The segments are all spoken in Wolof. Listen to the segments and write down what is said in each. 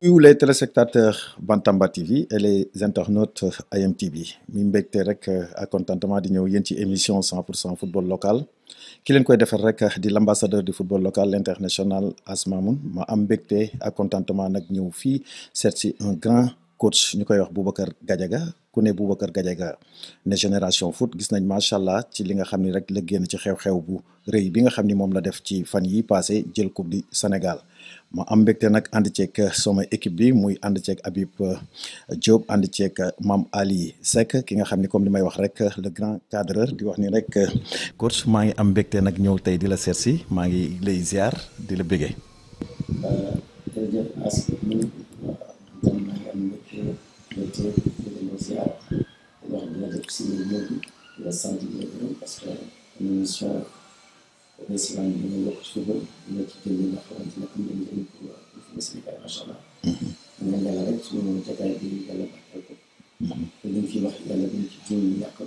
Tous les téléspectateurs Bantamba TV et les internautes IM TV mi mbégte rek ak contentement di ñëw yéen ci émission 100% football local ki leen koy defar rek di l'ambassadeur du football local l'international Asmamoun ma am mbégte ak contentement nag ñëw fii seet si un grand coach ñu koy wax Boubacar Gadiaga ku ne Boubacar Gadiaga ne génération foot gis nañ macha allah ci li nga xam ni rek la génn ci xew-xew bu rëy bi nga xam ni moom la def ci fan yi passé jël coupe du Sénégal. ma am mbégte nag ànd ceeg sama équipe bi muy ànd ceeg Habib Diop ànd ceeg Mame Ali Seck ki nga xam ni comme li may wax rek le grand cadreur di wax ni rek coach maa ngi am mbégte nag ñëw tey di la seet si maa ngi lay ziar di la bëggee. jërëjëf As maa ngi am mbégte di ziar wax dina def si ñoom di la sant di la gërëm parce que émission Islam bi ñu yokk ci football dina ci jël li nga xamante ne am nañu njëriñ pour le Sénégal macha allah. ñu ngi yàlla rek suñu jotaay bi yàlla baaxal ko. te li ñu fi wax yàlla dañ ci jiw ñàkk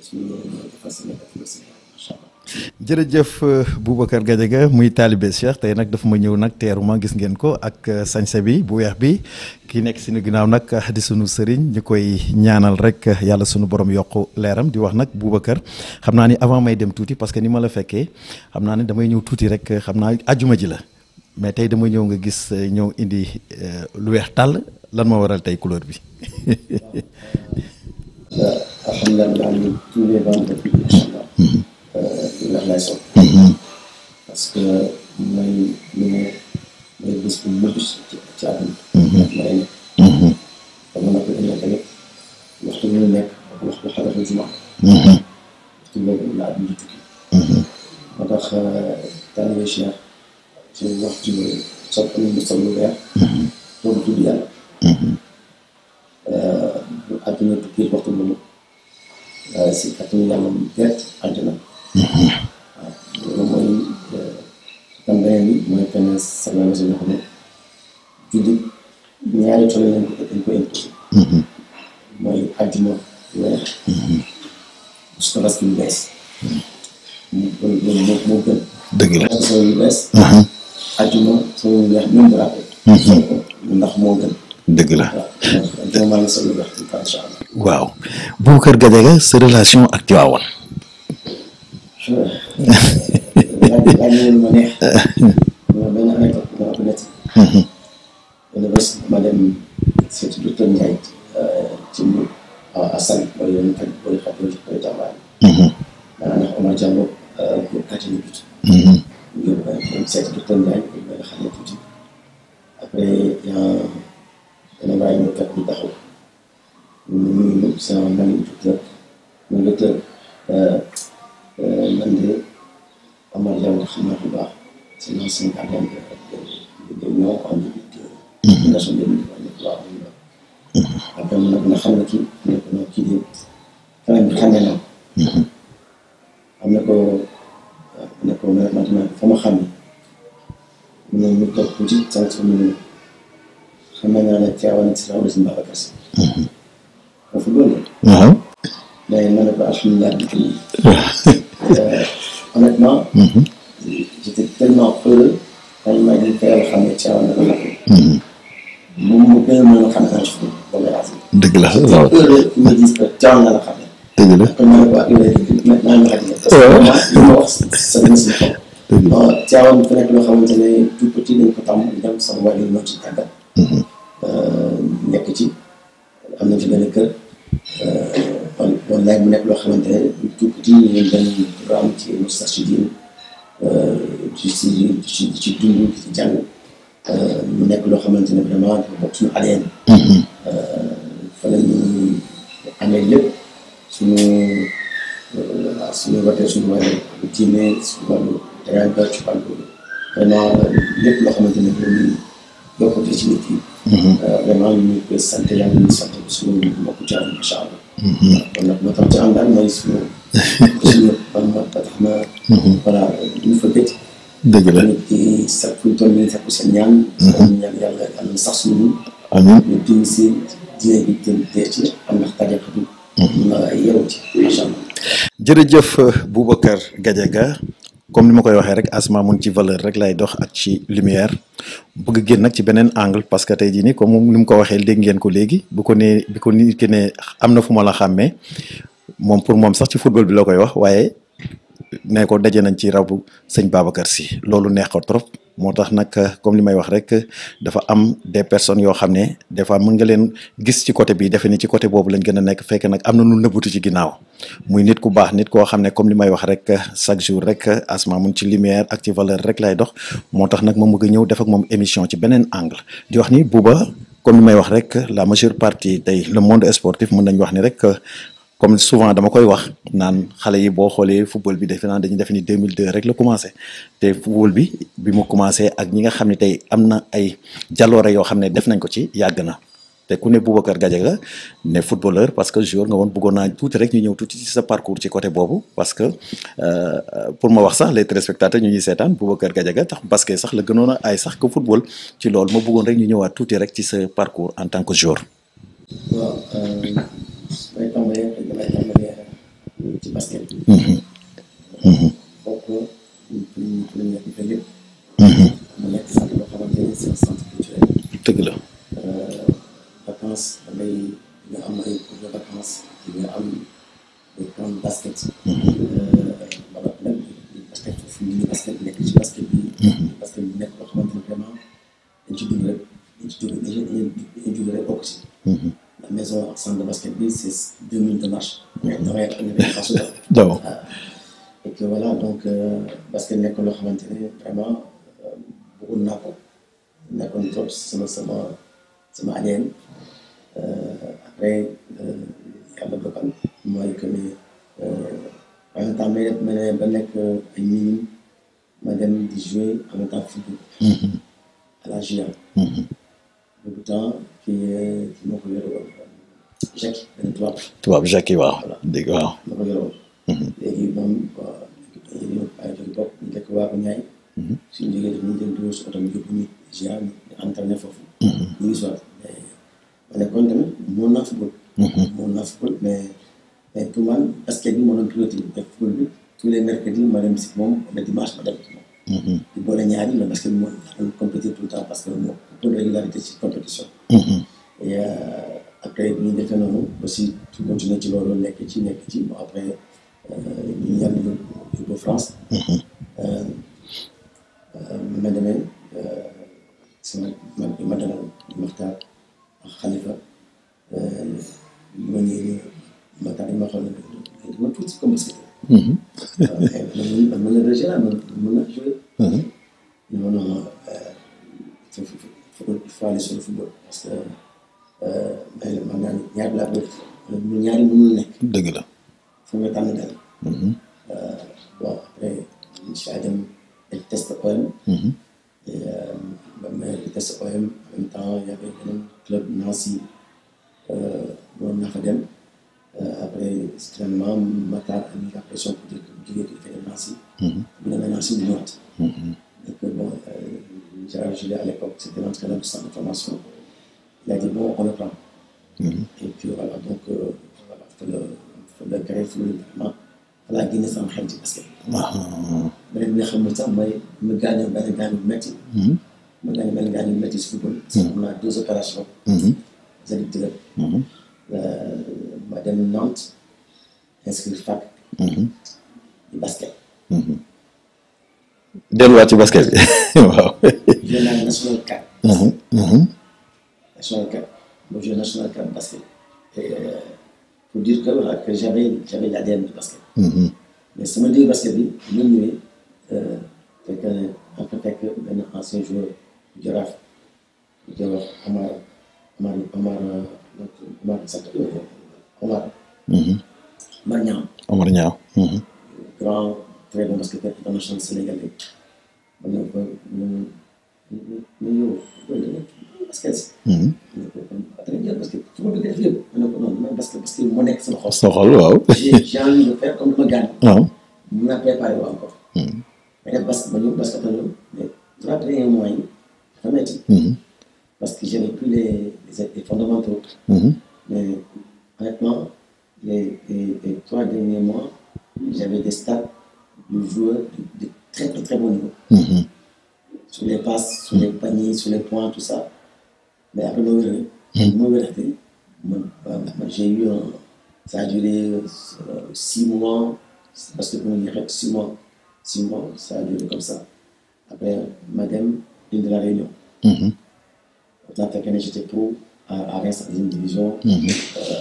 suñu yéene ñu defar Sénégal pour le Sénégal macha allah. jërëjëf Boubacar Gadiaga muy taalibe Cheikh tey nag dafa ma ñëw nag teeru ma gis ngeen ko ak sañse bi bu weex bi ki nekk suñu ginnaaw nag di sunu sëriñ ñu koy ñaanal rek yàlla sunu borom yokk leeram di wax nag Boubacar xam naa ni avant may dem tuuti parce que ni ma la fekkee xam naa ni damay ñëw tuuti rek xam naa ajuma ji la mais tey dama ñëw nga gis ñëw indi lu weex tàll lan ma waral tey couleur bi. alhamdulilah tous les vendredis incha allah. ndax lay soog parce que mooy bés bu mujj ci àdduna may nekk dama nag dañoo tamit waxtu ñu nekk ak waxtu xarafa juma waxtu boobu la àdduna di tukki moo tax taalibe Cheikh ci waxtu sopp nañu sol lu weex boobu tudd yàlla bu àdduna tukki waxtu boobu si kàttanu yàlla mu gert àdduna waaw loolu mooy tam beneen bi mooy kenn sallallahu alayhi wa sallam jullit ñaari tool lañ ko imposé mooy àjjuma weex su tabaski lu bees moo gën dëgg la soo yu bees àjjuma soo yu weex même bu rappel ndax moo gën dëgg la waaw maa ngi sol lu weex incha allah. waaw Boubacar Gadiaga sa relation ak Tivaouane. laaj ma neex benn anecdote dama ko netti benn bés ma dem seeti docteur Ndiaye ci Mbour à Saly mooy yoon kat booy xam booy jàmbaar maanaam ndax Omar Diallo pour catholique ñu dem seeti docteur Ndiaye benn xale tuuti après yaa benn bàyyi ñu kat ñu taxaw ñu sama man docteur man de Omar Diallo xam naa bu baax c'est l'ancien gardien de Lyon en fondation de waaw après mu ne xam na kii ne ko non kii de kanam bi xamee naa am na ko maintenant fa ma xam ne mu toog tuuti sant fa mu ne xam naa ne Tivaouane si rajo si Babacar Sy foofu loolu la mais ma ne ko alhamdulilah honnêtement j'étais tellement heureux quand maa ngi koy xam ne Tivaouane la xam moom mu gën a mën a xam ne ci dëgg la waaw heureux ñu gis que Tivaouane la xam ne dëgg la kon ma ne ko ak maintenant ñu xam parce que li ma wax sa gën si xol Tivaouane dafa nekk loo xamante ne tout petit dañ ko tàmm dem sama wàllu ñoo ci tàggat nekk ci am nañ ci benn kër kon laaj mu nekk loo xamante ne tout petit ñu ngi benn programme ci Moustarchidine ci dund ci jàng mu nekk loo xamante ne vraiment dafa bokk suñu ADN. fa la ñu amee lépp suñu watee suñu wàllu diine suñu wàllu teranga ci wàllu vraiment lépp loo xamante ne loolu yokkute ci nit yi. vraiment ñu ngi koy sant yàlla ñu sant suñu mbokku jaay incha allah. kon nag moo tax ci am daal mooy suñu ban ba tax na. voilà ñu fa gëj. dëgg la nit ki sax fu ñu toll nii sax seen ñaan. ñaan yàlla yàlla sax suñu. amiin ñu dindi si diine bi teel ci am ndax tàggatatu. nga yeewu ci macha allah. jërëjëf Boubacar Gadiaga comme ni ma koy waxee rek Asma mun ci valeur rek lay dox ak ci lumière bëgg génn nag ci beneen angle parce que tey jii nii comme ni mu ko waxee dégg ngeen ko léegi bu ko nee bi ko nit ki ne am na fu ma la xàmmee moom pour moom sax ci football bi la koy wax waaye ne ko daje nañ ci rabu sëñ Babacar Sy loolu neex ko trop moo tax nag comme li may wax rek dafa am des personnes yoo xam ne des fois mën nga leen gis ci côté bi defe ni ci côté boobu lañ gën a nekk fekk nag am na nu nëbbutu ci ginnaaw muy nit ku baax nit koo xam ne comme li may wax rek chaque jour rek Asma mun ci lumière ak ci valeur rek lay dox moo tax nag ma bëgg a ñëw def ak moom émission ci beneen angle di wax ni Bouba comme li may wax rek la majeure partie tey le monde sportif mën nañ wax ni rek comme souvent dama koy wax naan xale yi boo xoolee football bi defe naa dañuy def ni 2002 rek la commencé te football bi mu commencé ak ñi nga xam ne tey am na ay jaloore yoo xam ne def nañ ko ci yàgg na te ku ne Boubacar Gadiaga ne footballeur parce que joueur nga woon bëggoon naa tuuti rek ñu ñëw tuuti ci sa parcours ci côté boobu parce que pour ma wax sax les téléspectateurs ñu ñuy seetaan Boubacar Gadiaga tax basket sax la gënoon a ay sax que football ci loolu ma bëggoon rek ñu ñëwaat tuuti rek ci sa parcours en tant que joueur. waaw may tàmbalee ci basket bi. bokk pour ñu nekk lépp. mu nekk centre boo xamante ne c'est un centre culturel. dëgg la. vacances nga am ay cours de vacances nga am des camps basket. wala nag basket foofu ñu basket nekk ci basket bi. basket bi nekk loo xamante ne vraiment dañ ci dugg rek dañ ci dugg rek bokk ci. La maison ak centre de basket bi c'est 2 minutes de marche. Et que voilà donc basket nekk loo xamante ne vraiment bëggoon naa ko nekkoon trop sama ADN. Après yàlla dogal mooy que ne en même temps may ba nekk ay minime ma dem di jouer en même temps football. À la GIA. Boobu temps kii moo ko yore woon Jackie benn tubaab Jackie waaw. voilà dégg waaw. moo ko yore woon. léegi moom ay jóge bopp ñu nekk waa ko ñaay. suñu jógee def ñu dem dugg si oto ñu yóbbu ñu GIA ñu entraîné foofu. ñu ngi soit mais ma nekkoon tamit mën naa football. mais pour man basket bi moo doon priorité bi def football bi tous les mercredis ma dem si moom le dimanche ma dem si moom. di boole ñaari mais basket bi moo doon compétir tout le temps parce que moo ëpp régularité ci compétition. Et après bi ñu defee noonu aussi tu continuer ci loolu nekk ci bon après ñu yàgg yóbbu France. ma demee sama ma demal Maxtaar ak Xalifa ma ñëwee Maxtaar yi ma xool ma tuuti comme basket. waaw mën na rejeter la mën na jouer. non non il faut aller sur le football parce que man naa ñaari laa bëgg ñaari mënul nekk. dëgg la. fu nga tànn benn. bon après incha allah dem def test OM. ba ma test OM en même temps y avait beneen club Nancy doon naa fa dem après finalement Matar a mis la pression pour dire que bu jógee ko defee Nancy. bu demee Nancy du ñëwaat. donc bon Gérard Jules à l'époque c'était l'entraîneur du centre de formation. Il a dit bon on le prend. Et puis voilà donc voilà fa la créé vraiment voilà génne sama xel ci basket. beneen bi nga xam ne sax mooy ma gaañoo benn gaañu bu métti. ma gaañoo benn gaañu bu métti si football. parce que am naa 2 opérations. j'habite ma dem Nantes inscrire fac. di basket. delluwaat ci basket bi waaw. joué naa national 4. national 4 boo joué national 4 basket. Et pour dire que voilà que j'avais l'ADN du basket. mais sama dégg basket bi ñu ñëwee fekk fekk benn ancien joueur bu Jaraaf bu koy wax Omar Niang. Grand très bon basketteur international sénégalais. ma ne ko ñu ñëw basket. très bien parce que fu ma bëgg def yëpp ma ne ko non man basket parce que moo nekk sama xol. sa xol waaw. j'ai envie de faire comme dama gaañ. waaw. mun naa préparer wu encore. mais def basket ba ñëw basket mais 3 derniers mois yi dafa métti. parce que j'avais plus les fondamentaux. Mais honnêtement les 3 derniers mois j'avais des stats de joueurs de très très très bon niveau. Sur les passes, sur les paniers, sur les points, tout ça. Mais après, j'ai eu un. Ça a duré 6 mois, parce que on dirait 6 mois, ça a duré comme ça. Après, madame, une de la Réunion. Dans quelques années, j'étais pro à Reims, à la deuxième division.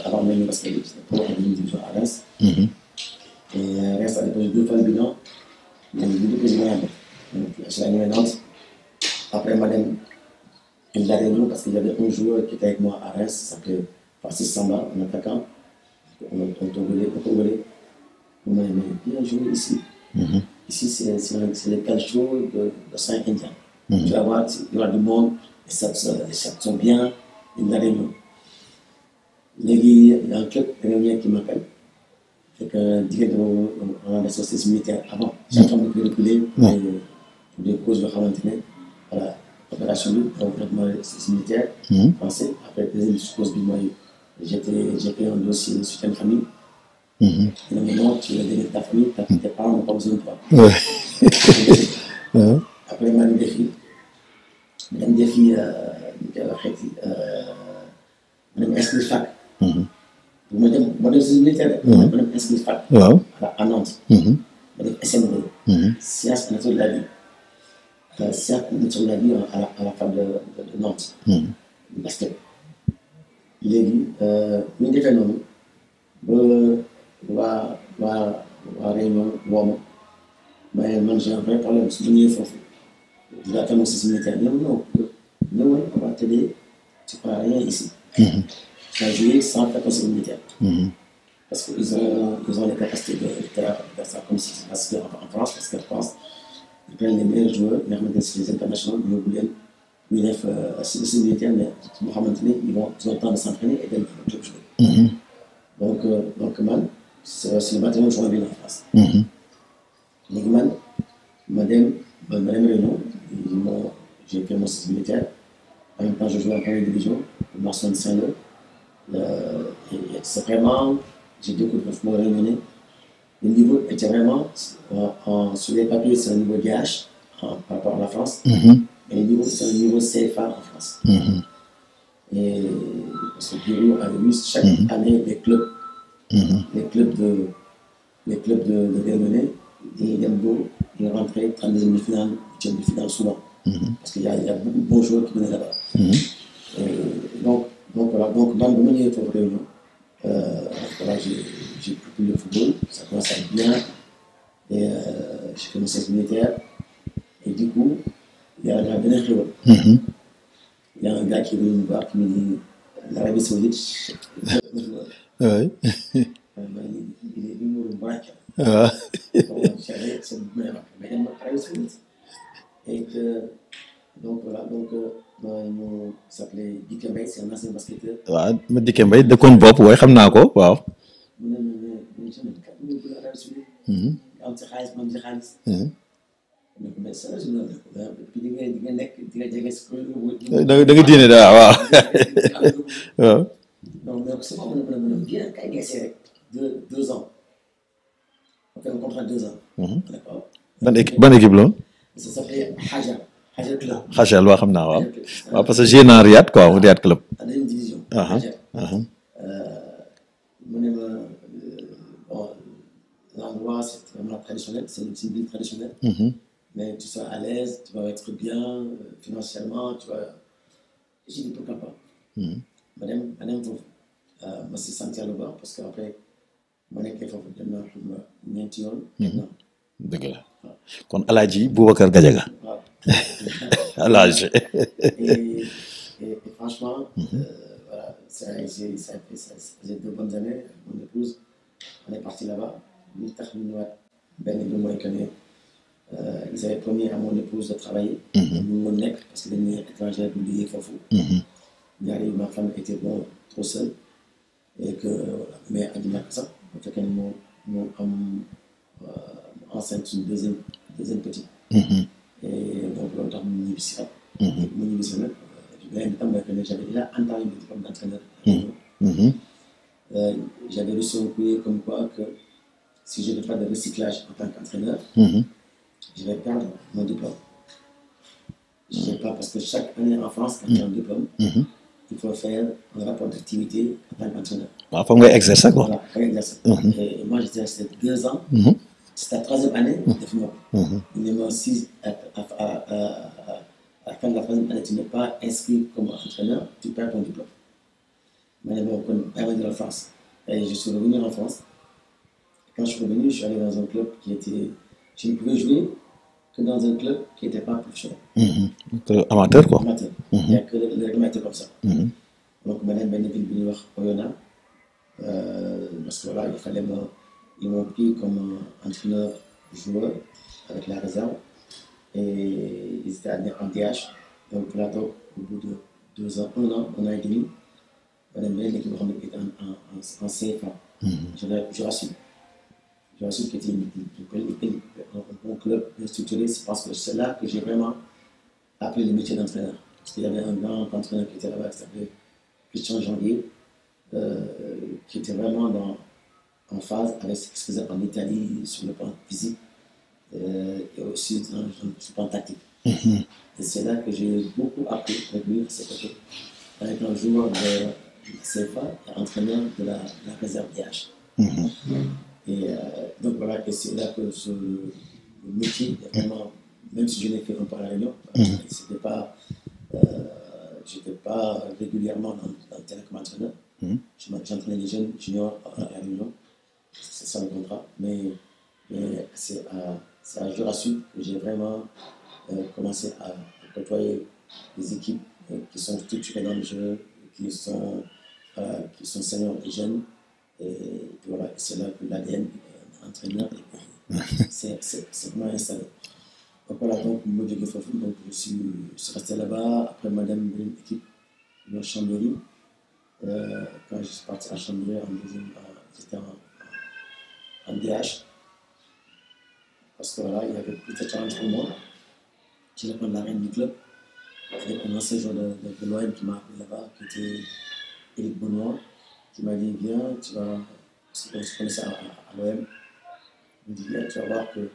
Avant même parce que j'étais pro à la deuxième division à Reims. Et Reims a déposé 2 fois le bilan. Il y a eu 2 présidents. Donc, je l'ai mis à Nantes. Après, madame, une de la Réunion, parce qu'il y avait un joueur qui était avec moi à Reims, qui s'appelait Francis Samba, un attaquant. On Togolais. On m'a dit, mais viens jouer ici. Ici, c'est le calcio de Saint-Indien. Tu vas voir, il y aura du monde, les sacs sont bien, il y a de la Réunion. Il y a un club réunion qui m'appelle. Fait que, on a des sociétés militaires avant. Chaque fois que je reculais, pour des causes de Khamantine, voilà, opération donc traitement des sociétés militaires français. Après, deuxième cause du moyen, j'ai fait un dossier de soutien de famille. Et maintenant, tu veux donner ta famille, tes parents n'ont pas besoin de toi. Après, il m'a mis des filles. Madame inscrit fac. Madame c'est militaire. Madame inscrit fac. À Nantes. Madame SMD. Sciences et nature de la vie. Sciences et nature de la vie à la fac de Nantes. Basket. Léegi ñu defee noonu ba waa Réunion woo ma mais man j'ai un vrai problème su ma ñëwee foofu je dois attendre si militaire ñëwal on va t'aider tu feras rien ici. Tu as joué sans faire conseil militaire. Parce qu'ils ont les capacités de faire ça comme si parce qu'en France, parce qu'en France, ils prennent les meilleurs joueurs, mais en les internationaux, ils voulaient c'est militaire, mais ils ont le temps de s'entraîner et d'aller dans le club jouer. Donc man, c'est le bâtiment que je vois en France. Les man, madame Réunion, j'ai fait mon service militaire. En même temps, je jouais en première division, au Marsan de Saint-Leu. C'est vraiment, j'ai découvert le football réunionnais. Le niveau était vraiment, sur les papiers, c'est un niveau DH par rapport à la France. Et le niveau, c'est un niveau CFA en France. Et parce que Bureau avait eu chaque année les clubs de Réunionnais, ils rentraient 32e de finale, 8e de finale souvent. Parce qu'il y a beaucoup de bons joueurs qui venaient là-bas. Donc voilà, donc dans le domaine de Réunion, voilà, j'ai pris le football, ça commence à être bien, et j'ai fait mon service militaire, et du coup, il y a la dernière chose. Il y a un gars qui est venu me voir qui me dit l'Arabie Saoudite. Oui. Il est venu me voir. J'avais cette l'Arabie Saoudite. Et que, donc voilà, il s'appelait Diké Mbaye, c'est un ancien basketteur. waaw ma Diké Mbaye dëkkoon bopp waaye xam naa ko waaw. mu ne ma jeune kat mu ngi Arabie Saoudite. am ci xaalis man ci xaalis. mais ça je me puis di nga nekk di nga jege si da nga diine daal waaw. waaw. donc c'est pas mon bien kay nga essayer rek 2 ans. On fait un contrat de 2 ans. D'accord. ban équipe la woon. Ça s'appelait Hajar Club. Hajar loo xam naa waaw. waaw parce que j'ai naa Riyad quoi mu Riyad Club. En deuxième division. Mu ne ma bon l'endroit c'est vraiment traditionnel, c'est une ville traditionnelle. Mais tu seras à l'aise, tu vas être bien financièrement, tu vas. J'ai dit pourquoi pas. Madame foofu ma si sentir lu baax parce que après ma nekkee foofu dem naa xam nga ñeenti yoon. dëgg la kon Alaaji Boubacar Gadiaga. waaw. Alaaji. Et franchement, voilà, ça faisait 2 bonnes années. Mon épouse, on est parti là-bas. Li tax ñu ñëwaat benn bi mooy que ne ils avaient promis à mon épouse de travailler. ñu mën nekk parce que dañuy étranger bu liggéey foofu. ñaari ma femme était bon trop seule et que mais aji ñàkk sax bu fekkee ne moo am enceinte suñu deuxième petite. Et donc loolu tax mu ñibbisi at. mu ñibbisi nag beneen bi tam mooy que ne j'avais déjà entamé le diplôme d'entraîneur. J'avais reçu un courrier comme quoi que si je ne fais pas de recyclage en tant qu'entraîneur, je vais perdre mon diplôme. Je ne sais pas, parce que chaque année en France, quand tu as un diplôme, il faut faire un rapport d'activité en tant qu'entraîneur. waaw foog ngay exercer quoi. Voilà, faut exercer. Et moi, j'étais resté 2 ans. C'était la 3e année, numéro 6, à la fin de la 3e année, tu n'es pas inscrit comme entraîneur, tu perds ton diplôme. Mais bon, on est en France. Et je suis revenu en France. Quand je suis revenu, je suis allé dans un club qui était. Je ne pouvais jouer que dans un club qui n'était pas professionnel. Amateur quoi. Amateur. Il n'y a que le règlement était comme ça. Donc, madame Beneville Biniwar Oyona, parce que voilà, ils m'ont pris comme entraîneur-joueur avec la réserve. Et ils étaient en DH. Donc là, au bout de 2 ans, 1 an, 1 an et demi, madame Beneville était en CFA. Je rassure. Je rassure que c'était un bon club bien structuré. C'est parce que c'est là que j'ai vraiment appris le métier d'entraîneur. Parce qu'il y avait un grand entraîneur qui était là-bas, qui s'appelait Christian Janvier, qui était vraiment en phase avec ce qui se faisait en Italie sur le plan physique et aussi sur le plan tactique. Et c'est là que j'ai beaucoup appris avec lui, c'est avec un joueur de CFA et entraîneur de la réserve DH. Et donc voilà, et c'est là que le métier, vraiment, même si je l'ai fait un peu à la Réunion, j'étais pas régulièrement dans le terrain comme entraîneur. J'entraînais les jeunes juniors à la Réunion, c'est ça le contrat. Mais c'est à Jurassic que j'ai vraiment commencé à côtoyer des équipes qui sont structurées dans le jeu, qui sont seniors et jeunes. Et voilà, c'est là que l'ADN entraîneur c'est vraiment installé. Donc voilà, donc je suis resté là-bas. Après, madame une équipe de Chambéry. Quand je suis parti à Chambéry j'étais en DH. Parce que voilà, il y avait plus de challenge pour moi. J'ai répondu la reine du club. Avec un ancien joueur de l'OM qui m'a appelé là-bas, qui était Éric Benoît, qui m'a dit viens, tu vas. Parce qu'on se connaissait à l'OM. Il me dit viens, tu vas voir que tu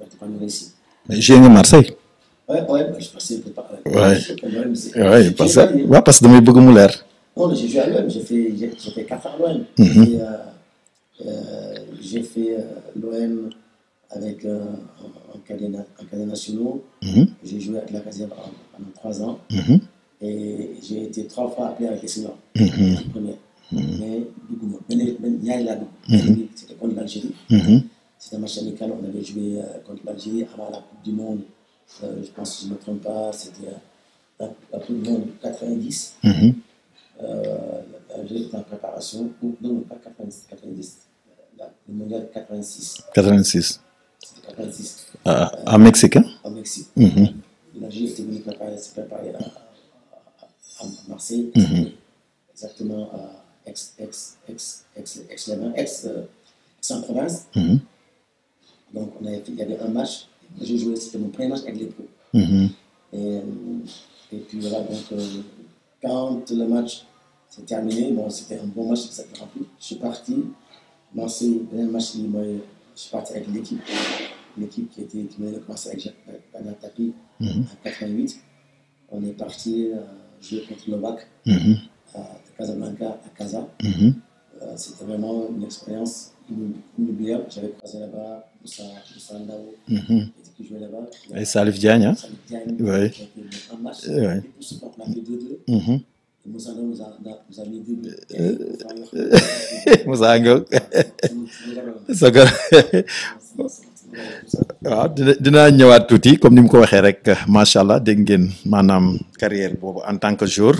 vas t'épanouir ici. Mais j'ai eu Marseille. Ouais, je passais par là. Ouais, parce que damay bëgg mu leer. Non, j'ai joué à l'OM, j'ai fait 4 ans à l'OM. J'ai fait l'OM avec en cadets nationaux. J'ai joué avec la réserve pendant 3 ans. Et j'ai été 3 fois appelé avec les seniors. Première. Mais c'était contre l'Algérie. C'était un match amical, on avait joué contre l'Algérie avant la Coupe du Monde. Je pense que je ne me trompe pas, c'était la Coupe du Monde 90. L'Algérie était en préparation. Non, pas 90. Le mondial 86. 86. C'était 86. À Mexique, hein? En Mexique. L'Algérie était venue se préparer à Marseille. Exactement à Aix-en-Provence. Donc il y avait un match. J'ai joué, c'était mon premier match avec les pros. Et puis voilà, donc quand le match s'est terminé, bon, c'était un bon match, ça s'est rempli. Je suis parti. Marseille, le match, je suis parti avec l'équipe qui venait de commencer avec Bernard Tapie en 88. On est parti jouer contre le WAC à Casablanca, à Casa. C'était vraiment une expérience inoubliable. J'avais croisé là-bas Moussa Ndao, qui jouait là-bas. Et Salif Diagne, hein? Salif Diagne, oui. Qui a fait un match. Oui. Et pour ce qu'on a fait 2-2. Et Moussa Ndao nous a mis 2 buts. Moussa Ngok. waaw dinaa ñëwaat tuuti comme ni mu ko waxee rek macha allah dégg ngeen maanaam carrière boobu en tant que joueur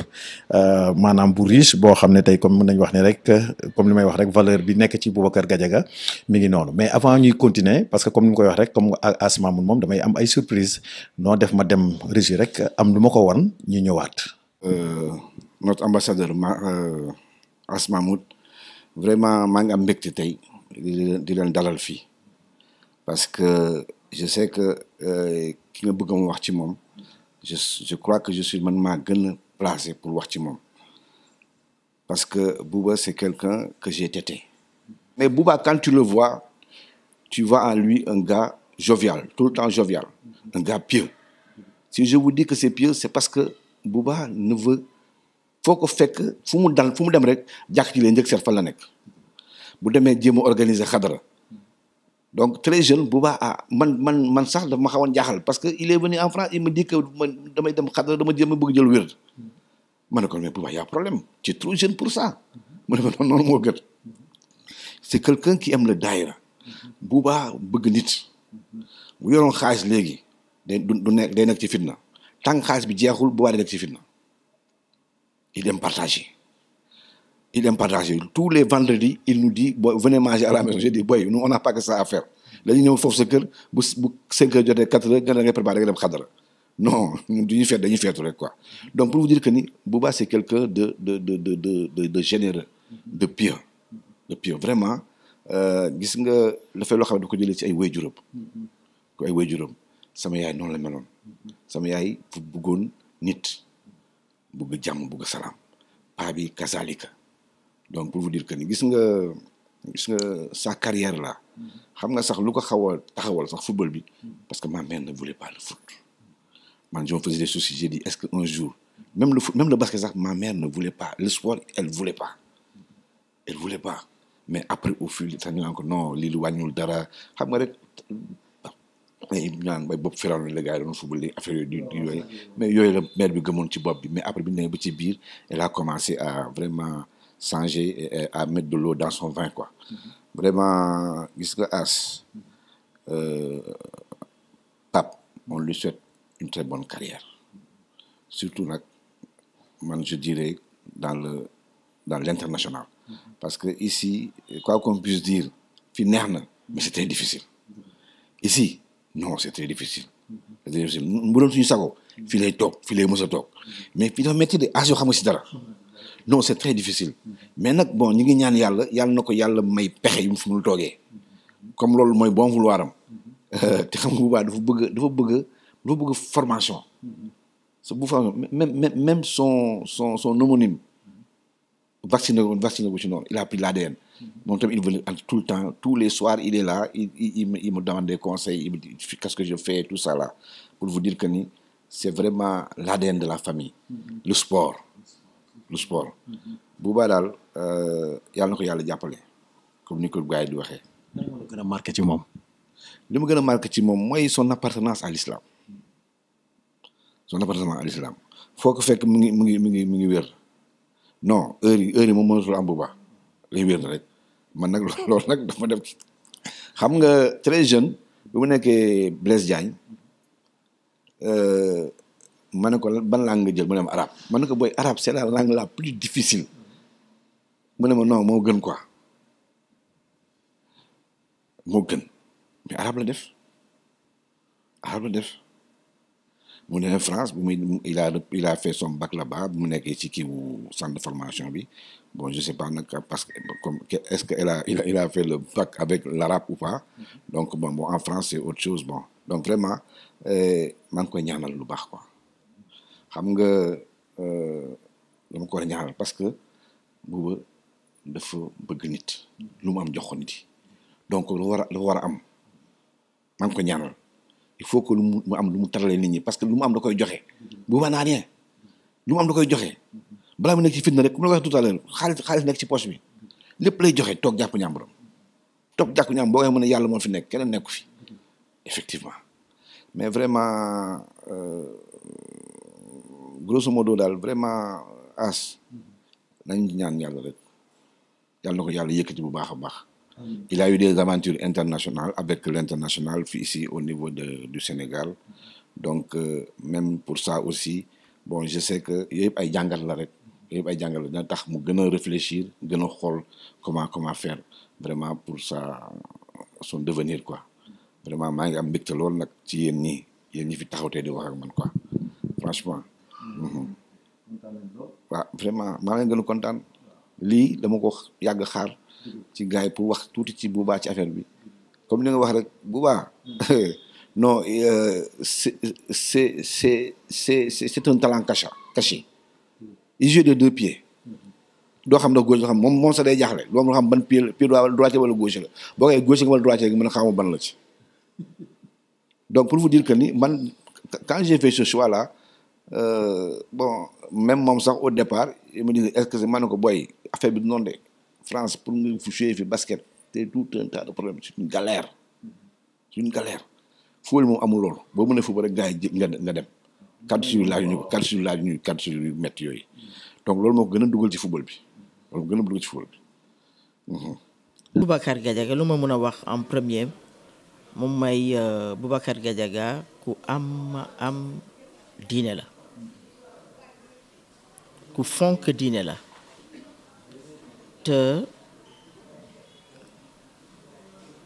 maanaam bu riche boo xam ne tey comme mën nañu wax ne rek comme li may wax rek valeur bi nekk ci Boubacar Gadiaga mi ngi noonu mais avant ñuy continuer parce que comme ni mu koy wax rek comme Asma moom damay am ay surprise noo def ma dem régie rek am lu ma ko wan ñu ñëwaat. Notre ambassadeur Asma Mout vraiment maa ngi am mbégte tey di leen dalal fii. Parce que je sais que ki nga bëgg a wax ci moom je crois que je suis man maa gën a placé pour wax ci moom parce que Bouba c'est quelqu'un que j'ai tété mais Bouba quand tu le vois tu vois en lui un gars jovial, tout le temps jovial, un gars pieux. Si je vous dis que c'est pieux, c'est parce que Bouba ne veut faut ko fekk fu mu dem rek jàkk ci leen njëkk seet fan la nekk bu demee jéem a organiser xadara donc très jeune Bouba man sax daf ma xawoon jaaxal parce que il est venu en France il me dit que damay dem xadara dama jéem a bëgg jël wér ma ne ko mais Bouba y a problème tu es trop jeune pour ça ma ne ko noonu moo gën c'est quelqu'un qui aime le daïra Bouba bëgg nit bu yoroon xaalis léegi day nekk ci fitna tant xaalis bi jeexul Bouba day nekk ci fitna il aime partager tous les vendredis il nous dit boy venez manger à la maison je dis boy nous on n'a pas que ça à faire dañuy ñëw foofu sa kër bu 5 heures jotee 4 heures nga ngay préparé nga dem xadara non ñun duñuy feet dañuy feetu rek quoi donc pour vous dire que ni Bouba c'est quelqu'un de généreux de pieux vraiment gis nga dafay loo xam ne da ko jëlee ci ay waajuram sama yaay noonu la meloon sama yaay fu bëggoon nit bëgg jàmm bëgg salaam paa bi kazalika donc pour vous dire que ni gis nga sa carrière là xam nga sax lu ko xaw a taxawal sax football bi parce que ma mère ne voulait pas le foot man je me faisais des soucis j'ai dit est-ce que un jour même le basket sax ma mère ne voulait pas le sport elle voulait pas mais après au fil sax ñu naan ko non lii lu wàññul dara xam nga rek ñaan bay bopp firaw la gars yi doon football li affaire yooyu di yooyu mais yooyu la mère bi gëmoon ci bopp bi mais après bi ñu ba ci biir elle a commencé à vraiment changer et à mettre de l'eau dans son vin quoi vraiment gis nga As Pape on lui souhaite une très bonne carrière surtout nag man je dirais dans l'international parce que ici quoi qu'on puisse dire fi neex na mais c'est très difficile ici non c'est très difficile mu doon suñu sago fii lay toog fii lay mës a toog mais fii dafa métti de As yoo xam nga si dara non c'est très difficile mais nag bon ñu ngi ñaan yàlla na ko yàlla may pexe yu mu fi mu toogee comme loolu mooy bon vouloir am te xam nga bu baax dafa bëgg formation bu formation même son homonyme vacciné ko ci noonu il a pris l'ADN moom tamit il veut tout le temps tous les soirs il est là il me demande des conseils il me dit qu'est-ce que je fais tout ça là pour vous dire que ni c'est vraiment l'ADN de la famille le sport Bouba daal yàlla na ko yàlla jàppale comme ni ko gars yi di waxee. lan moo la gën a marqué ci moom. li ma gën a marqué ci moom mooy son appartenance à l'islam foo ko fekk mu ngi wér non heure yi moom mënatul am Bouba lay wér na rek man nag loolu nag dafa def xam nga très jeune bi mu nekkee Blaise Diagne ma ne ko ban langue nga jël mu ne ma arabe ma ne ko booy arabe c'est la langue la plus difficile mu ne ma non moo gën quoi moo gën mais arabe la def mu ne France bu muy il a fait son bac là-bas bu mu nekkee ci kii wu centre de formation bi bon je sais pas nag parce que comme est-ce que il a fait le bac avec l'arabe ou pas donc bon en France c'est autre chose bon donc vraiment maa ngi koy ñaanal lu baax quoi xam nga dama ko war a ñaanal parce que Bouba dafa bëgg nit lu mu am jox ko nit yi donc lu war a am maa ngi ko ñaanal il faut que lu mu am lu mu taralee nit ñi parce que lu mu am da koy joxe Bouba naa rien lu mu am da koy joxe balaa mu nekk ci fitna rek comme la ko waxee tout à l'heure xaalis nekk ci poche bi lépp lay joxe toog jàpp ñàmburam boo koy mën a yàlla moo fi nekk keneen nekku fi effectivement mais vraiment grosso modo daal vraiment As nañ ñaan yàlla rek yàlla na ko yàlla yëkkati bu baax a baax. Il a eu des aventures internationales avec l'international ici au niveau du Sénégal donc même pour ça aussi bon je sais que yëpp ay jàngat la rek dina tax mu gën a réfléchir gën a xool comment faire vraiment pour son devenir quoi vraiment maa ngi am mbégte lool nag ci yéen ñi fi taxawtee di wax ak man quoi franchement. waaw vraiment maa leen gën a kontaan lii dama ko yàgg xaar. ci gars yi pour wax tuuti ci Bouba ci affaire bi comme li nga wax rek Bouba non c'est un talent caché il joue de 2 pieds doo xam ndax gauche doo xam moom sax day jaaxle doo xam ban pied droitier wala gauche la boo koy gauche wala droitier gi mën a xamoo ban la ci donc pour vous dire que ni man quand j'ai fait ce choix là bon même moom sax au départ il me disait est-ce que c'est ma ne ko boy affaire bi noonu de France pour nga fu jouer fi basket c'est tout un tas de problèmes c'est une galère football moom amul loolu boo mënee football rek gars yi nga dem 4 jours laaj ñu 4 jours yu métti yooyu donc loolu moo ko gën a dugal ci football bi Boubacar Gadiaga lu ma mën a wax en premier moom may Boubacar Gadiaga ku am diine la ku fonk diine la te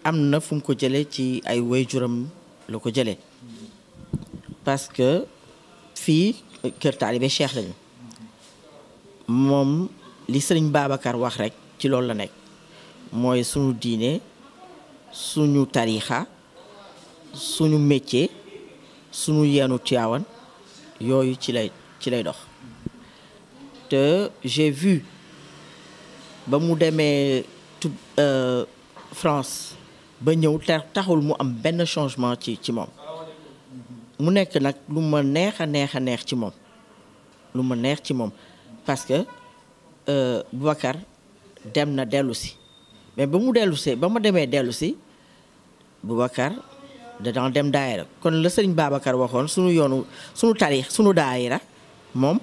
am na fu mu ko jëlee ci ay waajuram la ko jëlee parce que fii kër taalibe Cheikh lañu moom li sëriñ Babacar wax rek ci loolu la nekk mooy suñu diine suñu tariixa suñu métier suñu yeenu Tiwaawan yooyu ci lay dox te j'ai vu ba mu demee France ba ñëw taxul mu am benn changement ci moom mu nekk nag lu ma neex ci moom parce que Boubacar dem na dellu si mais ba ma demee dellu si Boubacar da daan dem daayira kon la sëriñ Babacar waxoon sunu tarix sunu daayira moom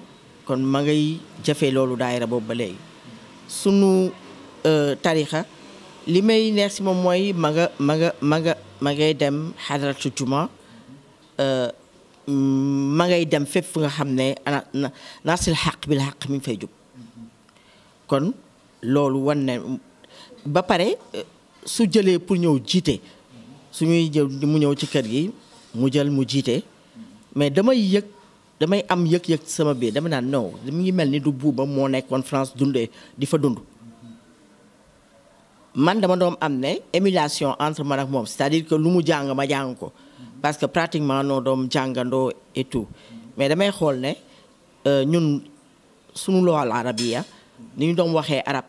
kon ma ngay jëfee loolu daayira boobu ba léegi sunu tarixa li may neex si moom mooy ma ngay dem xadaratu juma ma ngay dem fépp fu nga xam ne nasil xaq bil xaq mi ngi fay jub kon loolu wan ne ba pare su jëlee pour ñëw jiite suñuy jël mu ñëw ci kër gi mu jël mu jiite mais damay am yëg-yëg sama biir dama naan non mu ngi mel ni du buuba moo nekkoon France dundee di fa dund man dama doom am ne émulation entre man ak moom c'est-à-dire que lu mu jàng ma jàng ko parce que pratiquement noo doom jàngandoo et tout mais damay xool ne ñun sunu lool arabiya ni ñu doon waxee arab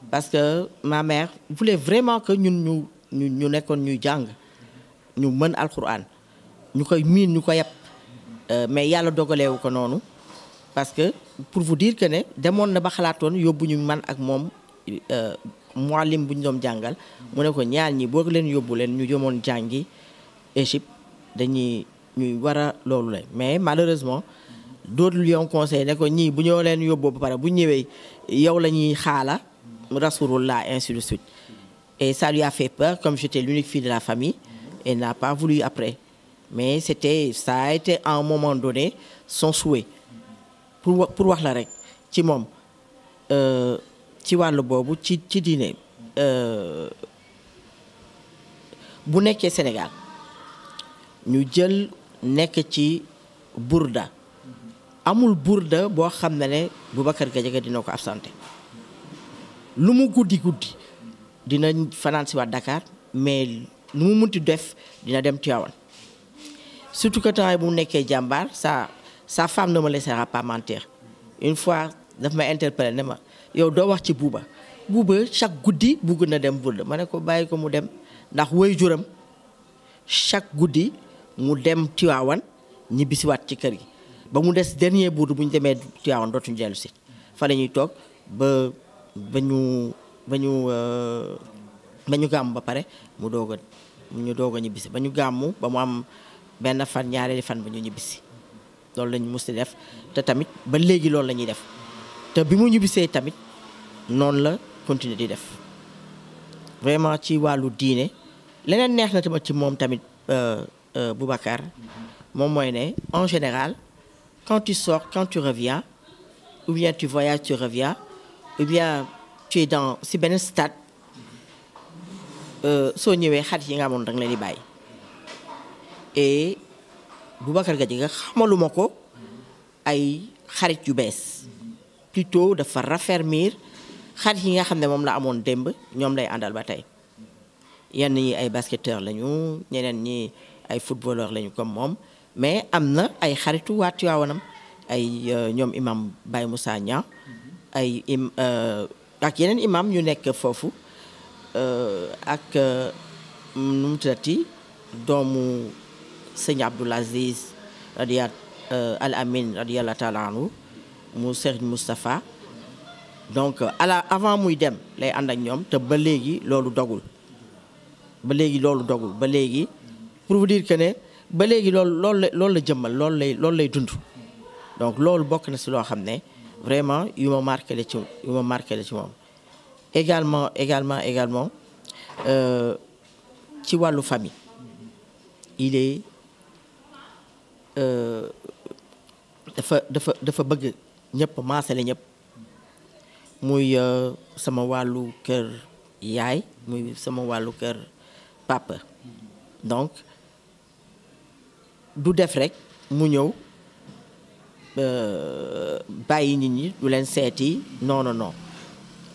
parce que ma mère voulait vraiment que ñun ñu nekkoon ñuy jàng ñu mën alquran ñu koy miin ñu ko yeb mais yàlla dogaleewu ko noonu parce que pour vous dire que ne demoon na ba xalaatoon yóbbu ñu man ak moom muallim bu ñu doon jàngal mu ne ko ñaar ñi boo leen yóbbu leen ñu jëmoon jàngi Égypte ñuy war a loolu la mais malheureusement d'autres lui ont conseillé ne ko ñii bu ñoo leen yóbboo ba pare bu ñëwee yow la ñuy xaala Rasulullah ainsi de suite et ça lui a fait peur comme j'étais l'unique fille de la famille et n'a pas voulu après mais ça a été à un moment donné son souhait pour wax la rek ci moom ci wàllu boobu ci diine bu nekkee Sénégal ñu jël nekk ci burda amul burda boo xam ne Boubacar Gadiaga dina ko absenté lu mu guddi dina fanaan si waat Dakar mais lu mu munti def dina dem Tivaouane surtout que temps bu nekkee jàmbaar sa femme ne me laissera pas mentir une fois daf ma interpellé ne ma yow doo wax ci buuba chaque guddi bugg na dem burda ma ne ko bàyyi ko mu dem ndax waajuram chaque guddi mu dem Tivaouane ñibbisiwaat ci kër gi ba mu des dernier burdu bu ñu demee Tivaouane dootuñu dellu si fa la ñuy toog ba ñu gàmm ba pare ñu doog a ñibbisi ba ñu gàmmu ba mu am benn fan ñaareeli fan ba ñu ñibbisi loolu lañu mus di def te tamit ba léegi loolu la ñuy def te bi mu ñibbisee tamit noonu la continuer di def vraiment ci wàllu diine leneen neex na tamit ci moom tamit Boubacar moom mooy ne en général quand tu sors quand tu reviens ou bien tu voyages tu reviens ou bien tu es si benn stade soo ñëwee xarit yi nga amoon da nga leen di bàyyi et Boubacar Gadiaga xamaluma ko ay xarit yu bees plutôt dafa raffermir xarit yi nga xam ne moom la amoon démb ñoom lay àndal ba tey yenn ñi ay basketteurs lañu ñeneen ñi ay footballeurs lañu comme moom mais am na ay xaritu waa Tiwaawanam ay ñoom imam Baye Moussa Niang ay ak yeneen imam ñu nekk foofu ak nu mu tuddati doomu sëñ Abdoul Aziz Al Amin radiyallahu taala anhu mu Serigne Moustapha donc avant muy dem lay ànd ak ñoom te ba léegi loolu dogul ba léegi pour vous dire que ne ba léegi loolu la jëmmal loolu lay dund donc loolu bokk na si loo xam ne vraiment yu ma marqué la ci moom également ci wàllu famille il est dafa bëgg ñëpp maasale ñëpp muy sama wàllu kër yaay muy sama wàllu kër papa donc du def rek mu ñëw bàyyi nit ñi du leen seeti non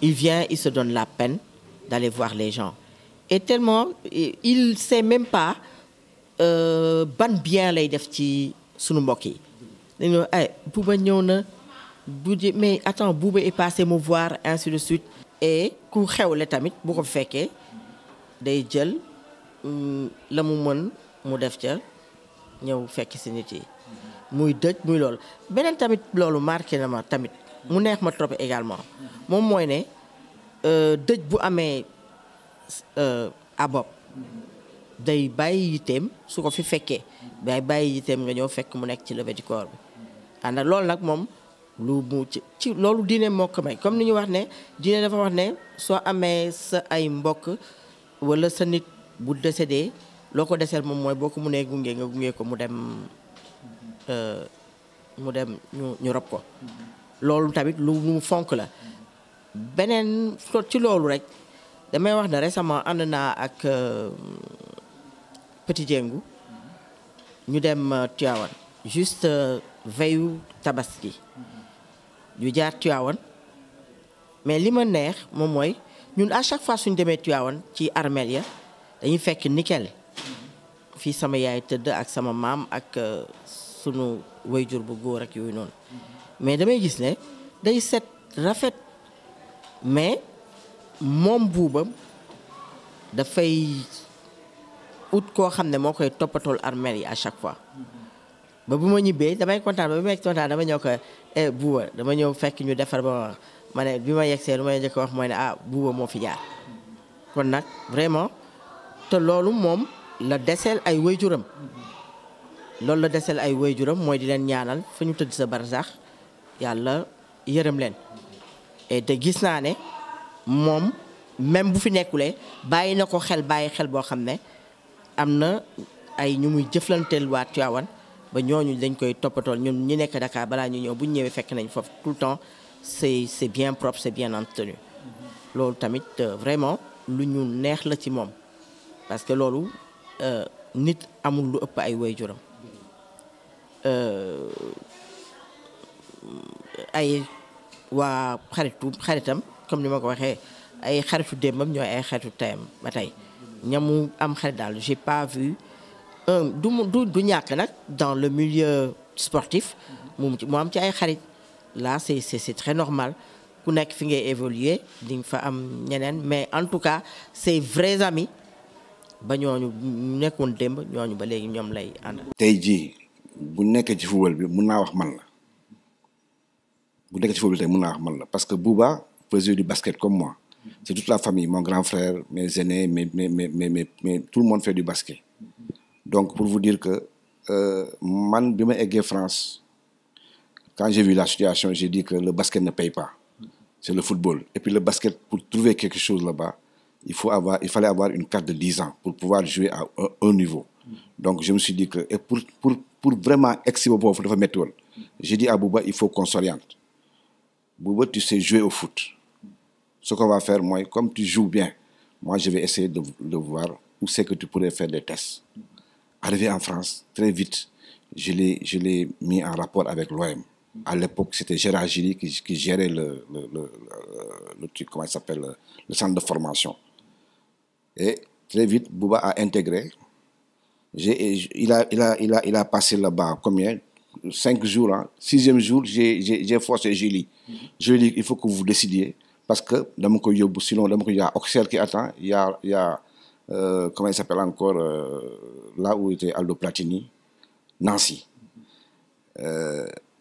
il vient il se donne la peine d'aller voir les gens et tellement il sait même pas ban bien lay def ci sunu mbokk yi dañu ay Bouba ñëw na mais attends Bouba est passé me voir ainsi de suite et ku xewle tamit bu ko fekkee day jël la mu mën mu def ca ñëw fekk si nit yi muy dëj muy loolu beneen tamit loolu marqué na ma tamit mu neex ma trop également moom mooy ne dëj bu amee abob day bàyyi yiteem su ko fi fekkee day bàyyi yiteem nga ñëw fekk mu nekk ci levée du corps bi ànd ak loolu nag moom lu mu ci loolu diine moo ko may comme ni ñu wax ne diine dafa wax ne soo amee sa ay mbokk wala sa nit bu décédé loo ko deseel moom mooy boo ko mënee gunge nga gunge ko mu dem ñu rob ko loolu tamit lu mu fonk la beneen ci loolu rek damay wax ne récemment ànd naa ak Petit Diengou ñu dem Tivaouane juste veillu Tabaski ñu jaar Tivaouane mais li ma neex moom mooy ñun à chaque fois suñu demee Tivaouane ci armeel ya dañuy fekk nickel fii sama yaay tëdd ak sama maam ak sunu wayjur bu góor ak yooyu noonu mais damay gis ne day set rafet mais moom Bouba dafay ut koo xam ne moo koy toppatool armeel yi à chaque fois ba bu ma ñibbee damay kontaan ba bu ma kontaan dama ñëw ko Bouba dama ñëw fekk ñu defar ba ma ne bi ma yegsee lu may njëkk wax mooy ne Bouba moo fi jaar kon nag vraiment te loolu moom la deseel ay waajuram mooy di leen ñaanal fa ñu tëdd sa barsax yàlla yërëm leen et te gis naa ne moom même bu fi nekkulee bàyyi na ko xel boo xam ne am na ay ñu muy jëflanteel waa Tivaouane ba ñooñu dañ koy toppatool ñun ñi nekk Dakar balaa ñu ñëw bu ñu ñëwee fekk nañ foofu tout le temps c'est bien propre c'est bien entretenu loolu tamit vraiment lu ñu neex la ci moom parce que loolu nit amul lu ëpp ay waajuram ay waa xaritam comme ni ma ko waxee ay xaritu démbam ñooy ay xaritu tayam ba tey ñamu am xarit daal j'ai pas vu du ñàkk nag dans le milieu sportif mu am ci ay xarit là c'est très normal ku nekk fi ngay évoluer di nga fa am ñeneen mais en tout cas c'est vrais amis ba ñooñu nekkoon démb ñooñu ba léegi ñoom lay ànd. tey jii bu nekkee ci football bi mun naa wax man la parce que Bouba faisait du basket comme moi c'est toute la famille mon grand frère mes aînés mais tout le monde fait du basket donc pour vous dire que man bi ma eggee France quand j'ai vu la situation j'ai dit que le basket ne paye pas c'est le football et puis le basket pour trouver quelque chose là-bas il fallait avoir une carte de 10 ans pour pouvoir jouer à un niveau donc je me suis dit que et pour vraiment egsi ba foofu dafa métti woon j'ai dit à Bouba il faut qu'on s'oriente Bouba tu sais jouer au foot ce qu'on va faire moi comme tu joues bien moi je vais essayer de voir où c'est que tu pourrais faire des tests arrivé en France très vite je l'ai mis en rapport avec l'OM à l'époque c'était Gérard Gilly qui gérait le truc comment il s'appelle le centre de formation et très vite Bouba a intégré il a passé là-bas combien 5 jours 6e jour j'ai forcé Gilly je lui ai dit il faut que vous décidiez parce que dama ko yóbbu sinon dama ko y a Auxerre qui attend il y a comment il s'appelle encore là où était Aldo Platini Nancy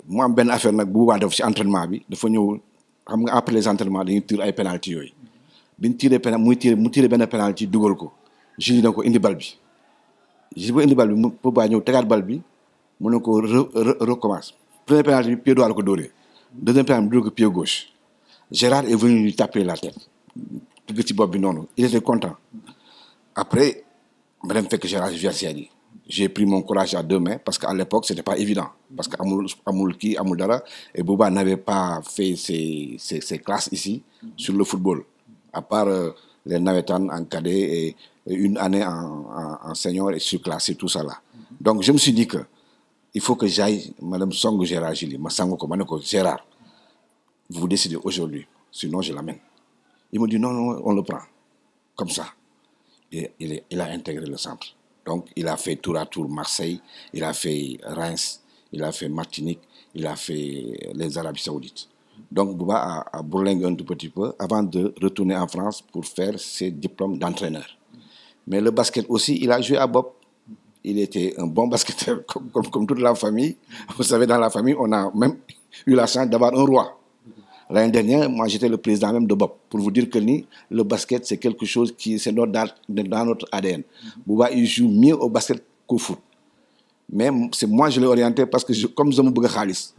mu am benn affaire nag bu boobaa def ci entraînement bi dafa ñëw xam nga après les entraînements dañuy tir ay penalty yooyu bi ñu tiré mu tiré benn penalty dugal ko Jules na ko indi bal bi Jules ba indi bal bi mu boobaa ñëw tegaat bal bi mu ne ko recommence premier penalty bi pied droit la ko dóoree deuxième penalty bi dóor ko pied gauche Gérard est venu lui taper la tête dugg ci bopp bi noonu il était content après ma dem fekk Gérard Viaziani j'ai pris mon courage à deux mains parce qu'à l'époque c'était pas évident parce que amul dara et Bouba n'avait pas fait ses classes ici sur le football à part les navétanes en cadet et une année en senior et sur classe et tout ça là donc je me suis dit que il faut que j'aille madame song Gérard Gilly ma sango ko ma ne ko Gérard vous décidez aujourd'hui sinon je l'amène il me dit non on le prend comme ça et il a intégré le centre. Donc, il a fait tour à tour Marseille, il a fait Reims, il a fait Martinique, il a fait les Arabies Saoudites. Donc, Bouba a bourlingué un tout petit peu avant de retourner en France pour faire ses diplômes d'entraîneur. Mais le basket aussi, il a joué à Bob. Il était un bon basketteur, comme toute la famille. Vous savez, dans la famille, on a même eu la chance d'avoir un roi. L'année dernière, moi, j'étais le président même de Bob. Pour vous dire que le basket, c'est quelque chose qui c'est dans notre ADN. Bouba, il joue mieux au basket qu'au foot. Mais c'est moi, je l'ai orienté parce que comme je me bëgg xaalis.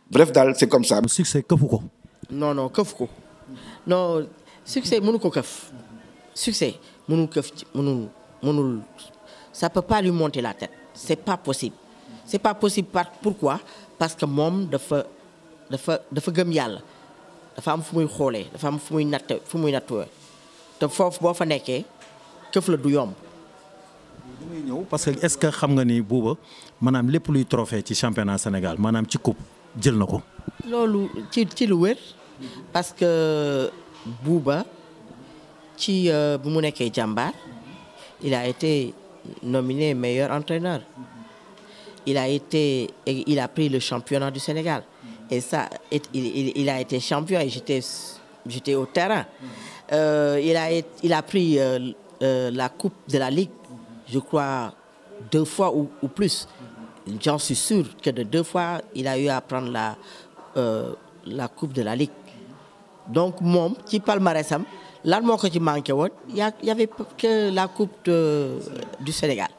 Bref, c'est comme ça. Succès, këfu ko. non këf ko non succès mënu ko këf. Succès mënul këf mënul ça peut pas lui monter la tête. C'est pas possible. C'est pas possible pourquoi? Parce que moom dafa gëm yàlla dafa am fu muy xoolee dafa am fu muy nattuwee te foofu boo fa nekkee këf la du yomb. damay ñëw parce que est-ce que xam nga ni Bouba maanaam lépp luy trophée ci championnat Sénégal maanaam ci coupe jël na ko. loolu ci lu wér parce que Bouba ci bu mu nekkee jàmbaar il a été nominé meilleur entraîneur. Il a pris le championnat du Sénégal. Et ça, il a été champion et j'étais au terrain. Il a pris la coupe de la Ligue, je crois, 2 fois ou plus. J'en suis sûr que de 2 fois, il a eu à prendre la coupe de la Ligue. Donc, moom ci palmarèsam lan moo ko ci manqué woon y avait que la coupe du Sénégal.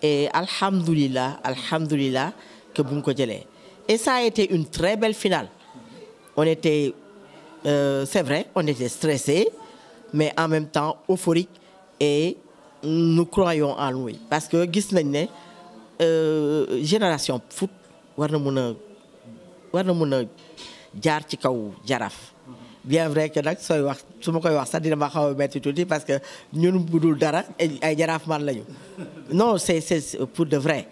Et alhamdoulilah que bu mu ko jëlee et ça a été une très belle finale. On était c'est vrai, on était stressés mais en même temps euphoriques et nous croyons en lui parce que gis nañ ne génération foot war na mën a jaar ci kaw Jaraaf. Bien vrai que nag sooy wax su ma koy wax sax dina ma xaw a metti tuuti parce que ñun budul dara ay Jaraaf man lañu. Non c'est pour de vrai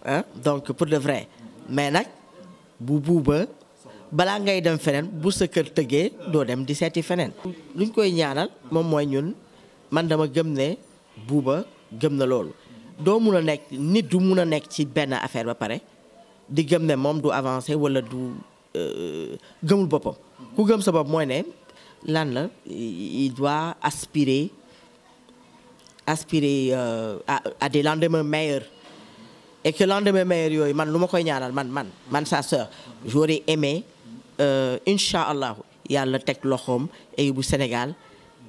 hein donc pour de vrai mais nag bu Bouba balaa ngay dem feneen bu sa kër tëggee doo dem di seeti feneen. luñ koy ñaanal moom mooy ñun man dama gëm ne Bouba gëm na loolu doo mun a nekk nit du mun a nekk ci benn affaire ba pare di gëm ne moom du avancer wala du gëmul boppam. ku gëm sa bopp mooy ne lan la il doit aspirer à des lendemains meilleurs et que lendemain meilleurs yooyu man lu ma koy ñaanal man sa sœur j'aurais aimé incha allah yàlla teg loxoom équipe bu Sénégal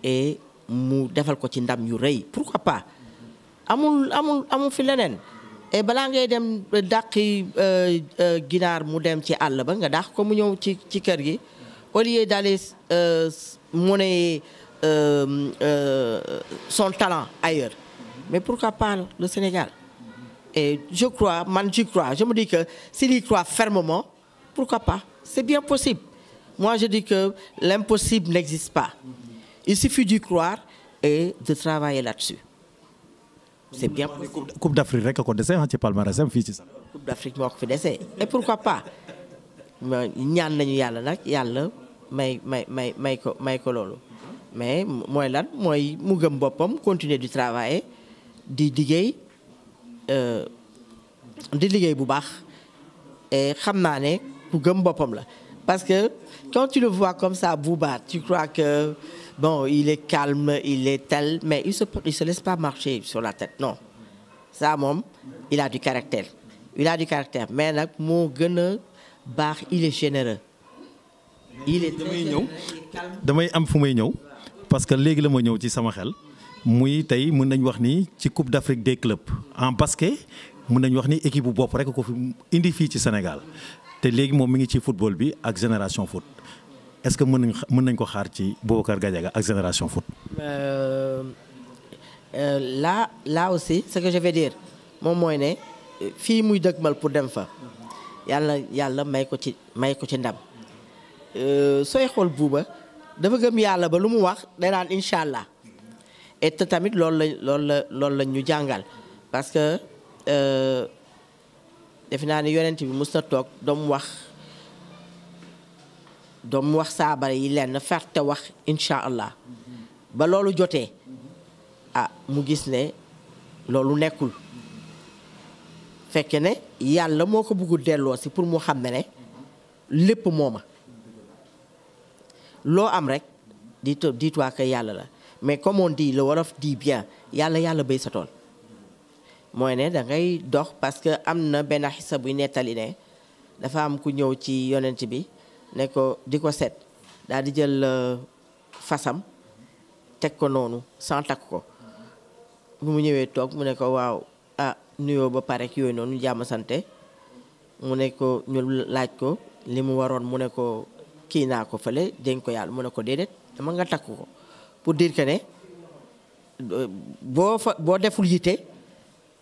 et mu defal ko ci ndam yu rëy pourquoi pas amul fi leneen et balaa ngay dem dàqi ginaar mu dem ci àll ba nga dàq ko mu ñëw ci kër gi au lieu d'aller monnayer son talent ailleurs mais pourquoi pas le Sénégal. Et je me dis que s'il y croit fermement, pourquoi pas? C'est bien possible. Moi, je dis que l'impossible n'existe pas. Il suffit d'y croire et de travailler là-dessus. C'est bien possible. Coupe d'Afrique rek ko dese ci palmarèsam fii ci sax. Coupe d'Afrique moo ko fi dese et pourquoi pas? ñaan nañu yàlla nag yàlla may ko loolu. Mais mooy lan mooy mu gëm boppam continuer du travailler di liggéey bu baax et xam naa ne ku gëm boppam la parce que quand tu le vois comme ça Bouba tu crois que bon il est calme il est tel mais il se laisse pas marcher sur la tête non ça moom il a du caractère mais nag moo gën a baax, il est généreux. Il est damay ñëw damay am fu may ñëw parce que léegi la ma ñëw ci sama xel muy tey mën nañ wax ni ci Coupe d'Afrique des clubs en basket mën nañ wax ni équipe bu bopp rek ko fi indi fii ci Sénégal te léegi moom mi ngi ci football bi ak Génération Foot est-ce que mën nañ ko xaar ci Boubacar Gadiaga ak Génération Foot. Là aussi ce que je vais dire moom mooy ne fii muy dëgmal pour dem fa yàlla may ko ci ndam. Sooy xool Bouba dafa gëm yàlla ba lu mu wax day naan incha allah et tamit loolu la ñu jàngal parce que defe naa ni yonent bi mës na toog doom wax saabara yi lenn ferte wax incha allah ba loolu jotee mu gis ne loolu nekkul fekke ne yàlla moo ko bëggul delloo si pour mu xam ne lépp mooma loo am rek dis-toi que yàlla la mais comme on dit le wolof dit bien yàlla béy sa tool mooy ne da ngay dox parce que am na benn xisa buy nettali ne dafa am ku ñëw ci yonent bi ne ko di ko seet daal di jël fasam teg ko noonu sans takk ko bu mu ñëwee toog mu ne ko waaw nuyoo ba pare ak yooyu noonu jàmm sante mu ne ko ñu laaj ko li mu waroon mu ne ko kii naa ko fële dénk ko yàlla mu ne ko déedéet dama nga takk ko pour dire que ne boo deful yitte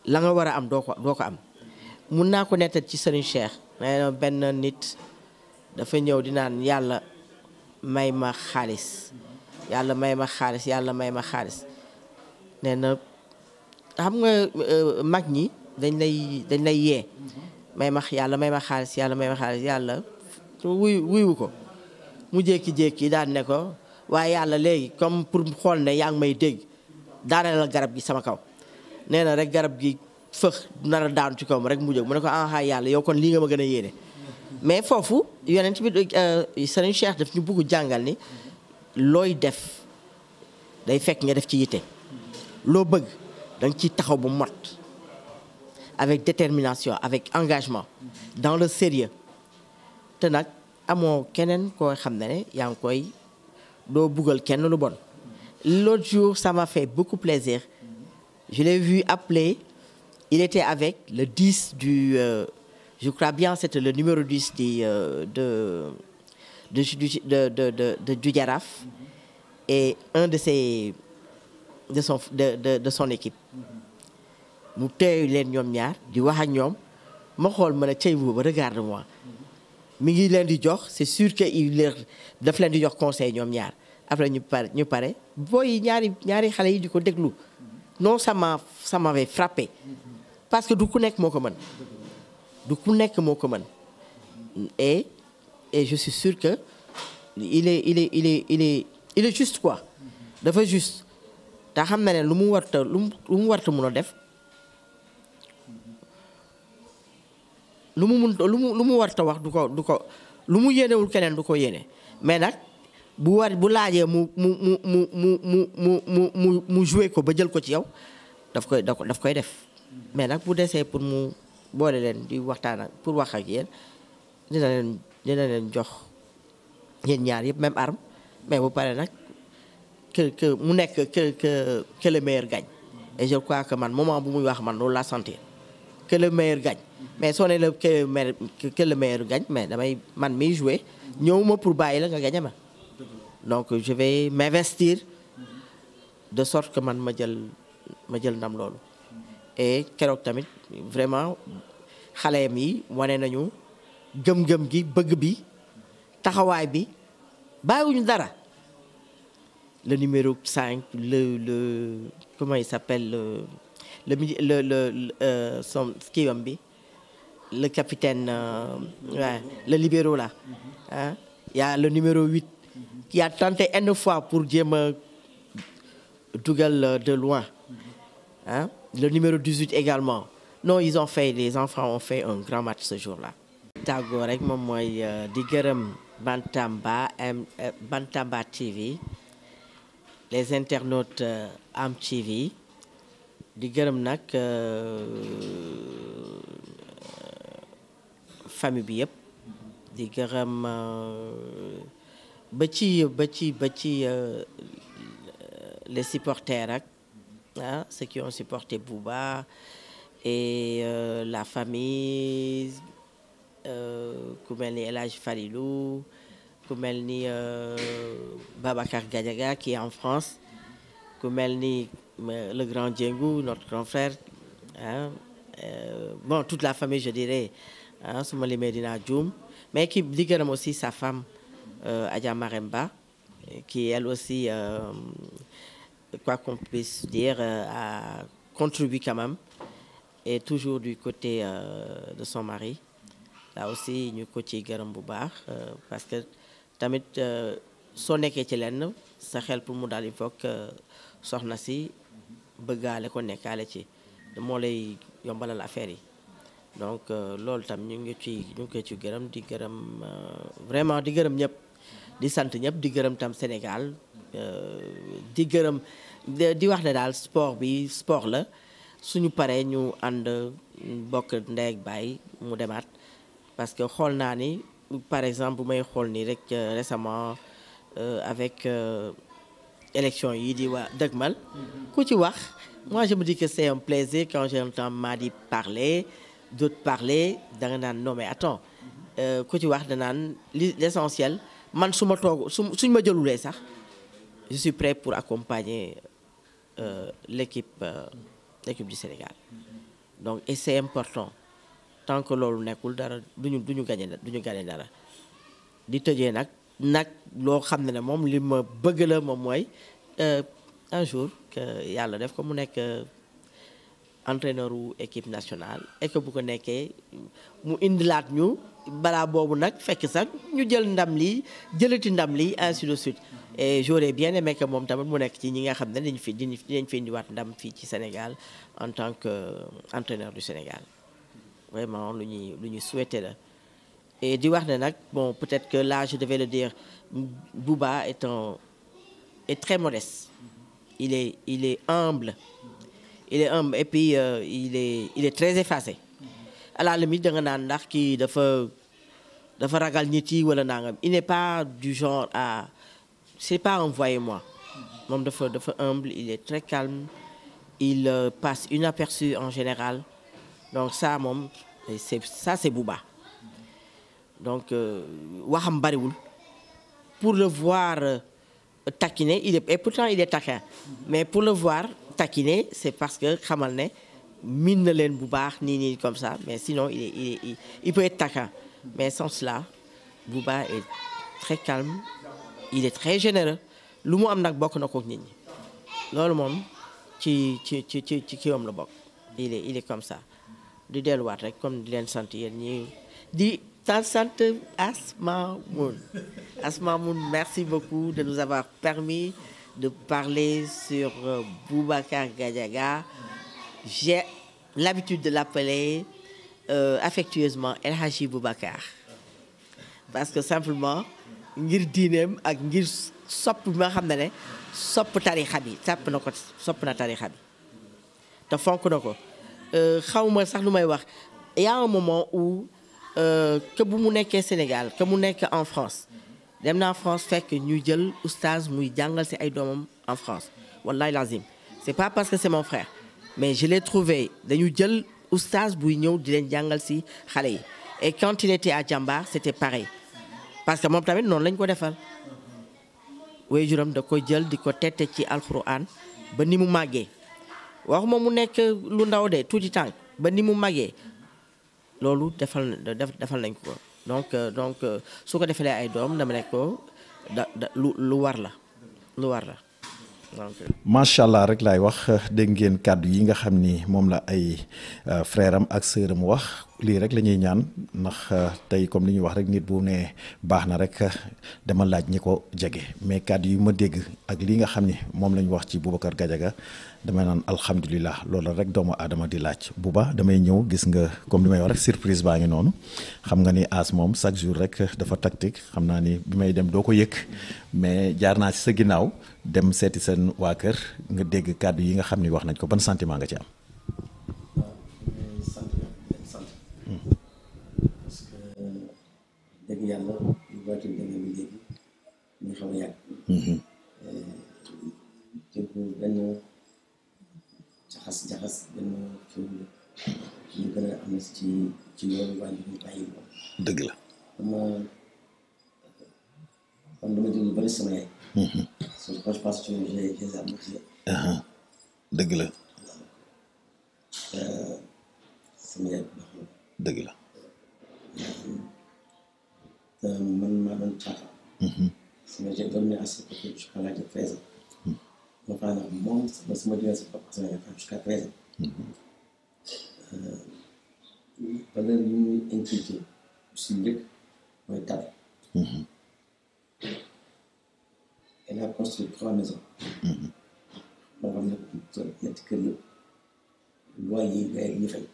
la nga war a am doo ko am. mun naa ko nettal ci Serigne Cheikh nee na benn nit dafa ñëw di naan yàlla may ma xaalis yàlla may ma xaalis nee na xam nga mag ñi dañ lay yee yàlla may ma xaalis yàlla wuyu ko. mu jékki-jékki daal ne ko waaye yàlla léegi comme pour xool ne yaa ngi may dégg daane la garab gi sama kaw nee na rek garab gi fëx nar a daanu ci kawam rek mu jóg mu ne ko yàlla yow kon lii nga ma gën a yéene mais foofu yonent bi Serigne Cheikh daf ñu bëgg jàngal ni looy def day fekk nga def ci yitte loo bëgg da nga ciy taxaw bu mot avec détermination avec engagement dans le sérieux te nag amoo keneen koo xam ne yaa ngi koy doo buggal kenn lu bon. L'autre jour ça m'a fait beaucoup plaisir je l'ai vu appeler il était avec le 10 du je crois bien c'était le numéro 10 du Jaraaf et un de son équipe mu teew leen ñoom ñaar di wax ak ñoom ma xool ma ne cey boobu regarde-moi mi ngi leen di jox c'est sûr que daf leen di jox conseil ñoom ñaar après ñu pare booy ñaari xale yi di ko déglu non ça m'avait frappé parce que du ku nekk moo ko mën et je suis sûr que il est juste quoi dafa juste te xam na ne lu mu warta mun a def lu mu warta wax du ko lu mu yéenewul keneen du ko yéene mais nag bu laajee mu joué ko ba jël ko ci yow daf koy def mais nag bu desee pour mu boole leen di waxtaan ak pour wax ak yéen dina leen jox yéen ñaar yëpp même arme mais bu pare nag que mu nekk que le meilleur gagne et je crois que man moment bu muy wax man loolu laa sentir que le meilleur gagne mais soo ne que le meilleur gagne mais man miy jouer ñëwuma pour bàyyi la nga gagne ma donc je vais m'investir de sorte que man ma jël ndam loolu et keroog tamit vraiment xaleem yi wane nañu gëm-gëm gi bëgg bi taxawaay bi bàyyiwuñu dara le numéro 5 comment il s'appelle son skiwam bi le capitaine le libéro là hein y a le numéro 8 qui a tenté une fois pour jéem a dugal de loin hein le numéro 18 également non les enfants ont fait un grand match ce jour-là. tàggoo rek moom mooy di gërëm Bantamba TV les internautes Am TV di gërëm nag famille bi yëpp di gërëm ba ci les supporters ak ceux qui ont supporté Bouba et la famille ku mel ni El Hadj Falilou ku mel ni Babacar Gadiaga qui est en France ku mel ni le grand Diengou notre grand frère bon toute la famille je dirais su ma limee dinaa juum mais qui di gërëm aussi sa femme Adja Maremba qui elle aussi quoi qu'on puisse dire a contribué quand même et toujours du côté de son mari là aussi ñu ko ciy gërëm bu baax parce que tamit soo nekkee ci lenn sa xel pour mu daal il faut que soxna si bëggaale ko nekkaale ci moo lay yombalal affaire yi donc loolu tam ñu ngi koy ci gërëm di gërëm vraiment di gërëm ñëpp di sant ñëpp di gërëm tam Sénégal di gërëm di wax ne daal sport la suñu paree ñu ànd bokk ndey ak baay mu demaat parce que xool naa ni par exemple bu may xool nii rek récemment avec élection yi di waa dëgmal ku ci wax moi je me dis que c'est un plaisir quand j'entends Madi parler d'autres parler da nga naan non mais attends ku ci wax da naan l'essentiel man su ma toog suñ ma jëlulee sax je suis prêt pour accompagner l'équipe du Sénégal donc et c'est important tant que loolu nekkul dara duñu gagné dara di tëjee nag loo xam ne moom li ma bëgg la moom mooy un jour que yàlla def ko mu nekk entraîneur u équipe nationale et que bu ko nekkee mu indilaat ñu balaa boobu nag fekk sax ñu jëlati ndam li ainsi de suite et j'aurais bien aimé que moom tamit mu nekk ci ñi nga xam ne dinañ fi indiwaat ndam fii ci Sénégal en tant que entraîneur du Sénégal vraiment lu ñuy souhaité la et di wax ne nag bon peut-être que là je devais le dire Bouba est très modeste il est humble et puis il est très effacé à la limite da nga naan ndax kii dafa ragal nit yi wala nangam il n'est pas du genre à c'est pas un voyez-moi moom dafa humble il est très calme il passe inaperçu en général donc ça moom c'est Bouba donc waxam bariwul pour le voir taquiner et pourtant il est taquin mais pour le voir taquiner c'est parce que xamal ne miin na leen bu baax nii comme ça mais sinon il peut être taquin mais sans cela Bouba est très calme il est très généreux lu mu am nag bokk na ko nit ñi loolu moom ci kiwam la bokk il est comme ça di delluwaat rek comme di leen sant yéen ñi di sant Asma Moun merci beaucoup de nous avoir permis de parler sur Boubacar Gadiaga. J'ai l'habitude de l'appeler affectueusement El Hadji Boubacar parce que simplement ngir diineem ak ngir sopp bi nga xam ne sopp tarixa bi sopp na tarixa bi te fonk na ko xawma sax lu may wax il y a un moment où que bu mu nekkee Sénégal que mu nekk en France dem naa France fekk ñu jël oustaz muy jàngal ci ay doomam en France wallahi lazim c'est pas parce que c'est mon frère mais je l'ai trouvé dañu jël oustaz buy ñëw di leen jàngal ci xale yi et quand il était à Djambar c'était pareil parce que moom tamit noonu lañ ko defal waajuram da koy jël di ko tette ci alxuraan ba ni mu màggee waxuma mu nekk lu ndaw de tuuti tànk ba ni mu màggee loolu defal nañ ko donc su ko defalee ay doom dama ne ko lu war la donc. macha allah rek laay wax dégg ngeen kàddu yi nga xam ni moom la ay frère am ak sœur am wax lii rek la ñuy ñaan ndax tey comme li ñuy wax rek nit bu ne baax na rek dama laaj ñi ko jege mais kàddu yi ma dégg ak li nga xam ni moom la ñu wax ci Boubacar Gadiaga damay naan alhamdulilah loolu rek doomu aadama di laaj Bouba damay ñëw gis nga comme li may wax rek surprise baa ngi noonu xam nga ni As moom chaque jour rek dafa tactique xam naa ni bi may dem doo ko yëg mais jaar naa ci sa ginnaaw dem seeti seen waa kër nga dégg kàddu yi nga xam ni wax nañ ko ban sentiment nga ci am. parce que dëgg yàlla lu baax dëgg bi léegi ñu xaw a yàgg. jëggu benn jaxas benn fiw ñu gën a am ci loolu waaye ñu bàyyi ko. dëgg la. dama déglu lu bëri sama yaay. quand je pense que j'ai la moitié. dëgg la. sama yaay bu baax la. dëgg la. man maa doon caata. j'ai dormi à ce côté jusqu'à l'âge de 13 ans. ma faa nag moom sama jógee sa papa sama yaay jusqu'à 13 ans. valeur yi ñuy inculqué si njëkk mooy tab. Elle a construit 3 maisons. moo xam ne ñetti kër yëpp loyer yi ñu fay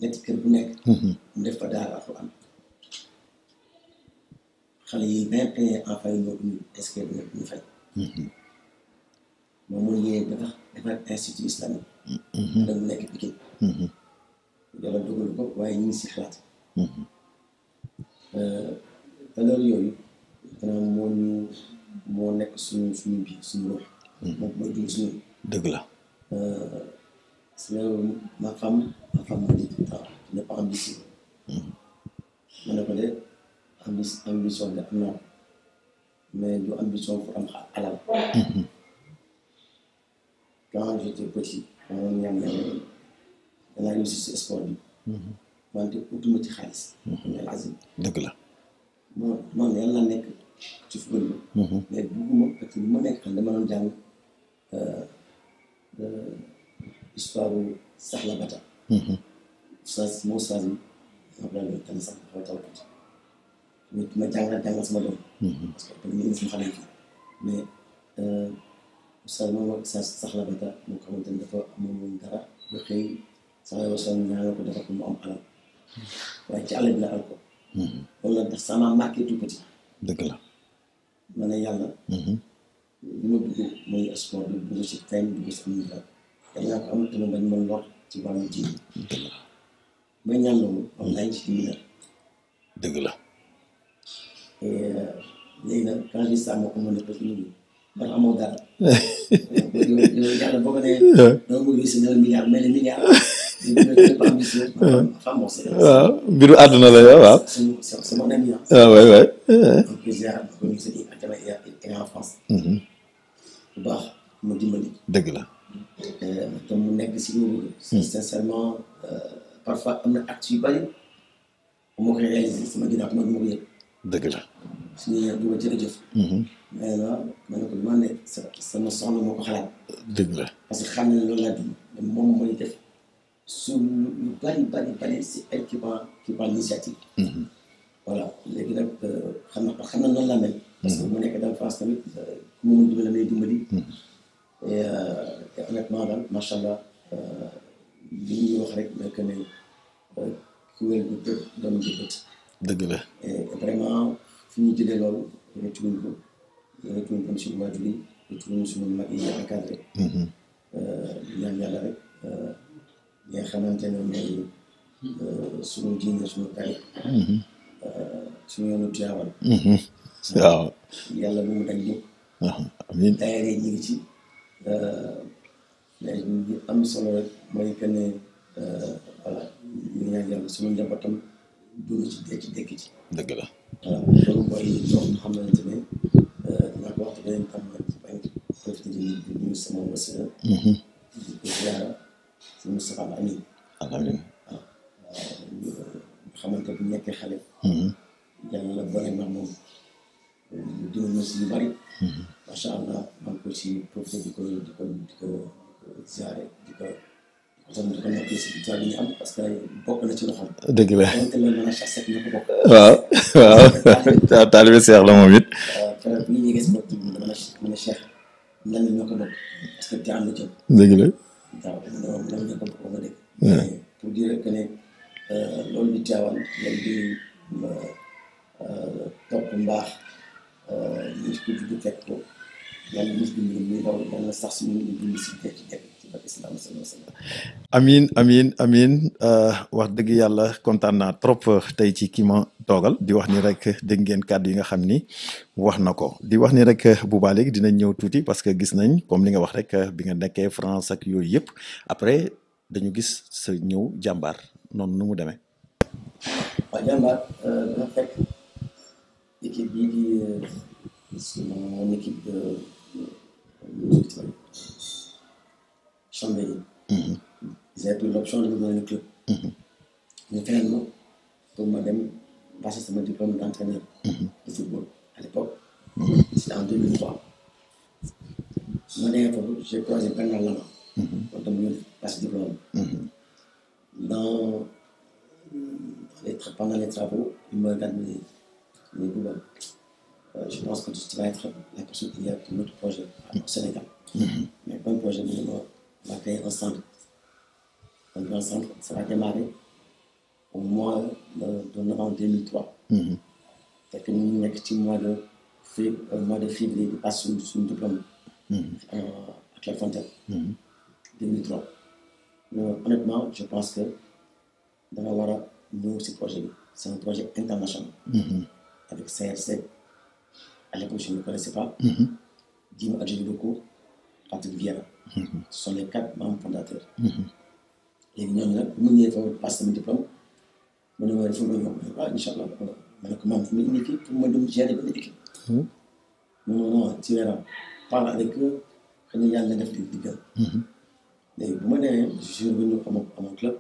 ñetti kër bu nekk. mu def fa daara alxuraan xale yi 21 enfants yi ñoo ko ñu est-ce que ñu fay. moom mooy ñëwee defar institut islamique. dañu nekk Pikine. yàlla dogal ko waaye ñu ngi si xalaat. valeur yooyu maanaam moo nekk suñu biir suñu ruux. moom mooy dund suñu. dëgg la. ma femme moo di ne pas ambitieux. ma ne ko de ambition bi am naa ko mais du ambition pour am alal. quand j'étais petit dama ñaan yàlla danaa réussir si sport bi. wante utuma ci xaalis. dëgg la. non yàlla nekk ci football bi. mais bugguma parce que bu ma nekk xam dama doon jàng histoire Saxla Bata. moo saas bi ma ko doon tànn sax xaw a taw tuuti ma jàngal sama doom. parce que ñu ngi sama xale yi fii mais saas moom ak Saxla Bata moo xamante ni dafa amoon dara ba xëy sax yow sax ñaanal ko dafa ko mu am alal waaye ci àll bi la al ko. loolu la ndax ça m'a marqué tout petit. dëgg la. ma ne yàlla. li ma bëgg mooy sport bi bëgg si feeñ bëgg si am dara yàlla naa ko am te bañ ma lor ci wàllu ji. dëgg la. may ñaan loolu wallaay ci lii la. dëgg la. léegi nag quand je dis ça moo ko mën a parce que ñun dafa amoo dara. yàlla boo ko nee. dama bëgg gis ne milliard mais les milliards. waaw mbiru àdduna la yow waaw. c'est mon ami. waaw waay waay. donc ziar ko ñu si ak jamono yi en France. bu baax mu dimbali. dëgg la. te mu nekk si lu bëgg. sincèrement parfois am na actes yu bari moo koy réalisé sama ginnaaw ma ko yëg. dëgg la. suñu yëg du ma jërëjëf. mais là ma ne ko li ma ne sama soxna moo ko xalaat. dëgg la. parce que xam ne loolu laa dund moom mooy def. su lu bari si ay qui prend l'initiative. voilà léegi nag xam na noonu la mel. parce que mu nekk dans France tamit ku mu mën dimbali may dimbali. et honnêtement daal macha allah li ñuy wax rek nekk ne ku wér gu tëb doom ji bët. dëgg la. et vraiment fi ñu jëlee loolu rëccuwuñ ko suñu waajur yi rëccuwuñ suñu mag yi encadré. ñaan yàlla rek. nga xamante ne mooy suñu diine suñu tarix. suñu yoonu Tiwaawan. waaw. yàlla bu mu dañ jóg. amiin. daayira ñu ngi ci mais li am solo rek mooy que ne voilà ñu ñaan yàlla suñu njabootam dugg ci dekk ci. dëgg la. voilà loolu mooy loo xamante ne dinaa ko wax te beneen tam bañ profité di nuyu sama wasila. di ko ziara si Moustapha Amin. amiin. waaw nga xamante bu nekkee xale. yàlla la boole ma moom dina ma si yu bari. macha allah maa ngi ko si profité di ko ziare di ko nekk si tool yi ñu am parce que bokk na ci loxoom. dëgg la. donc loolu mën a chasse ñu ko bokk. waaw waaw taalibe Seex la moom it. keroog bi ñu yëgee si bopp bi mën a Cheikh lan ñoo ko bokk parce que Tivaouane la jëm. dëgg la. waaw lan ñoo ko bokk ba nga dégg. mais pour dire que ne loolu di Tivaouane loolu di topp mbaax nit ku juddu fekk ko yàlla nit ku muy raw yàlla sax suñu dund si dekk ci barke islam sallallahu alayhi wa sallam. amiin wax dëgg yàlla kontaan naa trop tey ci ki ma toogal di wax ni rek dégg ngeen kàddu yi nga xam ni wax na ko di wax ni rek Bouba léegi dinañ ñëw tuuti parce que gis nañ comme li nga wax rek bi nga nekkee France ak yooyu yëpp après dañu gis sa ñëw jàmbaar noonu nu mu demee. waaw jàmbaar dina fekk équipe bii di mon équipe de Chambéry. Ils avaient pris l'option de me donner le club. ñu fayal ma pour ma dem passer sama diplôme d'entraîneur de football à l'époque. C'était en 2003. ma demee foofu j'ai croisé Bernard Lama. kon tam ñu passer diplôme. Pendant les travaux, il me regarde me dit Bouba, je pense que tu vas être la personne qui a pour notre projet au Sénégal. Mais comme projet, on va créer un centre. Donc, un centre, ça va démarrer au mois de novembre 2003. Fait que nous sommes au mois de février, nous passons sur le diplôme à Clairefontaine, 2003. Mais honnêtement, je pense que dans la Wara, nous, ce projet, c'est un projet international. Avec CRC, à l'époque, je ne le connaissais pas. Dino Adjiboko, Patrick Vieira. Ce sont les 4 membres fondateurs. Et nous, nous avons passé mon diplôme. Nous avons fait Inch'Allah. Nous avons fait une équipe pour me gérer une équipe. Non, tu verras. Parle avec eux, nous avons fait des gars. Mais moi, je suis revenu à mon club.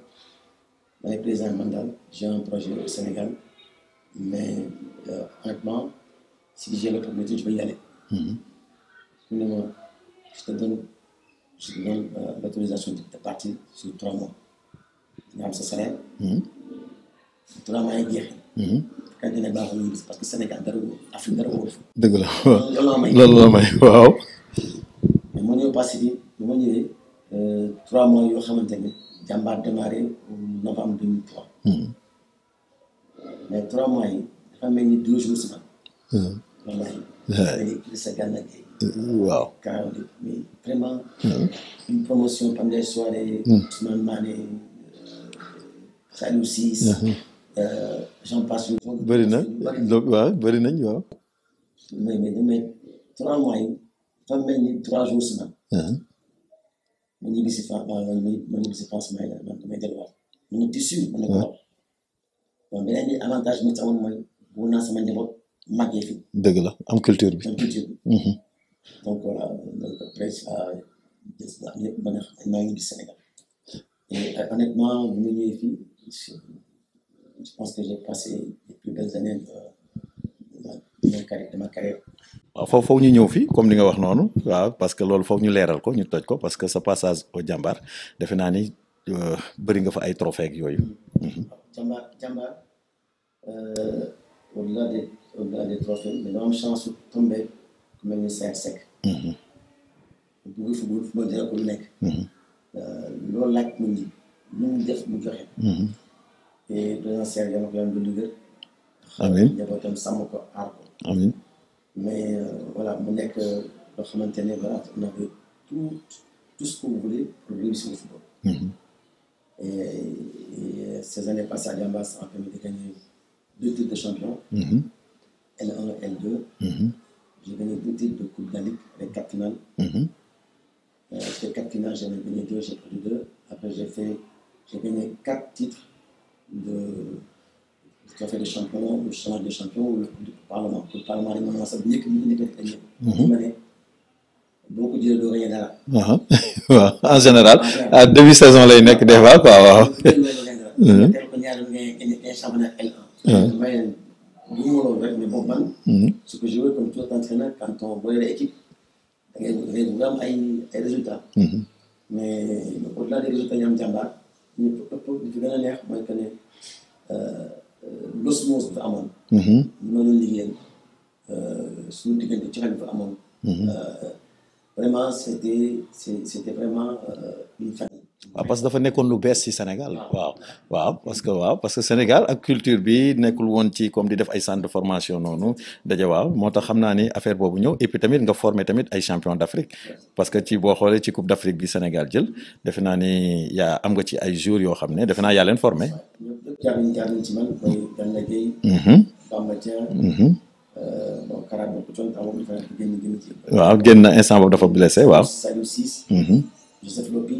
Avec le président Mandal, j'ai un projet au Sénégal. Mais honnêtement, si j'ai l'opportunité, je vais y aller. Je te donne l'autorisation de partir sur 3 mois. Tu as ce salaire. 3 mois et demi. Quand tu es là, parce que le Sénégal, l'Afrique, dëgg la waaw loolu la may waaw. mais moo ñëw passé bi bu ma ñëwee 3 mois yoo xamante ne jàmbaar démarré en novembre 2003. mais 3 mois yi dafa mel ni 2 jours semaine. wallahi sa gànna waaw. mais vraiment une promotion pendant les soirées. Ousmane Mané, Saliou Ciss, j'en passe. bëri na waaw bëri nañ waaw. mais 3 mois yi dafa mel ni 3 jours semaine. ma ñibbi si France ma ñibbi si France may delluwaat ma ne tissu ma ne ko wax bon beneen avantage bi mu amoon mooy bu naa sama njaboot màggee fi. dëgg la am culture bi. donc voilà donc après ça ñëpp ba nga xam maa ngi ñibbi Sénégal et honnêtement bu ma ñëwee fii je pense que j'ai passé les plus belles années de ma carrière. waaw foofu ñu ñëw fii comme li nga wax noonu waaw parce que loolu foog ñu leeral ko ñu toj ko parce que sa passage au Jambar defe naa ni bëri nga fa ay trophée ak yooyu. Jambar au-delà des trophées mais dama am chance su tombé ku mel ni Serre Seck. bu football dina ko lu nekk. loolu laaj mu ngi lu mu def mu joxe. et président Serre yàlla ko yàlla du liggéey. amiin njabootam sàmm ko aar ko. amiin. mais voilà mu nekk loo xamante ne voilà on avait tout ce qu'on voulait pour réussir le football. Et ces années passées à Jambar, ça a permis de gagner 2 titres de champion, L1 et L2. J'ai gagné 2 titres de Coupe d'Alic avec 4 finales. J'ai 4 finales, j'en ai gagné 2, j'ai perdu 2. Après, j'ai gagné 4 titres de trophée de champion, le championnat des champions ou le Parlement. Le Parlement, il m'a dit que je n'ai beaucoup de rien là. En général, à début saison, lay nekk des fois quoi waaw. Championnat L1. Ce que je veux comme tout entraîneur, quand on voit l'équipe, il y a des résultats. Mais au-delà des résultats, il y a un Jambar. Il faut gagner l'air, moi je connais l'osmose de Amon. Nous avons lié sur le diggante ci xel dafa amoon vraiment c'était vraiment une famille. waaw parce que dafa nekkoon lu bees ci Sénégal. waaw parce que Sénégal ak culture bi nekkul woon ci comme di def ay centre de formation noonu daje waaw moo tax xam naa ni affaire boobu ñëw et puis tamit nga former tamit ay champion d'Afrique parce que ci boo xoolee ci coupe d'Afrique bi Sénégal jël defe naa ni yaa am nga ci ay jours yoo xam ne defe naa yaa leen formé. ñëpp jaar nañ ci man mooy Gana Gueye. Bamba Dieng. bon Kara Bokoution taxawoon dafa génn ci. waaw génn na instant boobu dafa blessé waaw. Saliou Ciss. Joseph Lopi.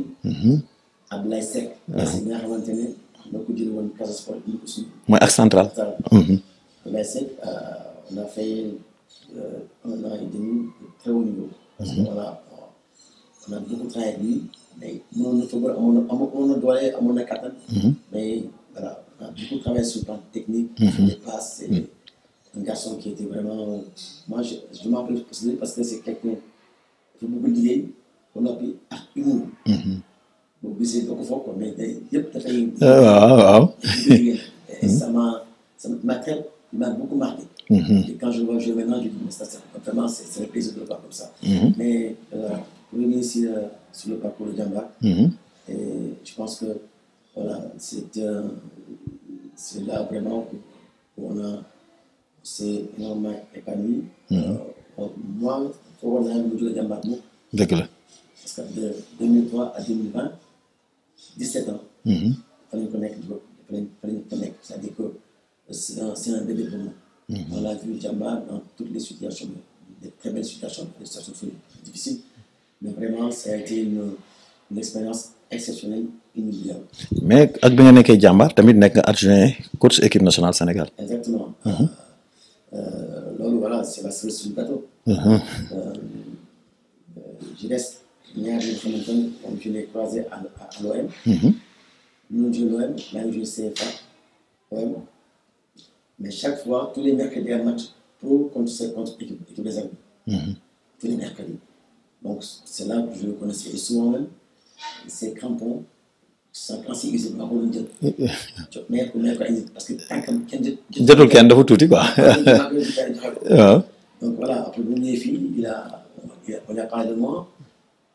Abdoulaye Seck. Seck nga xamante ne ñoo ko jëlee woon Casa Sport indi ko suñu. mooy ak central. Abdoulaye Seck on a fait 1 an et demi de très haut niveau. parce que voilà on a beaucoup travaillé avec lui mais mënoon na football amoon na doole amoon na kattan. mais voilà on a beaucoup travaillé sur le plan technique. sur les passes c'est un garçon qui était vraiment moi je m'en rappelle parce que c'est quelqu'un dafa bëgg liggéey ba noppi ak humour. boo gisee doo ko foog quoi mais day yëpp dafay. waaw. ça m'a beaucoup marqué. Et quand je le vois jouer maintenant, je dis mais ça vraiment c'est le plaisir de le voir comme ça. Mais pour revenir ici sur le parcours de Diamba, et je pense que voilà c'est là vraiment où c'est énormément épanoui. Moi foogoon naa ne mu jógee Diamba moom. dëgg la. parce que de 2003 à 2020 17 ans. fa lañ ko nekk c'est-à-dire que c'est un bébé pour moi. On l'a vu Diamba dans toutes les situations, des très belles situations, des situations difficiles, mais vraiment ça a été une expérience exceptionnelle, inoubliable. mais ak bi nga nekkee Diamba tamit nekk adjoint coach équipe nationale Sénégal. Exactement. loolu voilà c'est la cerise sur le gâteau. Je reste ñaar yoo xamante ne comme je l'ai croisé à l'OM. Nous jouons l'OM, là je sais pas OM. Mais chaque fois, tous les mercredis, un match pro contre équipe des amis. Tous les mercredis. Donc, c'est là que je le connaissais. Et souvent même, ces crampons, quand c'est usé, ma bonne Dieu. Parce que tant que. jotul kenn dafa tuuti quoi. Donc voilà, après le premier film, on a parlé de moi.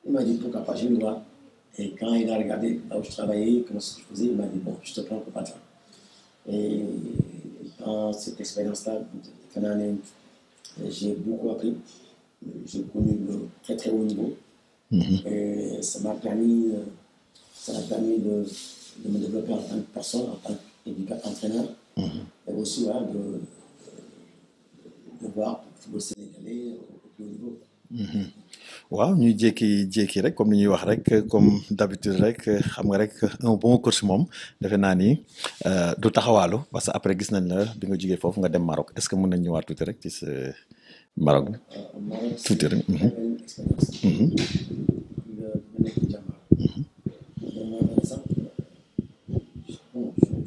Il m'a dit pourquoi pas, je vais le voir. Et quand il a regardé là où je travaillais, comment ce que je faisais, il m'a dit bon, je te prends pour patron. Et dans cette expérience-là, j'ai beaucoup appris. J'ai connu le très très haut niveau. Et ça m'a permis de me développer en tant que personne, en tant qu'entraîneur. Et aussi voilà, de voir le football sénégalais au plus haut niveau. waaw ñuy jékki rek comme ni ñuy wax rek comme d'habitude rek xam nga rek un bon coach moom defe naa ni du taxawaalu parce que après gis nañ la bi nga jógee foofu nga dem Maroc est-ce que mën nañ ñëwaat tuuti rek ci sa Maroc bi. tuuti rek.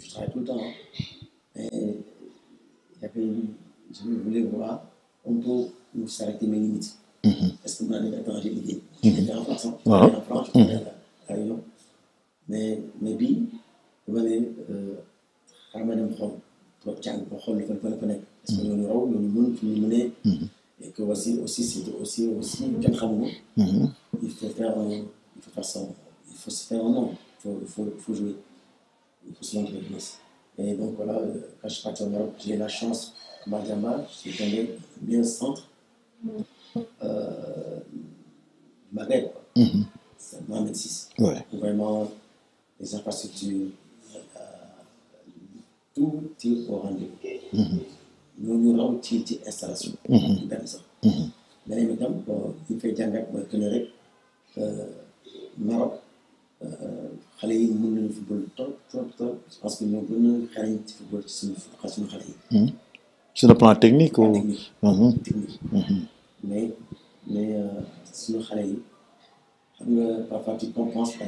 Je travaille tout le temps mais je voulais voir un peu où s'arrêter mes limites. Est-ce que maintenant j'ai l'idée. J'étais en France, je travaillais à La Réunion. Mais bii dama ne xaaral ma dem xool trop jàng ba xool lu fa nekk. est-ce que ñooñu raw ñooñu mën fi ñu mënee. Et que aussi c'est aussi kenn xamuma. Il faut se faire un nom. Il faut jouer. Il faut se montrer plus. Et donc voilà, quand je suis parti au Maroc, j'ai eu la chance, comme à Diamba, j'ai tombé bien au centre. Maghreb, c'est Mohamed VI. Ouais. Vraiment, les infrastructures, tout est au rendez-vous. Nous avons une installation. Mais maintenant, il fait jàngat mooy que ne rek Maroc xale yi mën nañu football trop parce que ñoo gën a xarañ ci football ci suñu xale yi. Sur le plan technique ou technique. mais suñu xale yi xam nga parfois tu compenses la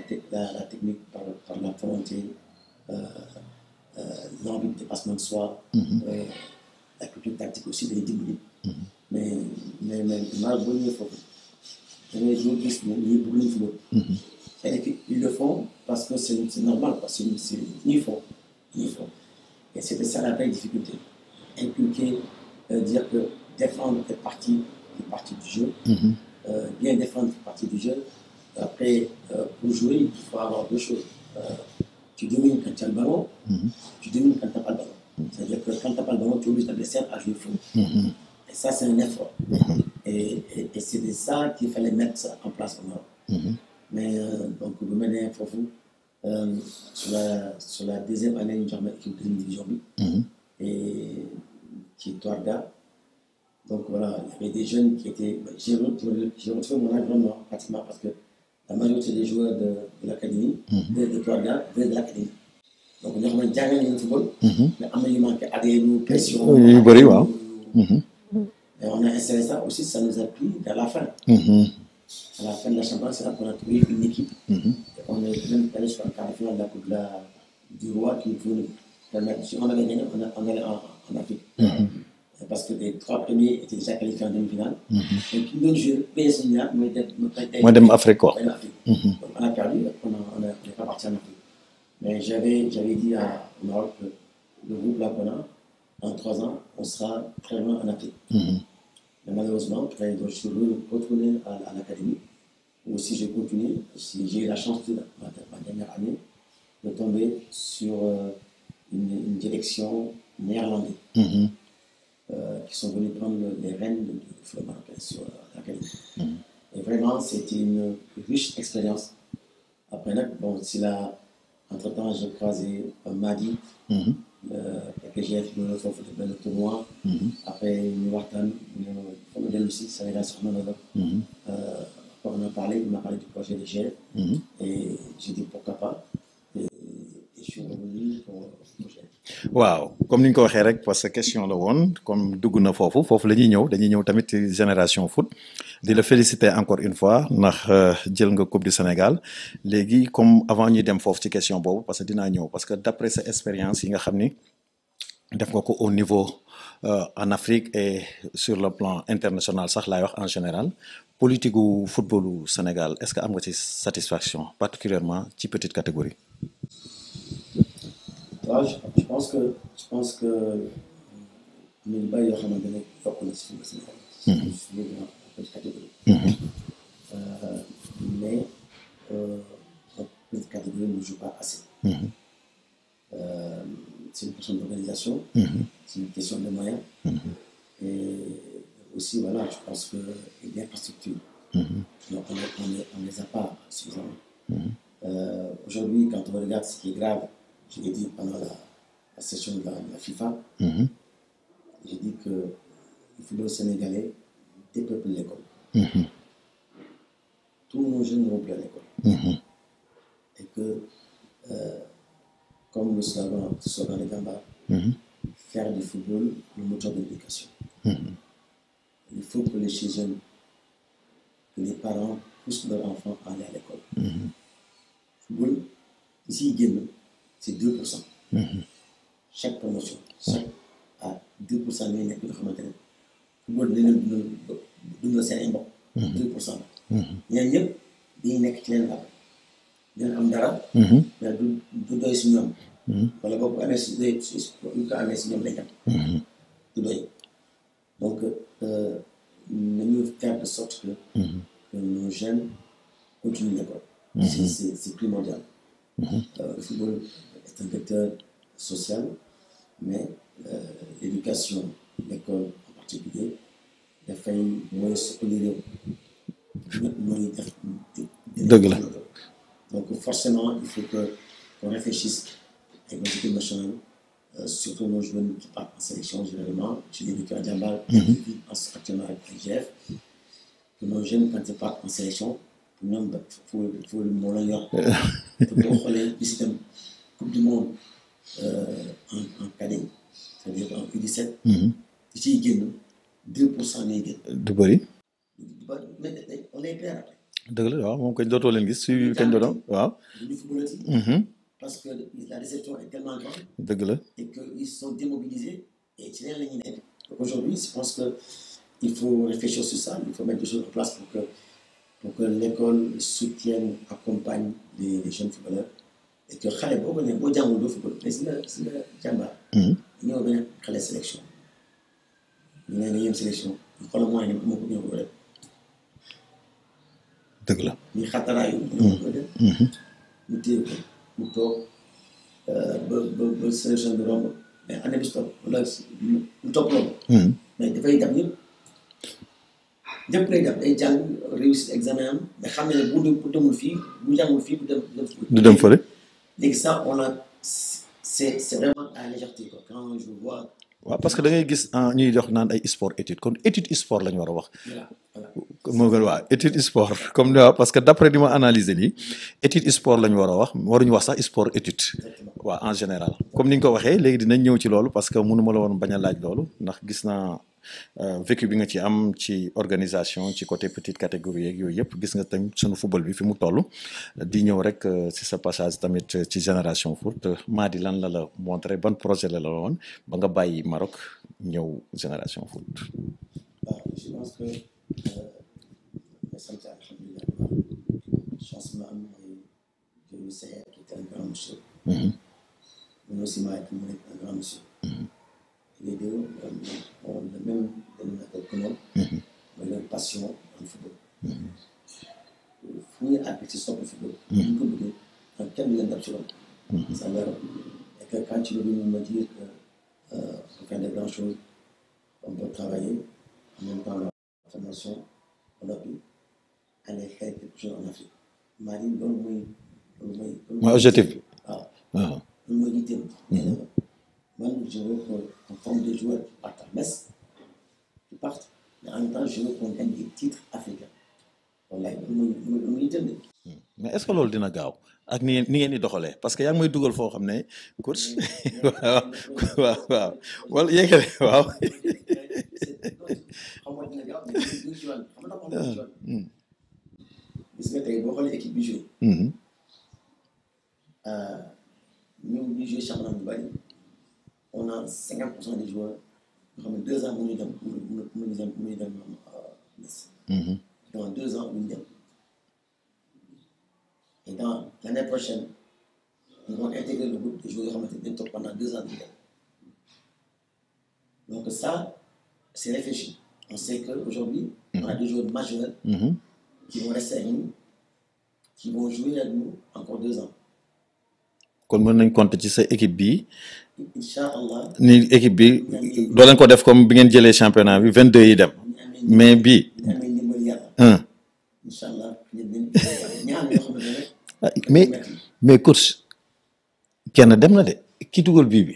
technique par la volonté, l'envie de dépassement de soi, la culture tactique aussi day dimbali. mais maa boo ñëwee foofu da ngay gis ne ñii bëgg nañu football. C'est-à-dire qu'ils le font parce que c'est normal, parce que il faut. Et c'était ça la vraie difficulté. Inculquer, dire que défendre fait partie du jeu. bien défendre une partie du jeu. Après, pour jouer, il faut avoir deux choses. Tu domines quand tu as le ballon, tu domines quand tu n'as pas le ballon. C'est-à-dire que quand tu n'as pas le ballon, tu obliges l'adversaire à jouer faux. Et ça, c'est un effort. Et c'est de ça qu'il fallait mettre en place au Maroc. Mais donc, vous menez Fofou sur la deuxième année, nous avons équipe de deuxième division. Et qui est Touarga. Donc voilà, il y avait des jeunes qui étaient. J'ai retrouvé mon environnement pratiquement parce que la majorité des joueurs de l'académie, de Touarga, venaient de l'académie. Donc on a fait le football, mais en même temps, il y a des questions. Et on a installé ça aussi, ça nous a pris vers la fin. À la fin de la championnat, c'est là qu'on a trouvé une équipe. Et on est même allé sur un quart de finale de la Coupe du Roi qui nous permettre. Si on avait gagné, on allait en Afrique. Parce que les trois premiers étaient déjà qualifiés en demi-finale. Et puis nous, je PS Moi, de Afrique, quoi. Donc on a perdu, on n'est pas parti en Afrique. Mais j'avais dit au Maroc que le groupe là qu'on a, en 3 ans, on sera très loin en Afrique. Mais malheureusement, je suis retourné à l'académie, où si j'ai continué, si j'ai eu la chance de ma dernière année de tomber sur une direction néerlandaise. Qui sont venus prendre les rênes du football marocain sur l'académie. Et vraiment, c'était une riche expérience. Après, bon, entre-temps, j'ai croisé Madi, que j'ai fait le tournoi. Après, nous avons fait aussi, ça avait sur mon on a parlé, il m'a parlé du projet de GF. Et j'ai dit pourquoi pas. Et je suis revenu pour le projet. waaw comme ni ñu ko waxee rek parce que question la woon comme dugg na foofu la ñuy ñëw dañuy ñëw tamit ci génération foot di la féliciter encore une fois ndax jël nga coupe du Sénégal léegi comme avant ñuy dem foofu ci question boobu parce que dinaa ñëw parce que d'après sa expérience yi nga xam ni def nga ko au niveau en Afrique et sur le plan international sax laay wax en général politique gu footballu Sénégal est-ce que am nga ci satisfaction particulièrement ci petite catégorie. Je pense que nous ne pouvons pas donner le Sénégal. C'est une petite catégorie. Mais la petite catégorie ne joue pas assez. C'est une question d'organisation, c'est une question de moyens. Et aussi, voilà, je pense qu'il y a des infrastructures. Donc on ne les a pas suffisamment. Aujourd'hui, quand on regarde ce qui est grave, je l'ai dit pendant la session de la FIFA, j'ai dit que le football sénégalais dépeuple l'école. Tous nos jeunes ne vont plus à l'école. Et que, comme le slogan de Gamba, faire du football le moteur de l'éducation. Il faut que les jeunes, que les parents poussent leurs enfants à aller à l'école. Le football, ici, il gagne. C'est 2%. Chaque promotion, à 2% de l'équipe de Khamatene. Le football, c'est un bon. 2%. Il y a un peu de qui est là. Il y a un dara, mais du doy si ñom. Wala bokku amé ci ñu ko amé ci ñom lay dem. Du doy. Donc nous faire de sorte que nos jeunes continuent l'école. C'est primordial. Le football est un vecteur social, mais l'éducation, l'école en particulier, il a failli moins se coller. Donc forcément, il faut qu'on réfléchisse avec nos équipes nationales, surtout nos jeunes qui partent en sélection généralement. Je l'ai vécu à Djambal, actuellement avec l'IGF, que nos jeunes, quand ils partent en sélection, pour nous, il faut le moyen. Il faut qu'on ait le système Coupe du Monde en cadet, c'est-à-dire en U17. Si ils gagnent, 2% les gagnent. Du bëri. Mais on est prêt après. dëgg la waaw moom kañ dootoo leen gis suivi kañ dootoo waaw. Parce que la réception est tellement grande. dëgg la. Et qu'ils sont démobilisés et c'est rien la ñuy nekk. Aujourd'hui, je pense qu'il faut réfléchir sur ça, il faut mettre des choses en place pour que l'école soutienne, accompagne les jeunes footballeurs. Et que xale boo ko nee boo jàngul doo football mais si nga jàmbaar. ñoo bañ a xale sélection. ñu ne la yem sélection xoolal mooy ne moo ko rek dëgg la ñi xataraayu ñoo ko def ñu téye ko mu toog ba sélection bi romb mais année bi stop wala mu topp loolu mais dafay def ñëpp lay def day jàng réussir examen am mais xam ne bu demul fii bu jàngul fii du dem fële léegi ça on a c'est vraiment à la légèreté quoi quand je vois waaw parce que da ngay gis ñuy jox naan ay sport étude kon étude sport la ñu war a wax moo gën waaw étude sport comme ni waaw parce que d'après ni ma analyser nii étude sport la ñu war a wax waruñu wax sax sport étude waaw en général comme ni nga ko waxee léegi dinañ ñëw ci loolu parce que mënuma la woon bañ a laaj loolu ndax gis naa vécu bi nga ci am ci organisation ci côté petite catégorie yeeg yooyu yëpp gis nga tamit sunu football bi fi mu toll di ñëw rek ci sa passage tamit ci génération foot Mady lan la montré ban projet la woon ba nga bàyyi Maroc ñëw génération foot. waaw je pense que sant alhamdulilah chance ma am mooy jëlu Seye qui était un grand monsieur. mais aussi Mady mu nekk un grand monsieur. Les deux ont le même dénominateur commun, mais leur passion en football. Fu ñu àgg ci sopp football. ñu ko bëggee ak kenn du leen dab ci loolu. ça leur et que quand tu es venu me dire que pour faire de grandes choses on peut travailler en même temps la formation on a pu aller faire quelque chose en Afrique. Mady loolu mooy objectif bi waaw. loolu mooy yitteem. Moi, je veux qu'on forme des joueurs qui partent à Metz, qui partent, mais en même temps, je veux qu'on gagne des titres africains. mais est-ce que loolu dina gaaw ak ni ngeen di doxalee parce que yaa ngi may dugal foo xam ne coach waaw wala yéegale waaw. gis nga tey boo xoolee équipe bi joué. ñoom ñu joué championnat bu bari. On a 50% des joueurs qui ont 2 ans pour nous dans 2 ans, et dans l'année prochaine, ils vont intégrer le groupe de joueurs qui ont été pendant 2 ans. Donc ça, c'est réfléchi. On sait qu'aujourd'hui, on a des joueurs majeurs qui vont rester avec nous, qui vont jouer avec nous encore 2 ans. kon mën nañ compter ci sa équipe bi Inch'Allah. ni équipe bi doo leen ko def comme bi ngeen jëlee championnat bi 22 yi dem mais bii. Inch'Allah. mais coach kenn dem na de ki dugal bii bi.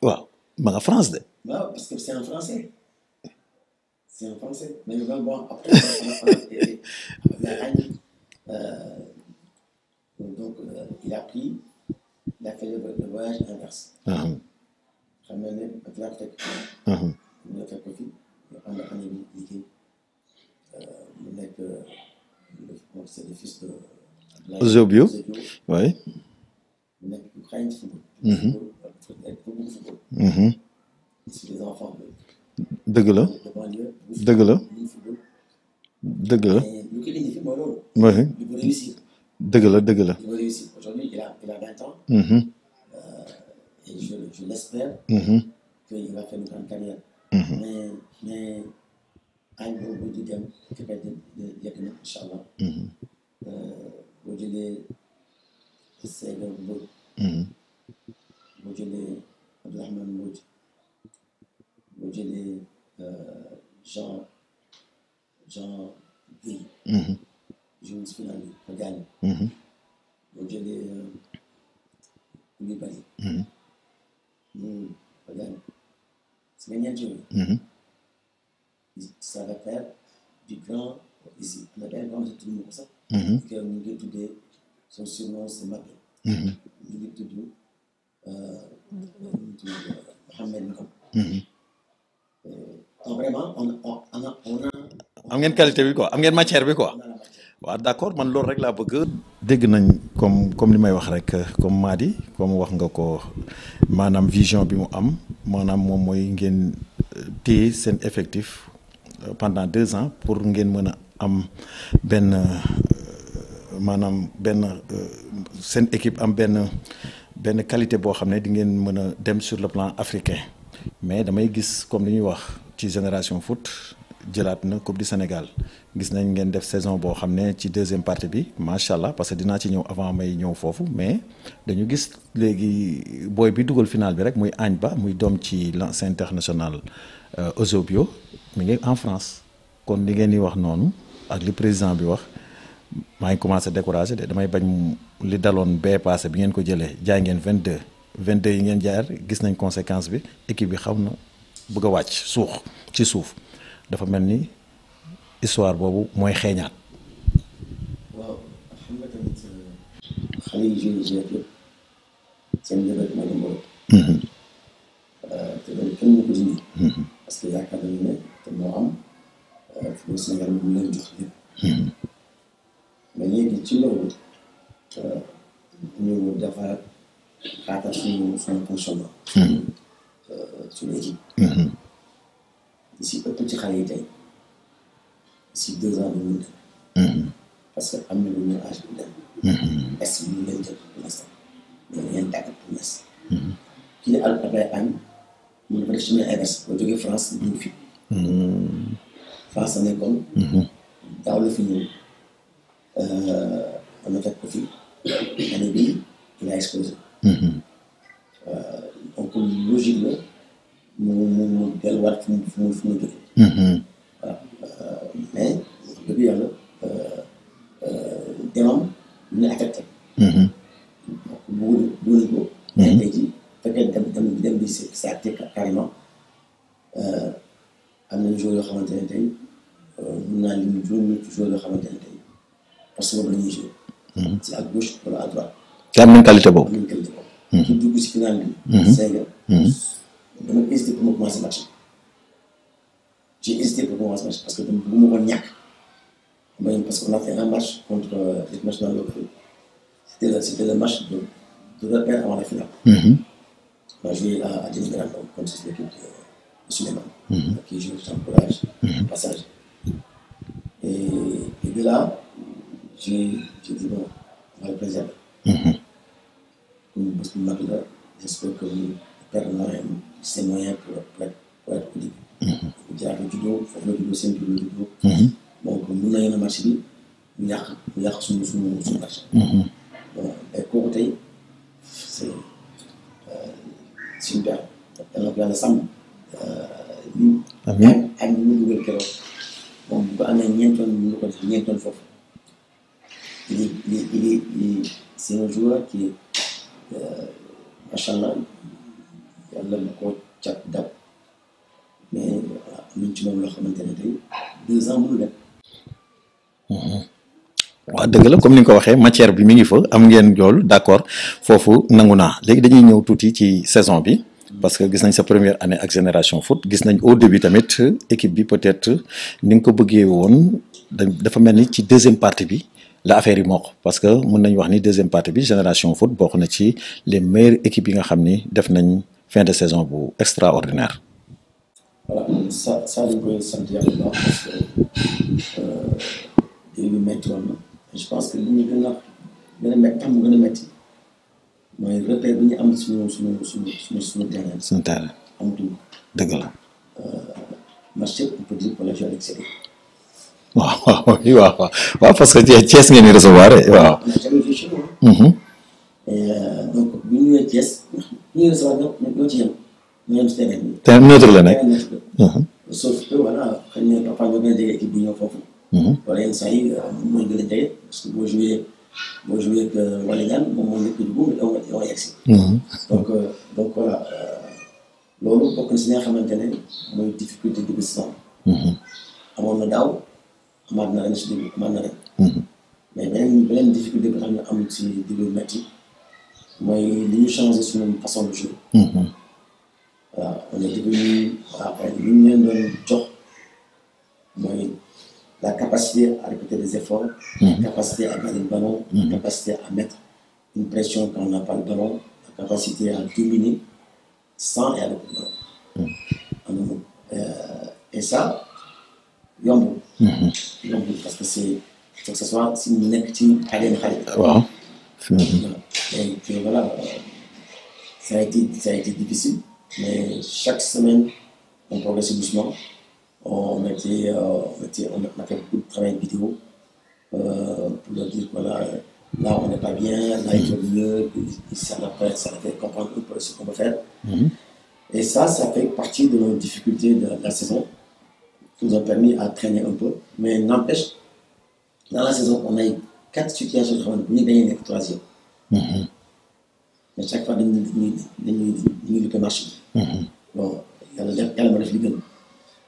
waaw ma nga France de. waaw parce que c'est en français. C'est en français mais bon après donc il a fait le voyage inverse. xam nga ne ak laa fekk. mu nekk ko fi ñu ànd ak année bi liggéey mu nekk c'est le fils de. Eusebio oui. mu nekk ku xarañ ci football. c'est des enfants. dëgg la dëgg la dëgg la. lu ko indi fi mooy loolu. oui. il faut réussir. dëgg la dëgg la. il faut réussir aujourd'hui il a 20 ans. et je l'espère. qu'il va faire une grande carrière. mais añ boobu di dem fekkee yegg na incha allah. boo jëlee Sega Mbodj. boo jëlee Abdourahmane Mbodj. boo jëlee Jean Guèye. joué si final bi ba gagné. boo jëlee Koulibaly. ba gagné. si nga ñeent yooyu. ça va faire du grand ici. On a bien grand de tout le monde ça. que ñu ngi tuddee son surnom c'est Mbappé. ñu ngi tudd Mohamed Ngom. donc vraiment on a. am ngeen qualité bi quoi am ngeen matière bi quoi. waaw d'accord man loolu rek laa bëgg. dégg nañ comme li may wax rek comme Mady comme wax nga ko maanaam vision bi mu am maanaam moom mooy ngeen téye seen effectif pendant 2 ans pour ngeen mën a am benn maanaam seen équipe am benn qualité boo xam ne di ngeen mën a dem sur le plan africain mais damay gis comme li ñuy wax ci génération foot jëlaat na Coupe du Sénégal gis nañ ngeen def saison boo xam ne ci deuxième partie bi macha allah parce que dinaa ci ñëw avant may ñëw foofu mais dañu gis léegi booy bi dugal final bi rek muy Agne Ba muy doom ci l'ancien international Eusebio mi ngi en France kon li ngeen di wax noonu ak li président bi wax maa ngi commencé découragé de damay bañ li daloon bee passé bi ngeen ko jëlee jaay ngeen 22 yi ngeen jaar gis nañ conséquence bi équipe bi xaw na bëgg a wàcc suux ci suuf dafa mel ni histoire boobu mooy xeeñaat. waaw xam nga tamit xale yi joué yëpp seen njëriñ moo dem Europe. te loolu kenn mu ko dindi. parce que yaakaar nañu ne te moo am football Sénégal mu leen jox lépp. mais léegi ci loolu ñu dafa xaatal suñu fonctionnement. suñu équipe. si ëpp ci xale yi tey si 2 ans ñu dem. parce que am na lu ñu âge bu dem. est-ce que ñu leen jël pour l'instant ñu leen tàggat pour l'instant. kii ne Ablaye Agne mu ngi ko def ci ay bés boo jógee France ñu fi. France la nekkoon. daaw la fi ñëw on a fekk ko fi année bii il a explosé. donc logique la mu delluwaat fu mu jógee. waaw mais wax dëgg yàlla demam lu ñu affecté. donc bëgg ko. mais tey jii fekkee dem bi c'est acté carrément am nañu joueurs yoo xamante ne tey mun naa lim juróomi joueurs yoo xamante ne tey parce que boobu la ñuy joué. c'est à gauche wala à droite. te am nañ qualité boobu. am nañ qualité boobu. ki dugg si final bi. c'est que dama hésité pour ma commencer match. J'ai hésité pour commencer match parce que dama bëgguma ko ñàkk. parce qu'on a fait un match contre l'équipe nationale locale. C'était le match de repère avant la finale. On a joué à Djinigran contre l'équipe de Suleiman, qui joue sans courage, passage. Et de là, j'ai dit bon, on va le préserver. Comme beaucoup de matchs, j'espère que nous perdons ses moyens pour être au début. jaar le judo foofu la judo seen judo donc mun na yenn match bi ñu yàq suñu match. bon et kooku tey c'est super yàlla na ko yàlla sàmm. amiin ak ñu mu dugal keroog bon bu ko amee ñeentoon ñu ko def ñeentoon foofu il est c'est un joueur qui est macha allah yàlla na ko cat dab. mais voilà luñ ci moom loo xamante ne tey 2 ans mënu dem. waaw dëgg la comme ni nga ko waxee matière bi mi ngi fa am ngeen jool d'accord foofu nangu naa léegi dañuy ñëw tuuti ci saison bi parce que gis nañ sa première année ak Génération Foot gis nañ au début tamit équipe bi peut-être ni nga ko bëggee woon dafa mel ni ci deuxième partie bi la affaire yi mokk parce que mën nañ wax ni deuxième partie bi Génération Foot bokk na ci les meilleures équipes yi nga xam ni def nañ fin de saison bu extraordinaire. voilà ça dañ koy sant yàlla bu baax parce que début métti woon na je pense que li ñu gën a métti tax mu gën a métti mooy repère bi ñu am suñu terrain. suñu terrain amatul. dëgg la. match yëpp on peut dire pour la jouer avec Sédhiou. waaw parce que Thiès ngeen di recevoir waaw. on a jamais joué chez nous. donc bu ñu ñëwee Thiès ñu recevoir ñoo ci yem. ñoom si terrain bi. te neutre la nekk. sauf que voilà xëy na parfois ñoo gën a jege équipe bi ñëw foofu. wala yenn saa yi mooy gën a jege parce que boo joué ak Walidane moom moo nekk dugub doo yegg si. donc voilà loolu bokk na si nga xamante ne mooy difficulté dugg si saison. amoon na daaw amaat na ren si dugub amaat na ren. mais beneen difficulté bi tax ñu am si dugub métti mooy li ñu changé suñu façon de jouer. Voilà, on est devenu li ñu leen doon jox mooy la capacité à répéter des efforts, la capacité à garder le ballon, la capacité à mettre une pression quand on n'a pas le ballon, la capacité à dominer sans et avec le ballon. Et ça, yombul. Yombul parce que c'est faut que ce soit si mu nekk ci xale xale. waaw. Et puis voilà, ça a été difficile. Mais chaque semaine, on progresse doucement. on a fait beaucoup de travail vidéo pour leur dire voilà, là on n'est pas bien, là il faut mieux, ça l'a fait comprendre un peu ce qu'on peut faire. Et ça fait partie de nos difficultés de la saison, qui nous ont permis à traîner un peu. Mais n'empêche, dans la saison, on a eu 4 situations de travail, nous gagné le troisième. Mais chaque fois, nous avons marché. Bon, il y a le def li gën.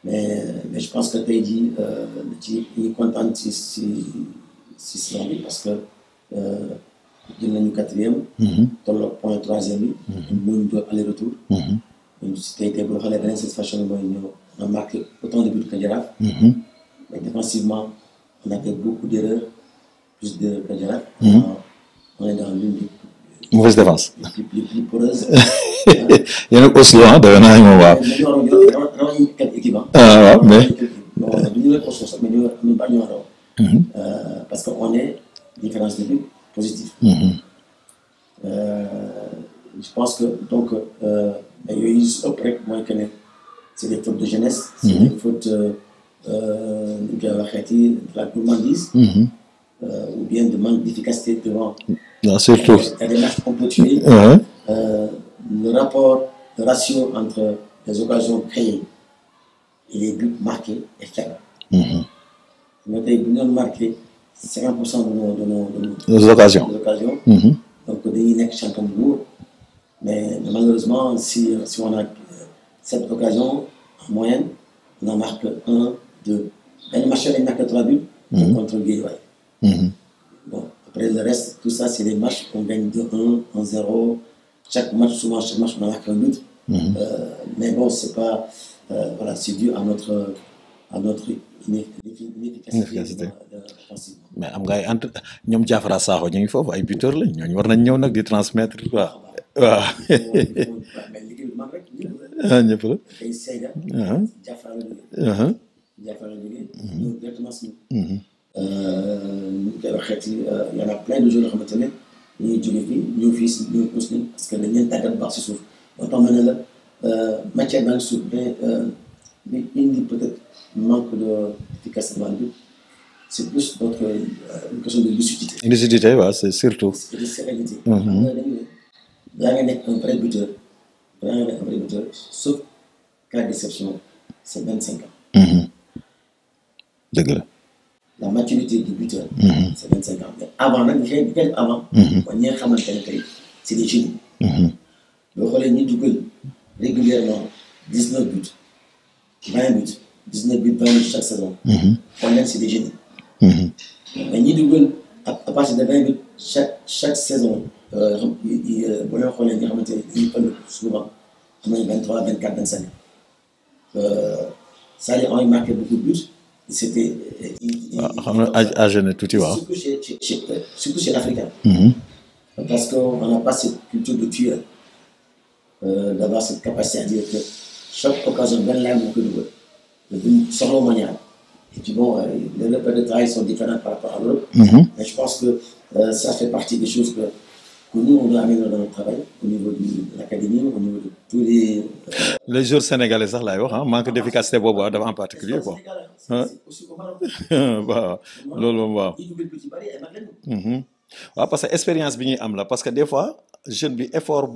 Mais je pense que tey jii il est content si saison bi parce que jël nañu 4e. tolloog point 3e bi. ñu doon aller-retour. Tey boo xoolee beneen satisfaction mooy ñu on a marqué autant de buts que Jaraaf. Mais défensivement, on a fait beaucoup d'erreurs, plus d'erreurs que Jaraaf. On est dans l'une des mauvaise défense. les plus poreuses. yéen ak aussi ah defe naa moom waaw. mais quelques équipes. waaw mais. ñu ngi leen mais ñu bañ ñoo raw. Parce que on est différence de but positive. Je pense que donc yooyu su ëpp rek mooy que ne c'est des fautes de jeunesse. C'est des fautes ñu koy waxeeti de la gourmandise. Ou bien de manque d'efficacité devant. Non, surtout. Il y a des matchs qu'on peut tuer. Le ratio entre les occasions créées et les buts marqués est faible. Mais tey bu ñu marqué 50% de nos occasions. Donc dañuy nekk champion bu lourd. Mais malheureusement, si on a 7 occasions en moyenne, on en marque 1, 2. Benn match lañ marqué 3 buts. Contre Guédiawaye. Bon, après le reste, tout ça, c'est des matchs qu'on gagne 2-1, 1-0. Chaque match, on marque un but. Mais bon, c'est pas. Voilà, c'est dû à notre inefficacité. Mais am nga ay entre ñoom Diafara Sakho ñu ngi foofu ay buteurs lañ ñooñu war nañ ñëw nag di transmettre waaw. waaw. ñëpp la. tey Sega. Diafara la jógee. Diafara la jógee. ñëw directement si ñun. ñu koy waxee ci y en a plein de joueurs yoo xamante ne ñuy jógee fii ñëw fii si ñëw aussi parce que dañ leen tàggat bu baax si suuf moo tax ma ne la matière baa ngi suuf mais li indi peut-être manque d'efficacité bi c'est plus notre une question de lucidité. Lucidité waaw c'est surtout. et de sérénité. xam nga dañu ne daa nga nekk un vrai buteur sauf cas d'exception c'est 25 ans. dëgg la. La maturité du buteur, c'est 25 ans. Mais avant, avant, on y a c'est des génies. Le relais ni double régulièrement 19 buts, 20 buts, 19 buts, 20 buts chaque saison. On c'est des génies. Mais ni double, à partir de 20 buts chaque saison, il souvent 23, 24, 25. Ça, on a marqué beaucoup de buts. C'était. À jeune tout, tu vois. Surtout chez l'Africain. Parce qu'on n'a pas cette culture de tueur. D'avoir cette capacité à dire que chaque occasion, bien là, on peut le solo manière. Et puis bon, les repères de travail sont différents par rapport à l'autre. Mais je pense que ça fait partie des choses que nous, on doit améliorer dans notre travail, au niveau de l'académie, au niveau de tous les. Les joueurs sénégalais, ça, là, manque d'efficacité en particulier. Quoi. C'est aussi au Maroc. Waaw loolu waaw. waaw parce que expérience bi ñuy am la parce que des fois jeune bi effort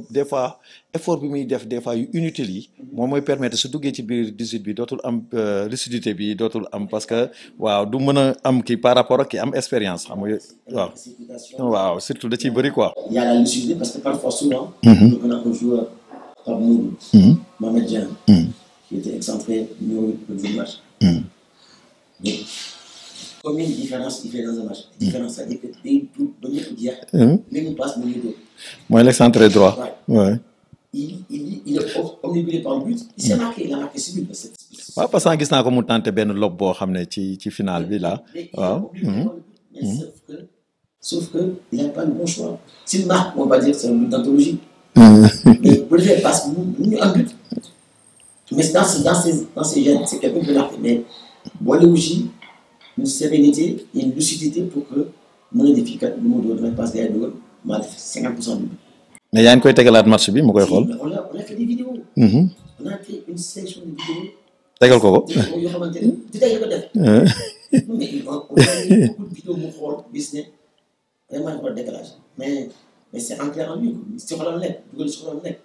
bi muy def des fois yu inutile yi moom mooy permettre su duggee ci biir 18 bi dootul am lucidité bi dootul am parce que waaw du mën a am kii par rapport ak ki am expérience xam nga waaw. waaw surtout da ciy bëri quoi. Il y a la lucidité parce que parfois souvent. on a un joueur comme Mohamed Dieng. Qui était excentré ñëw le match. Mais combien de différences il fait dans un match? Différence, c'est-à-dire que dès tout, même passe, même deux. Moi, l'excentré droit. Ouais. Il est omnibulé par le but. Il s'est marqué, il a marqué 6 buts. Ouais, parce que gis naa ko mu tenté benn lob boo xam ne ci finale bi là. waaw. Sauf que il n'a pas le bon choix. S'il marque, on va dire que c'est un but d'anthologie. Mais pour le faire passe, nous un but. Mais dans ces gènes, c'est quelqu'un qui peut marquer. Mais Boléouji, une sérénité et une lucidité pour que mon efficace, le mot de passe derrière le goal, m'a fait 50% du but. Mais il y a une quoi tegalaat match bi mu koy xool. On a fait des vidéos. On a fait une sélection de vidéos tegal ko ko. yoo xamante ne di tey la ko def. mais on a beaucoup de vidéos mu xool gis ne vraiment dafa décalage mais c'est ancré en lui si xolam nekk dugal si xolam nekk.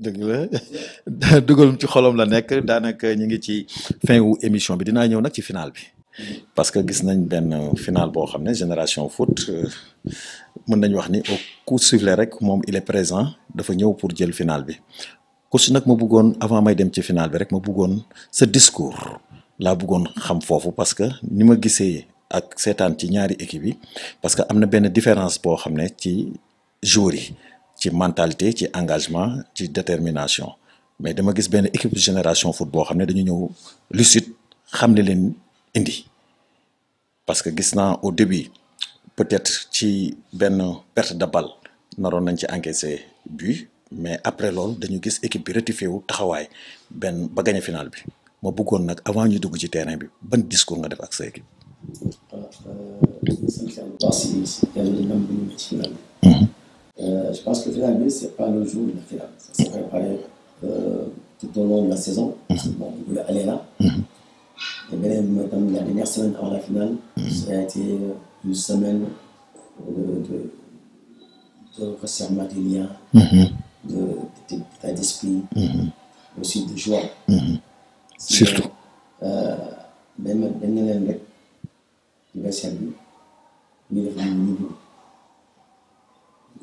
dëgg la dugal ci xolam la nekk daanaka ñu ngi ci fin wu émission bi dinaa ñëw nag ci final bi. parce que gis nañ benn final boo xam ne Génération Foot mën nañu wax ni au coup de sifflet rek moom il est présent dafa ñëw pour jël final bi. coach nag ma bëggoon avant may dem ci final bi rek ma bëggoon sa discours laa bëggoon xam foofu parce que ni ma gisee ak seetaan ci ñaari équipe yi parce que am na benn différence boo xam ne ci joueurs yi ci mentalité ci engagement ci détermination mais dama gis benn équipe Génération Foot boo xam ne dañu ñëw lucide xam ne leen indi parce que gis naa au début peut-être ci benn perte de balle naroon nañ ci encaisser but mais après loolu dañu gis équipe bi rectifié wu taxawaay benn ba gagné final bi ma bëggoon nag avant ñu dugg ci terrain bi ban discours nga def ak sa équipe. Je pense que le final B, c'est pas le jour de la finale. Ça s'est préparé tout au long de la saison. Bon, on voulait aller là. Et bien, la dernière semaine avant la finale, ça a été une semaine de resserrement des liens, d'état d'esprit, aussi de joie. Surtout. Il va servir. Il va faire une nouveau.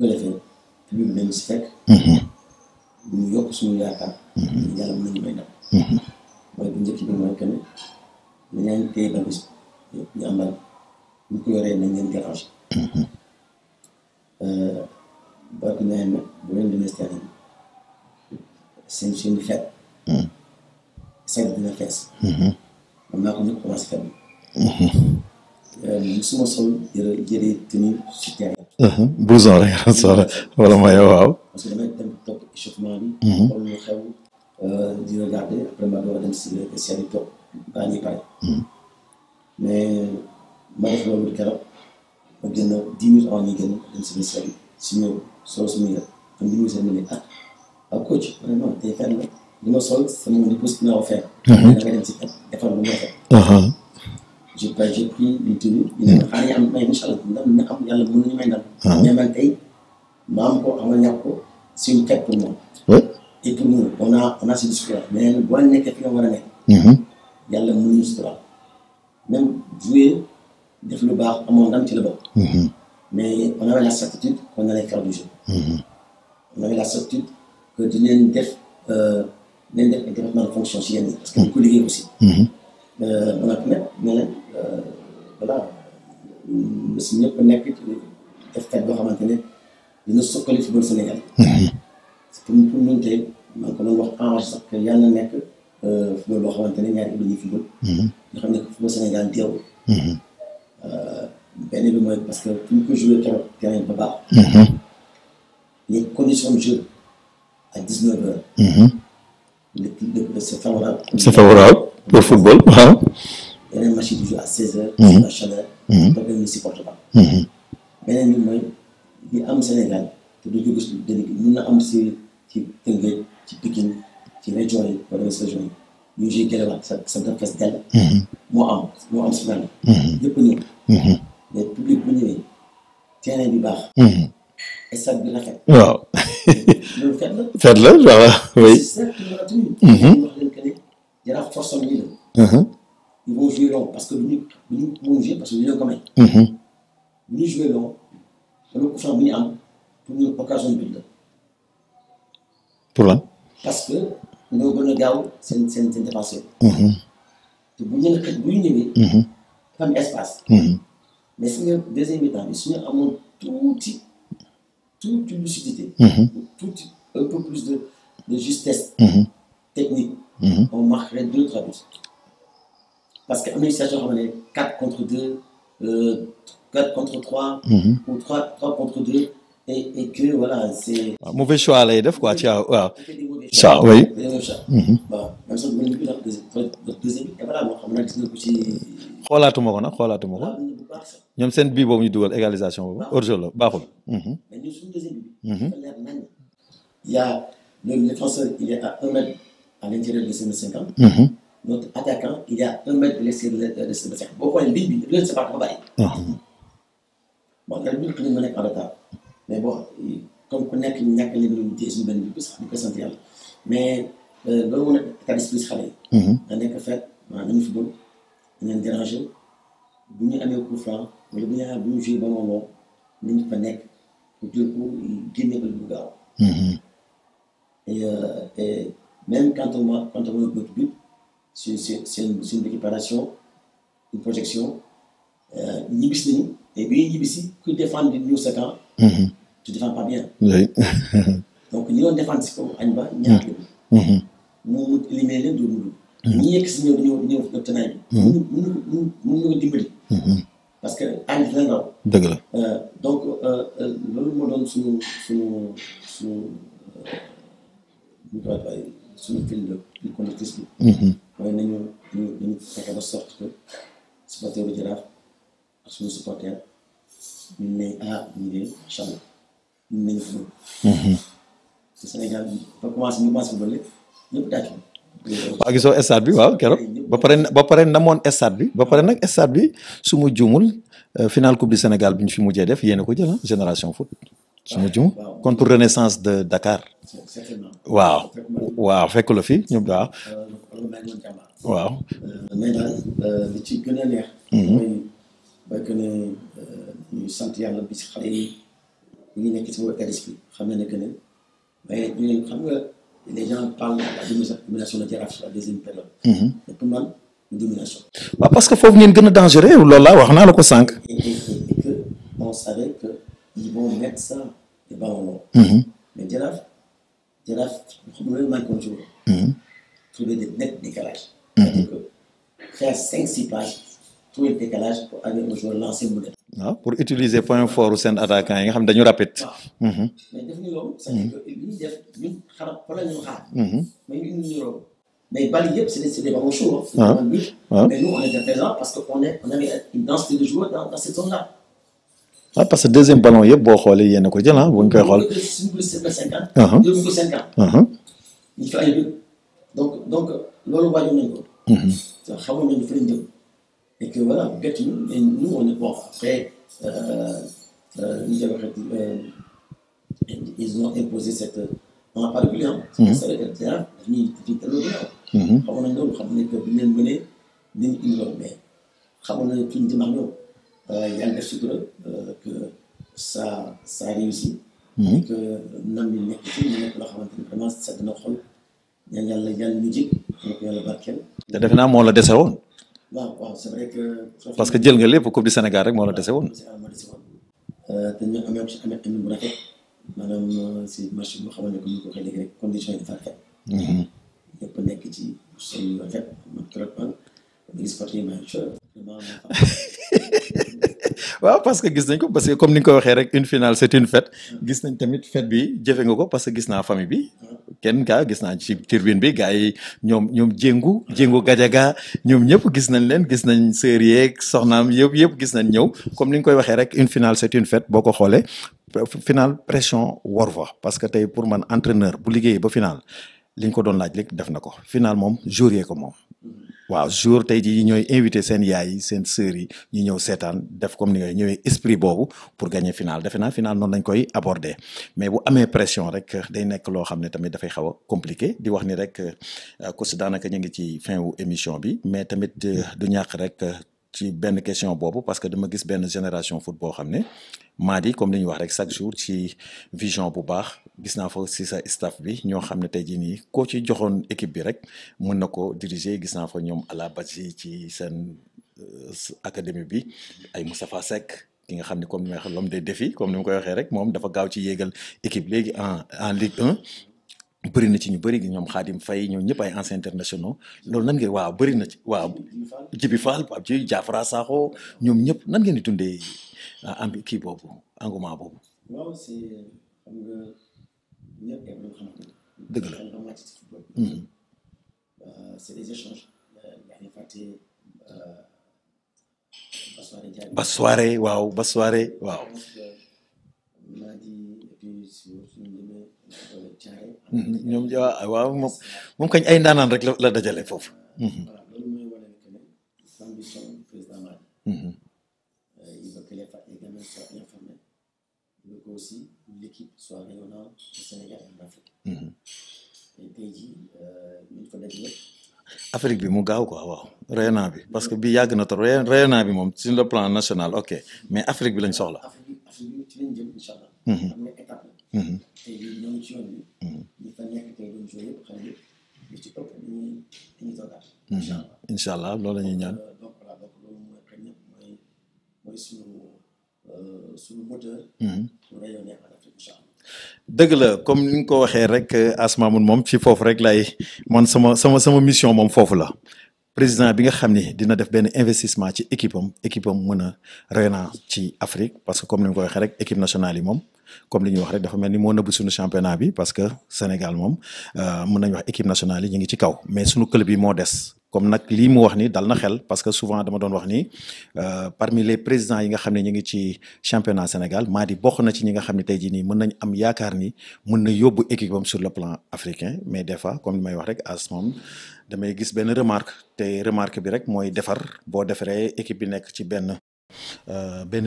Bu ko defee public bi nañu si fekk. ñu yokk suñu yaakaar. yàlla mën nañu may ndam. mooy bu njëkk bi mooy que ne dañu téye ba bis ñu amal ñu ko yoree nañ leen déranger. ba du nawet nag bu leen demee stade bi seen suñu fekk. stade dina fees. man naa ko ñëpp commencé fekk bi. suma sol jëlee tenue sur terrain. blouson rek nga soxla wala maillot waaw. parce que damay dem topp échauffement bi. xool lu xew di regarder après ma door a dem si vestiaire yi toog baa ñuy pare. mais ma def loolu keroog ma génn 10 minutes avant ñuy génn dem si vestiaire bi si ñëw solo suñu yëpp comme 10 minutes ma ne ah coach ma ne non tey fenn la li ma sol sama di poste naa ko fenn. da nga dem si fenn defar lu ma fekk. j'ai pris une tenue. ñu ne xaaral ñu am may incha allah ndam na am yàlla mën nañu may ndam. mais man tey ma am ko am na ñàkk ko c'est une fête pour moi. et pour nous on a ce discours mais boo nekkee fi nga war a nekk. yàlla mën nañu sutural même jouer def lu baax amoon ndam ci la bokk. mais on avait la certitude qu'on allait faire du jeu. on avait la certitude que dinañ def développement de fonction si yenn yi parce que dañ ko liggéey aussi. on a pu mettre ne leen voilà si ñëpp nekk def fête boo xamante ne dina sokkali football Sénégal. pour ñun tey maa ngi ko doon wax enragé sax que yàlla na nekk football boo xamante ne ñaari dañuy football. nga xam ne football Sénégal teewul. benn bi mooy parce que pour ñu ko joué keroog terrain ba baax. les conditions de jeu à 19h. C'est favorable. C'est favorable pour le football. Il y a un match qui joue à 16h, c'est la chaleur, le problème ne supporte pas. Beneen bi mooy li am Sénégal te du jóge si dënnu bi mun na am ci Tëngéej ci Pikine ci région yi wala des régions yi ñu joué Guelwaar sa def fees dell. moo am si benn. yëpp ñëw. mais public bu ñëwee terrain bi baax. stade bi rafet. waaw. loolu fête la. fête la voilà oui. c'est ça qui nous a tenu. wax leen que ne Jaraaf force am ñi la. Ils vont jouer long parce que bu ñu jouer parce que ñu leen ko may. bu ñu jouer long dama ko bu ñu am pour ñu occasion bi la. pour lan. parce que ñoo gën a gaaw seen défenseur. te bu ñu ñëwee. dafa am espace. mais si nga deuxième mi-temps bi su ñu amoon tuuti lucidité. tuuti un peu plus de justesse. technique. on marquerait 2-3 buts. parce que am na une situation yoo xam ne 4 contre 2, 4 contre 3, ou 3 contre 2, et que voilà, c'est. Mauvais choix lay def quoi, waaw. Ça, oui. Bon, même ça, deuxième but, et voilà, moi, xam naa gis nga ko ci. xoolaatuma ko. ñoom seen bii boobu ñu dugal égalisation boobu. hors-jeu la baaxul. mais ñun suñu deuxième but. dafa leer nañ. Il y a le défenseur, il est à 1 mètre à l'intérieur de 50. notre attaquant il y a 1 mètre de l'extérieur boo xoolee ligne bi leen sépare dafa bari. bon nag ñun xëy na ma nekk en retard mais bon comme ku nekk ñàkk a leen téye suñu benn bi sax di ko sant yàlla mais loolu moo nekk état d'esprit xale yi. da nekk fekk nañu football dañu leen déranger bu ñu amee coup franc wala bu ñu joué ba mu wow nañu fa nekk pour jël ko génne ko lu gaaw. Et même quand on voit notre but, c'est une récupération, une projection. Nibis et bien Nibisi, que défendre nous ce camp, tu ne défends pas bien. Oui. Donc, nous défendons ce qu'on a, nous éliminons les deux. Nous sommes tenants. Nous dimbali. Parce que Anne est là. Donc, le mot donne sous suñu fil de conductrice bi. mooy nañu fexe de sorte que supporter bu Jaraaf ak suñu supporter ñu ne ñu de incha allah ñu nañu football. ci Sénégal ba commencé ñu commencé football lépp ñëpp tàcc. waaw gisoo stade bi waaw keroog ba pare namoon stade bi ba pare nag stade bi su ma juumul final coupe du Sénégal bi ñu fi mujjee def yéen a ko jël Génération Foot. su ma juum contre Renaissance de Dakar. waaw fekk la fi ñoom waaw. waaw. mais daal li ci gën a neex. mooy que ne ñu sant yàlla bi si xale yi ñu nekk ci état d'esprit xam ne que ne mais ñu xam nga les gens parlent de la domination de Jaraaf sur la deuxième période. mais pour man une domination. waaw parce que foofu ngeen gën a dangereux loolu laa wax naa la ko sànq. et que on savait que ils vont mettre ça les ballons longs. mais Jaraaf xam nga loolu maa ngi ko joué. trouver des nets décalages. c'est-à-dire que faire 5-6 passes trouver le décalage pour aller au joueur lancer mu dem. waaw pour utiliser point fort seen attaquant yi nga xam dañu rapide. mais def ñu loolu. c'est-à-dire que li ñuy def ñun xanaa fa la ñu xaar. mais ñun ñu loolu. mais bali yëpp c'est des ballons chauds. mais nous on était présents parce que on avait une densité de joueurs dans cette zone-là. Parce que deuxième ballon yëpp boo xoolee yéen a ko jël bu ñu koy xool. suñu ko 50. yóbbu ko 50. ñu fi ay donc loolu wàññi nañ ko. xamoon nañu fa lañ jëm. et que voilà bett ñu mais nous on est bon après ils ont imposé cette on n'a pas de bilan. c'est vrai que daf ñuy telloo ginnaaw. xamoon nañ loolu xam nañ que bu ñu leen mënee dinañ indi loolu mais xamoon nañ fi ñu jëm ak ñoom. yàlla def sutura que ça réussit. et que nam ñu nekk ci ñu nekk loo xamante ni vraiment sedd na xol ñaan yàlla ñu jig donc yàlla barkeel. te defe naa moo la dese woon. waaw c'est vrai que. parce que jël nga lépp coupe du Sénégal rek moo la dese woon. te ñu amee bu rafet maanaam si marché boo xamante ne comme ni ko waxee léegi rek conditions yi dafa rafet. ñëpp nekk ci sol yu rafet man trop man gis sportif waaw parce que gis nañ ko parce que comme ni nga ko waxee rek une finale c'est une fête gis nañ tamit fête bi jëfe nga ko parce que gis naa famille bi kenn kaa gis naa ci tribune bi gars yi ñoom jéngu gajaga ñoom ñëpp gis nañ leen gis nañ sœur yeeg soxnaam yëpp gis nañ ñëw comme ni nga koy waxee rek une finale c'est une fête boo ko xoolee finale pression war fa parce que tey pour man entraîneur bu liggéeyee ba finale li ñu ko doon laaj léegi def na ko finale moom jour yee ko moom. waaw jour tey jii ñooy invité seen yaay yi seen sœurs yi ñu ñëw seetaan def comme ni nga ñëwee esprit boobu pour gagner finale defe naa finale noonu lañ koy aborder mais bu amee pression rek day nekk loo xam ne tamit dafay xaw a compliqué di wax ni rek coach daanaka ñu ngi ci fin wu émission bi mais tamit du ñàkk rek ci benn question boobu parce que dama gis benn Génération Foot boo xam ne Mady comme li ñuy wax rek chaque jour ci vision bu baax gis naa fa si sa staff bi ñoo xam ne tey jii nii koo ci joxoon équipe bi rek mën na ko diriger gis naa fa ñoom Ala Badji ci seen académie bi ay Moustapha Seck ki nga xam ne comme ni ma waxee l'homme des défis comme ni ma koy waxee rek moom dafa gaaw ci yéegal équipe léegi en Ligue 1 bëri na ci ñu bëri ñoom Khadim Faye ñoom ñëpp ay anciens internationaux loolu nan ngeen waaw bëri na ci waaw Djibi Fall Pape Djibi Diafra Sakho ñoom ñëpp nan ngeen di dundee am kii boobu engouement boobu. waaw c'est xam nga ñëpp dañoo xam. dëgg la c'est des échanges. yaa ngi fàtte Basoiré waaw Basoiré waaw. maa di et puis sur ñoom waaw moom kañ ay ndaanaan rek la dajale foofu. voilà loolu mooy wane que ne l'ambition du président Macky. Il veut que les gamins soient informés. Il veut que aussi l'équipe soit rayonnante au Sénégal et en Afrique. Et tey jii ñu fa dajale. Afrique bi mu gaaw quoi waaw rayonnant bi parce que bi yàgg na trop rayonnant bi moom sur le plan national ok mais Afrique bi lañ soxla. Afrique bi ci lañ jëm incha allah. am na étape la. tey jii ñoo ngi ci yoon bi. ñi fa nekk tey doon joué yëpp xam nga li ci ëpp dañuy toogaat. incha allah loolu la ñuy ñaan. donc voilà donc loolu mooy xëy na mooy suñu moteur. pour rayonner en Afrique incha allah. dëgg la comme ni nga ko waxee rek Asmamoun moom ci foofu rek lay man sama mission moom foofu la président bi nga xam ni dina def benn investissement ci équipe am mën a rayonner ci Afrique parce que comme ni nga ko waxee rek équipe nationale yi moom comme li ñuy wax rek dafa mel ni moo nëbb suñu championnat bi parce que Sénégal moom mën nañu wax équipe nationale yi ñu ngi ci kaw mais suñu club yi moo des. comme nag lii mu wax ni dal na xel parce que souvent dama doon wax ni parmi les présidents yi nga xam ne ñu ngi ci championnat Sénégal Mady bokk na ci ñi nga xam ne tey jii nii mën nañ am yaakaar ni mën na yóbbu équipe am sur le plan africain mais des fois comme li may wax rek as moom damay gis benn remarque bi rek mooy defar boo defaree équipe bi nekk ci benn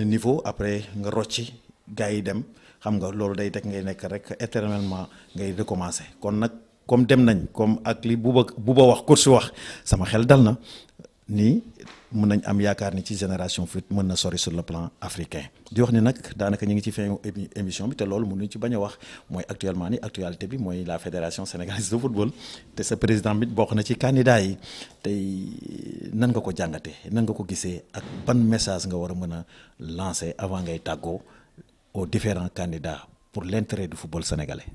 niveau après nga rocci gars yi dem xam nga loolu day teg ngay nekk rek éternellement ngay recommencer kon nag. comme dem nañ comme ak li buba wax course wax sama xel dal na nii mën nañ am yaakaar ni ci génération foot mën na sori sur le plan africain di wax ni nag daanaka ñu ngi ci fin émission bi te loolu mënuñ ci bañ a wax mooy actuellement ni actualité bi mooy la fédération sénégalaise de football te sa président bi bokk na ci candidat yi tey nan nga ko jàngatee nan nga ko gisee ak ban message nga war a mën a lancer avant ngay tàggoo aux différents candidats pour l'intérêt du football sénégalais.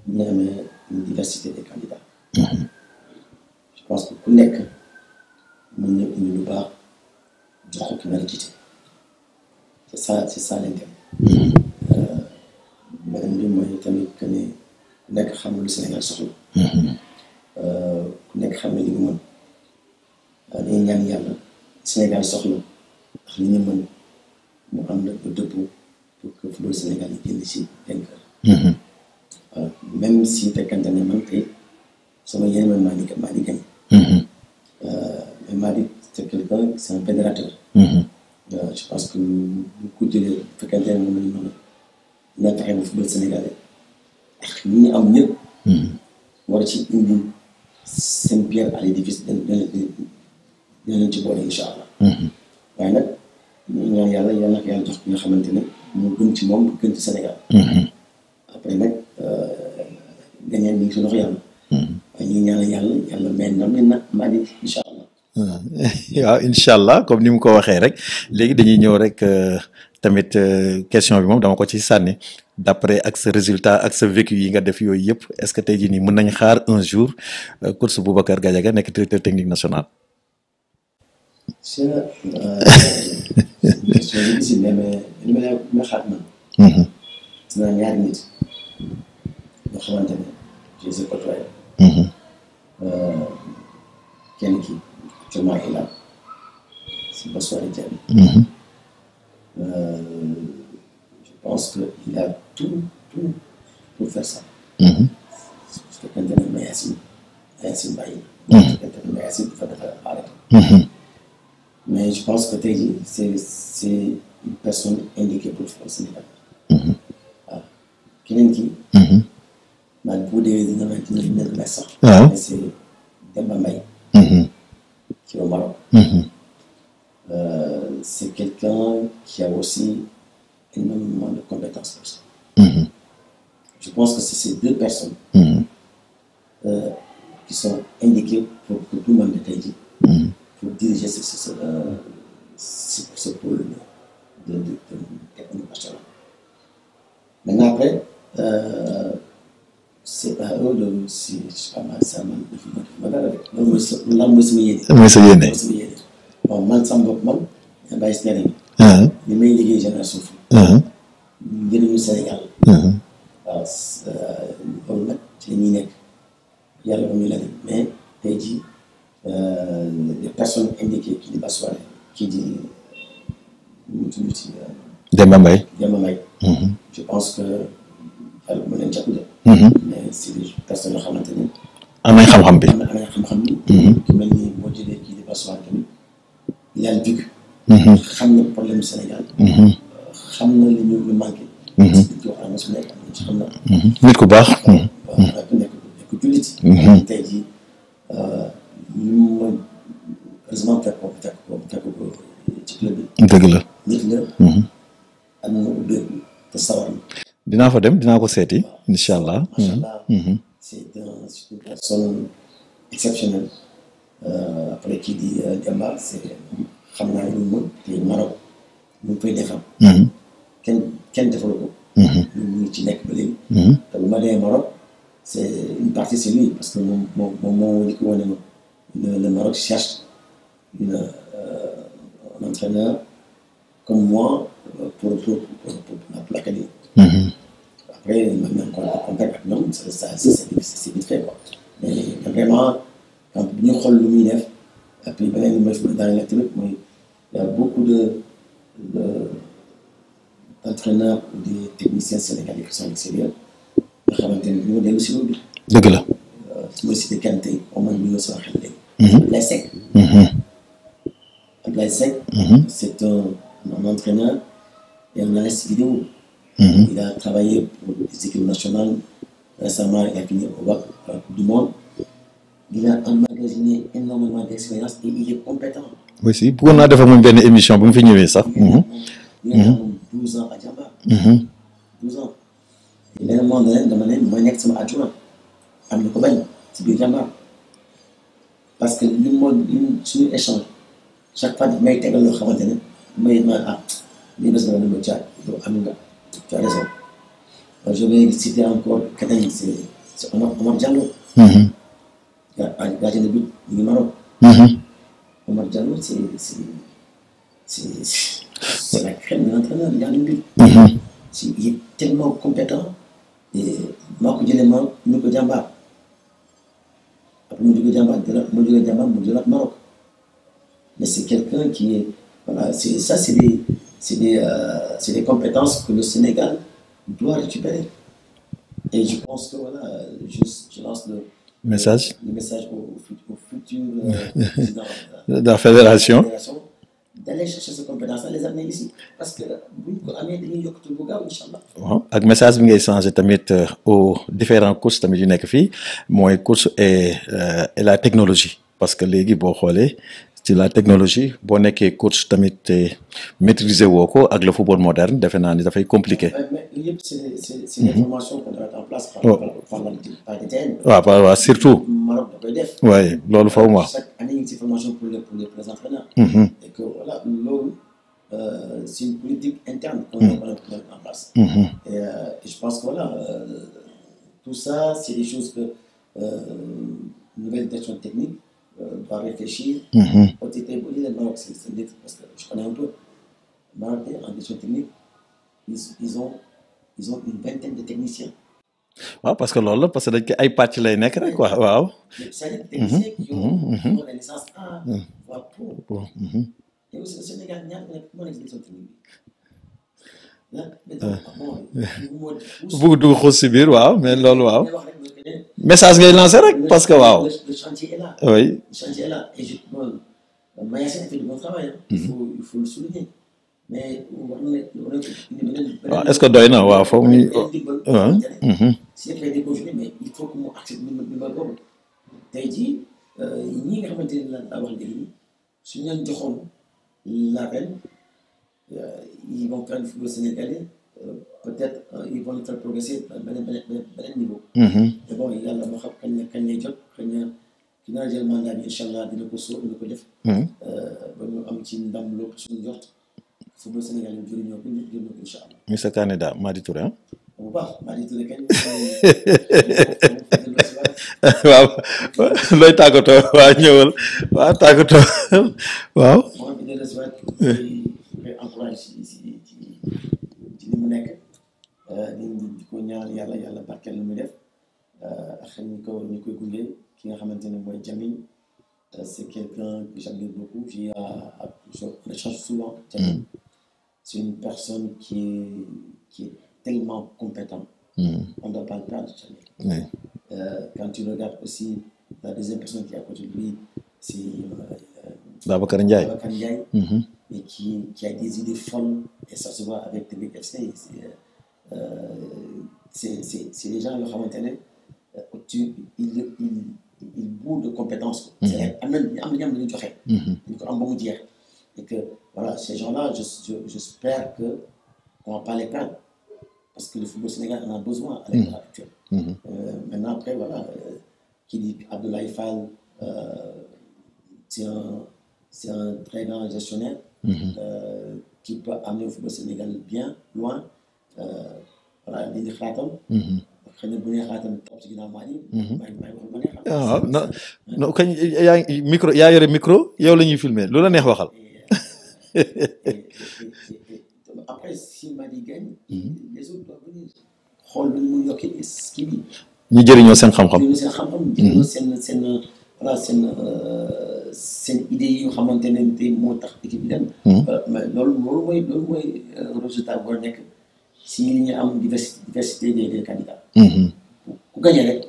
ñu amee une diversité des candidats. Je pense que ku nekk mën na indi lu baax jox ko ki nga jiite c'est ça l'intérêt. beneen bi mooy tamit que ne ku nekk xam lu Sénégal soxla. ku nekk xam ne li mu mën dañuy ñaan yàlla Sénégal soxla ndax li ñu mën mu am na lu dëppoo pour que football Sénégal yi génn si vainqueur. Même si fekkante ne man tey sama yéene man maa di gañ. mais Mady c'est quelqu'un c'est un fédérateur. Je pense que bu ko jëlee fekkante ne moom la ñu mën a dina fexe ba football sénégalais ak ñi ñu am ñëpp. war ci indi seen pierre à l'édifice dina leen ci boole incha allah. waaye nag ñu ñaan yàlla jox ki nga xamante ne moo gën ci moom gën ci Sénégal. après nag gañeen bi ngi si loxo yàlla. waaye ñu ñaan yàlla may ndam na Mady incha allah. waaw incha allah comme ni mu ko waxee rek léegi dañuy ñëw rek tamit question bi moom dama ko ci sànni d'après ak sa résultat ak sa vécu yi nga def yooyu yëpp est-ce que tey jii nii mën nañ xaar un jour coach Boubacar Gadiaga nekk directeur technique national. c'est question bi ici mais li ma xaar man. dinaa ñaari nit nga xamante ne je les ai côtoyés. kenn ki actuellement il a c'est Bossoari Diaby. Je pense que il a tout pour faire ça. Su fekkente ne Mayacine bàyyi. su fekkente ne Mayacine dafa arrêté. mais je pense que tey jii c'est une personne indiquée pour faire Sénégal. waaw keneen ki. maa ngi bu dee dina may sax. waaw mais c'est Demba Mbaye. qui est au Maroc. C'est quelqu'un qui a aussi énormément de compétences pour ça. Je pense que c'est ces deux personnes qui sont indiquées pour que tout le monde tey jii pour diriger ce pôle de technique nationale. Maintenant après c'est à eux de si je sais pas ça man loolu mooy sama yéene. mooy sa yéene. bon man sama bopp man nga bàyyi si ñeneen ñi. li may liggéey génération foot. njëriñu Sénégal. waaw loolu nag ci la ñuy nekk yàlla ba muy la mais tey jii les personnes indiquées kii di Bossoari kii di ñu tudd ci Demba Mbaye. Demba Mbaye. Je pense que yàlla mën nañu jàppale. mais c'est des personnes yoo xamante ni. am nañ xam-xam bi. am nañ xam-xam bi. ku mel ni boo jëlee kii di Passoir tamit il a vécu. xam na problème du Sénégal. xam na li ñu manqué. parce que wax na su nekk am na ci xam na. nit ku baax. nekk jullit. tey jii ñu ma heureusement fekk ko ci club bi. dëgg la. nit la. am na ubbeeku te sawar na. dinaa fa dem dinaa ko seeti incha allah. macha allah. c'est une personne exceptionnelle. après kii di Demba c'est xam naa ne lu mu mën te Maroc ñu ngi koy defar. kenn defalu ko. ñu ngi ci nekk ba léegi. te bu ma demee Maroc c'est une partie c'est lui parce que moom moo ñu ko wane ma le Maroc cherche un entraîneur comme moi pour l'académie. Après il m'a mis en contact avec ñoom c'est vite fait quoi mais vraiment quand bi ñu xool lu muy def et puis beneen bi mooy dans les tamit mooy il y a beaucoup d'entraîneurs ou des techniciens sénégalais qui sont à l'extérieur nga xamante ni ñu dellu si loolu. dëgg la. su ma cité kenn tey au moins ñu ngi soo xel léegi. Abdoulaye Seck. Abdoulaye Seck. C'est un entraîneur et un analyste vidéo. Il a travaillé pour les équipes nationales. Récemment, il a fini au WAC à la Coupe du Monde. Il a emmagasiné énormément d'expérience et il est compétent. Oui, si. Pourquoi on a fait une émission pour me finir ça? Il a 12 ans à Djamba. 12 ans. Et à un moment donné, je suis sama adjoint. Je suis venu à Djamba. Parce que le monde, sur l'échange, chaque fois que je suis allé à Djamba, tu as raison. Je vais citer encore quelqu'un, c'est Omar Diallo. Gardien de but du Maroc. Omar Diallo, c'est la crème de l'entraîneur, le gardien de but. Il est tellement compétent. Et moi, je dis Maroc, nous que Djamba. Après, nous que Djamba, Maroc. Mais c'est quelqu'un qui est. Voilà, c'est des compétences que le Sénégal doit récupérer. Et je pense que voilà, je lance le message au futur président de la fédération d'aller chercher ces compétences-là, les amener ici. Parce que bu ñu ko amee dañuy yokk tur bu gaaw incha allah. waaw ak message bi ngay changé tamit aux différents coachs tamit yu nekk fii mooy coach et la technologie parce que léegi boo xoolee. ci la technologie boo nekkee coach tamit maîtriser woo ko ak le football moderne defe naa ni dafay compliqué. mais yëpp c'est des formations qu'on doit mettre en place par des TN. waaw surtout. Maroc da koy def. oui loolu foofu mu wax. chaque année ñu ngi ci formation pour les entraîneurs. et que voilà loolu c'est une politique interne qu'on doit mettre en place. et je pense que voilà tout ça c'est des choses que nouvelle direction technique. Doit réfléchir. OTT, le Maroc, c'est parce que je connais un peu. Maroc, en gestion technique, ils ont une vingtaine de techniciens. waaw parce que loolu la parce que dañ koy ay pàcc lay nekk rek quoi waaw. c'est des techniciens qui ont la licence A. voire pro. et aussi le Sénégal ñaar moo nekk gestion technique bi. bëgg dugg xuus si biir waaw mais loolu waaw. message ngay lancé rek parce que waaw. le chantier est là. oui. Le chantier est là et Mayacine a fait du bon travail. Il faut le souligner. mais waaw est-ce que doy na waaw foog ñu. si dafay déconfiné mais il faut que mu accepte ndimbal boobu. tey jii ñi nga xamante ne la wax léegi suñu leen joxoon la ren ils vont faire du football sénégalais. Peut-être ils vont le faire progresser beneen niveau. mais bon yàlla moo xam kañ lay jot xëy na ki naa jël mandat bi incha allah dina ko dina ko def. ba ñu am ci ndam loo suñu njort football Sénégal yi jëriñoo ko incha allah. monsieur candidat Mady Touré ah. bu baax Mady Touré kañ. waaw looy tàggatoo waa ñëwal waaw tàggatoo waaw. moo fi dellusiwaat koy encouragé ci li mu nekk di ko ñaan yàlla barkeel lu muy def ak ñu koy gunge ki nga xamante ne mooy Jamil c'est quelqu'un que j'admire beaucoup on échange souvent Jamil c'est une personne qui est tellement compétente. On ne doit pas le perdre jamais. Quand tu regardes aussi la deuxième personne qui est à côté de lui, c'est Babacar Ndiaye. Et qui a des idées folles, et ça se voit avec Teungueth FC. C'est des gens qui ils bourrent de compétences. C'est et que voilà, ces gens-là, j'espère qu'on ne va pas les perdre. Parce que le football sénégalais en a besoin à l'époque actuelle. Maintenant, après, voilà, qui dit Abdoulaye Fall, c'est un très grand gestionnaire qui peut amener le football sénégalais bien, loin. Voilà, il y a des xalaatam. xëy na bu nee xalaatam topp ci ginnaaw maa ngi wax non kañ yaa yore micro yow la ñuy filmer lu la neex waxal. Après, si Madi gagne, les autres doivent venir. xool lu mu yokkee kii bi. ñu jëriñoo seen xam-xam. jëriñoo seen idée yi nga xamante ne tey moo tax équipe bi dem. mais loolu mooy résultat bu war a nekk si li ñu am diversité des candidats. ku gagné rek.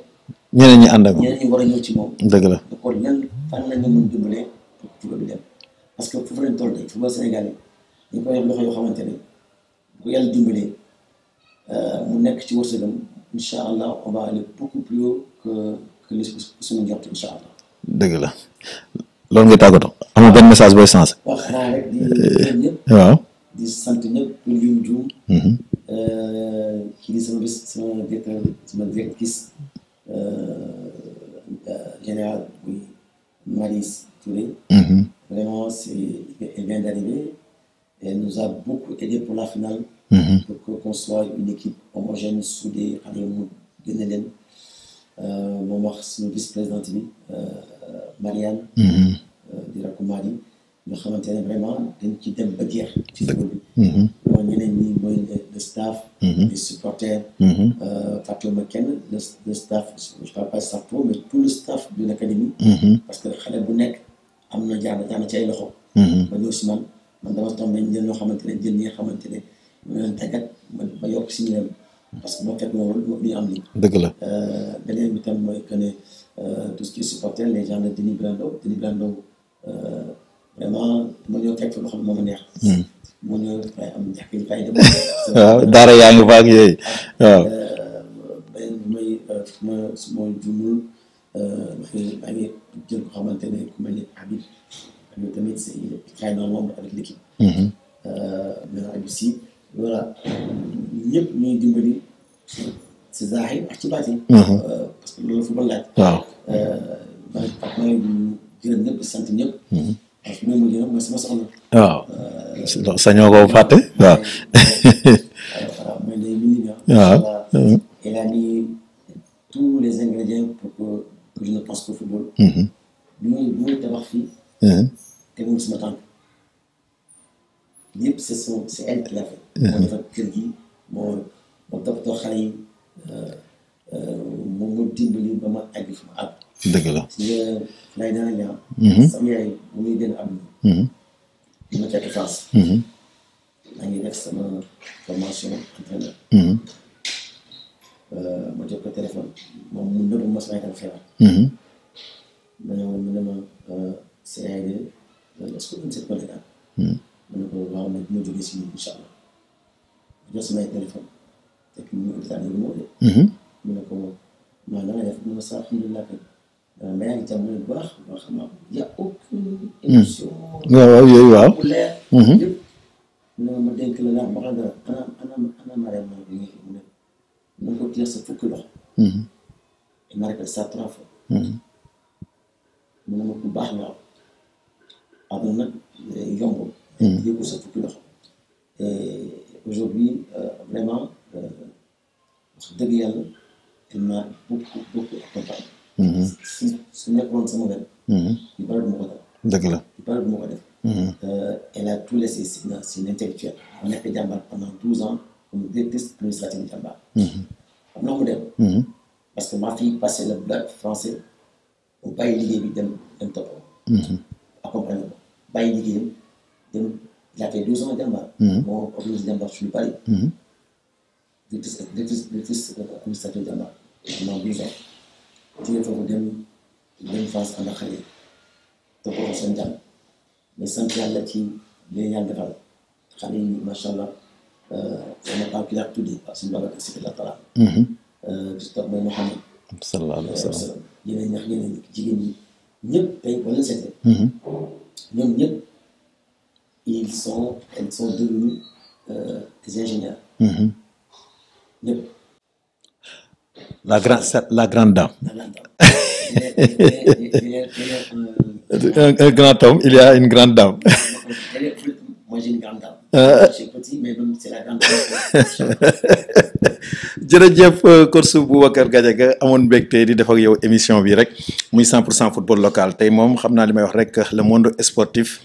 ñeneen ñi ànd ak moom ñeneen ñi war a ñëw ci moom. dëgg la. kon fan la ñu mën dimbalee pour football bi dem parce que foofu lañ toll tey football sénégalais ñu koy def loxo yoo xamante ne bu yàlla dimbalee mu nekk ci wërsëgam incha allah on va aller beaucoup plus haut que li suñu njort incha allah. dëgg la loolu nga tàggatoo amul benn message booy sensé. waaw xanaa rek di gërëm ñëpp. waaw di sant ñëpp pour lim juum. kii di sama directrice générale muy Marie Touré. Vraiment, elle vient d'arriver. Elle nous a beaucoup aidé pour la finale. Pour qu'on soit une équipe homogène, soudée, mon le vice-présidente, Marianne, di rakku Marie, nous avons vraiment qui dem ba jeex ci football bi. ñeneen ñi mooy le staff, les supporters, fàttewuma kenn le staff, je ne parle pas staff pro, mais tout le staff de l'académie. Parce que xale bu nekk am na jaar na ci ay loxo. ba ñëw si man dama tombé jël ñoo xamante ne jël ñi nga xamante ne ñu leen tàggat ba yokk si ñu leen parce que moo fekk loolu lu ñu am nii. dëgg la. beneen bi tam mooy que ne tout ce qui est supporter les gens de Denis Blando vraiment ma ñëw fekk loo xam ne moo ma neex. mu ñëw fay am jàkk yi fay dem. waaw daara yaa ngi fa ak yooyu waaw. beneen bi mooy su ma jumul maa ngi jël ko xamante ne ku mel ni Habib tamit il travaille énormément avec l'équipe. Maintenant Habib si voilà ñëpp ñuy dimbali si zaaxir ak ci baatin. parce que loolu football laaj. waaw. maa ngi gërëm ñëpp di sant ñëpp. parce que ñoom mooy sama soxna. waaw sañoo ko fàtte waaw. voilà mooy day mini waaw. elle a mis tous les ingrédients pour que je ne pense qu'au football. bu muy tabax fii. tegul sama tànk yëpp c'est elle qui l'a fait. moo defar kër gi moo toppatoo xale yi moo dimbali ba ma àgg fi ma àgg. dëgg la. si lay dana ñaaw. sama yaay bu muy gën a àdduna. di ma fekk France. maa ngi def sama formation entraîneur. ma jot ko téléphone moom mu nëbb ma sama yaay feebar. ma ne ma sa yaay de est-ce que c'est pas légal. ma ne ko waaw nag bu ma jógee si incha allah ma jot samay téléphone fekk mu ngi état moo de. mu ne ko maa nga def mu ne sa alhamdulilah kay mais yaa ngi jàmm bu baax loo xam naa y a aucune émotion. waaw yooyu waaw. bu leer. yëpp mu ne ma dénk la ndax ma xam ne ana Mariam bi nga xam ne na nga ko téye sa fukki loxo. et ma répète ça 3 fois. mu ne ma ku baax la am nag yombul. yëpp sa fukki loxo. et aujourd'hui vraiment wax dëgg yàlla il m'a beaucoup accompagné. su nekkoon sama wet. yu bari du ma ko def. dëgg la. yu bari du ma ko def. elle a tout laissé c'est une intellectuelle. mu nekk jàmbaar pendant 12 ans comme directrice administrative de jàmbaar. xam naa mu dem. parce que ma fille passé le bac français mu bàyyi liggéey bi dem toppatoo. accompagné ko bàyyi liggéeyam dem il a fait 12 ans à Jambar. Moo organisé Jambar sur Paris. directrice administrateur Jambar. pendant 10 ans. jógee foofu dem France ànd ak xale yi toppatoo seen jàng mais sant yàlla ci li yàlla defal xale yi macha allah sama papa ki laa tuddee parce que Babacar Sy la Talla. di topp mooy Mouhamed. sallallahu alayhi wa sallam. yeneen ñax yeneen jigéen ñi ñëpp tey boo leen seetee. ñoom ñëpp elles sont devenus des ingénieurs. ñëpp. la grande dame. Un grand homme, il y a une grande dame. Moi j'ai une grande dame. Je suis petit, mais même c'est la grande dame. jërëjëf coach Boubacar Gadiaga amoon mbégte di def ak yow émission bi rek muy 100% football local tey moom xam naa li may wax rek le monde sportif.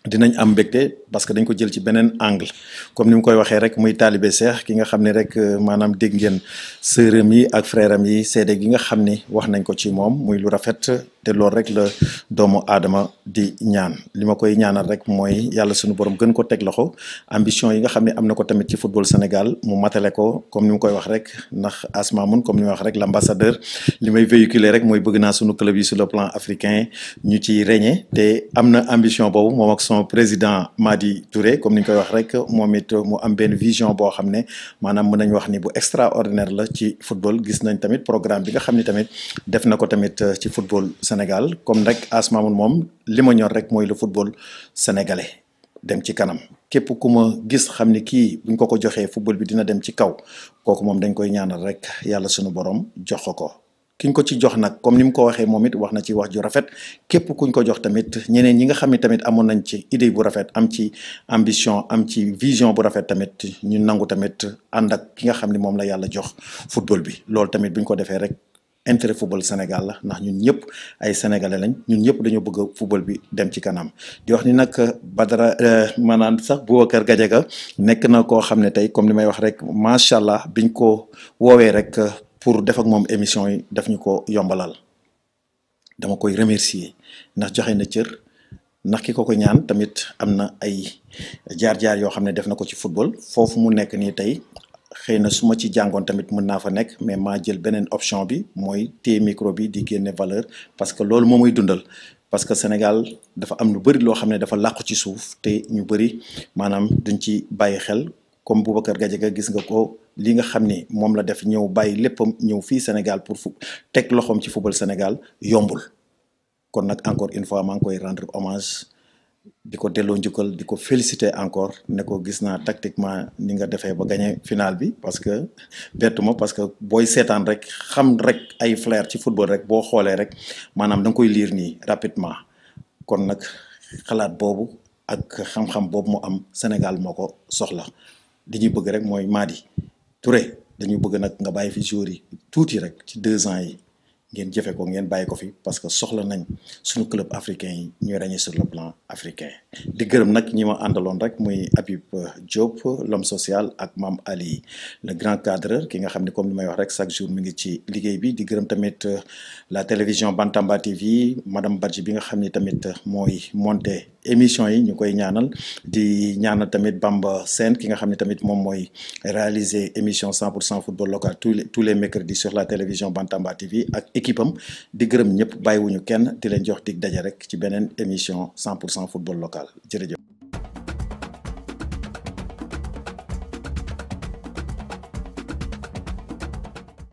dinañ am mbégte parce que dañ ko jël ci beneen angle comme ni mu koy waxee rek muy taalibe Seex ki nga xam ne rek maanaam dégg ngeen sërëm yi ak frèram yi seede gi nga xam ni wax nañ ko ci moom muy lu rafet te loolu rek la doomu aadama di ñaan li ma koy ñaanal rek mooy yàlla suñu borom gën ko teg loxo ambition yi nga xam ne am na ko tamit ci football Sénégal mu matale ko comme ni mu koy wax rek ndax Asma Mun comme ni ma wax rek l'ambassadeur li may véhiculer rek mooy bëgg naa suñu club yi sur le plan africain ñu ci régner te am na ambition boobu moom ak son président Madi Touré comme ni ñu koy wax rek moom it mu am benn vision boo xam ne maanaam mën nañ wax ni bu extraordinaire la ci football gis nañ tamit programme bi nga xam ne tamit def na ko tamit ci football Sénégal comme rek Asma Mun moom li ma ñor rek mooy le football sénégalais dem ci kanam képp ku ma gis xam ni kii buñ ko joxee football bi dina dem ci kaw kooku moom dañ koy ñaanal rek yàlla sunu borom jox ko. kiñ ko ci jox nag comme ni mu ko waxee moom it wax na ci wax ju rafet képp kuñ ko jox tamit ñeneen ñi nga xam ne tamit amoon nañ ci idée bu rafet am ci ambition am ci vision bu rafet tamit ñu nangu tamit ànd ak ki nga xam ne moom la yàlla jox football bi loolu tamit buñ ko defee rek intérêt football Sénégal la ndax ñun ñëpp ay sénégalais lañ ñun ñëpp dañoo bëgg football bi dem ci kanam di wax ni nag Badara maanaam sax Boubacar Gadiaga nekk na koo xam ne tey comme li may wax rek macha allah biñ ko woowee rek. pour def ak moom émission yi daf ñu ko yombalal dama koy remercier ndax joxe na cër ndax ki ko ñaan tamit am na ay jaar-jaar yoo xam ne def na ko ci football foofu mu nekk nii tey xëy na su ma ci jàngoon tamit mën naa fa nekk mais maa jël beneen option bi mooy téye micro bi di génne valeur parce que loolu moo muy dundal parce que Sénégal dafa am lu bëri loo xam ne dafa làqu ci suuf te ñu bëri maanaam duñ ci bàyyi xel comme Boubacar Gadiaga gis nga ko. li nga xam ni moom la def ñëw bàyyi léppam ñëw fii Sénégal pour teg loxoom ci football Sénégal yombul kon nag encore une fois maa ngi koy rendre hommage di ko delloo njukkal di ko féliciter encore ne ko gis naa tactiquement ni nga defee ba gagné final bi parce que bettu ma parce que booy seetaan rek xam rek ay flair ci football rek boo xoolee rek maanaam da nga koy lire nii rapidement kon nag xalaat boobu ak xam-xam boobu mu am Sénégal moo ko soxla li ñuy bëgg rek mooy Madi Touré dañu bëgg nag nga bàyyi fi joueurs yi tuuti rek ci 2 ans yi ngeen jëfe ko ngeen bàyyi ko fi parce que soxla nañ suñu club africain yi ñuy ràññee sur le plan africain di gërëm nag ñi ma àndaloon rek muy Habib Diop l'homme social ak Mame Ali le grand cadreur ki nga xam ne comme ni may wax rek chaque jour mi ngi ci liggéey bi di gërëm tamit la télévision Bantamba TV madame Badji bi nga xam ni tamit mooy monté émission yi ñu koy ñaanal di ñaanal tamit Bamba Sène ki nga xam ne tamit moom mooy réaliser émission 100% football local tous les mercredis sur la télévision Bantamba TV ak équipe am di gërëm ñëpp bàyyiwuñu kenn di leen jox dig daje rek ci beneen émission 100% football local jërëjëf.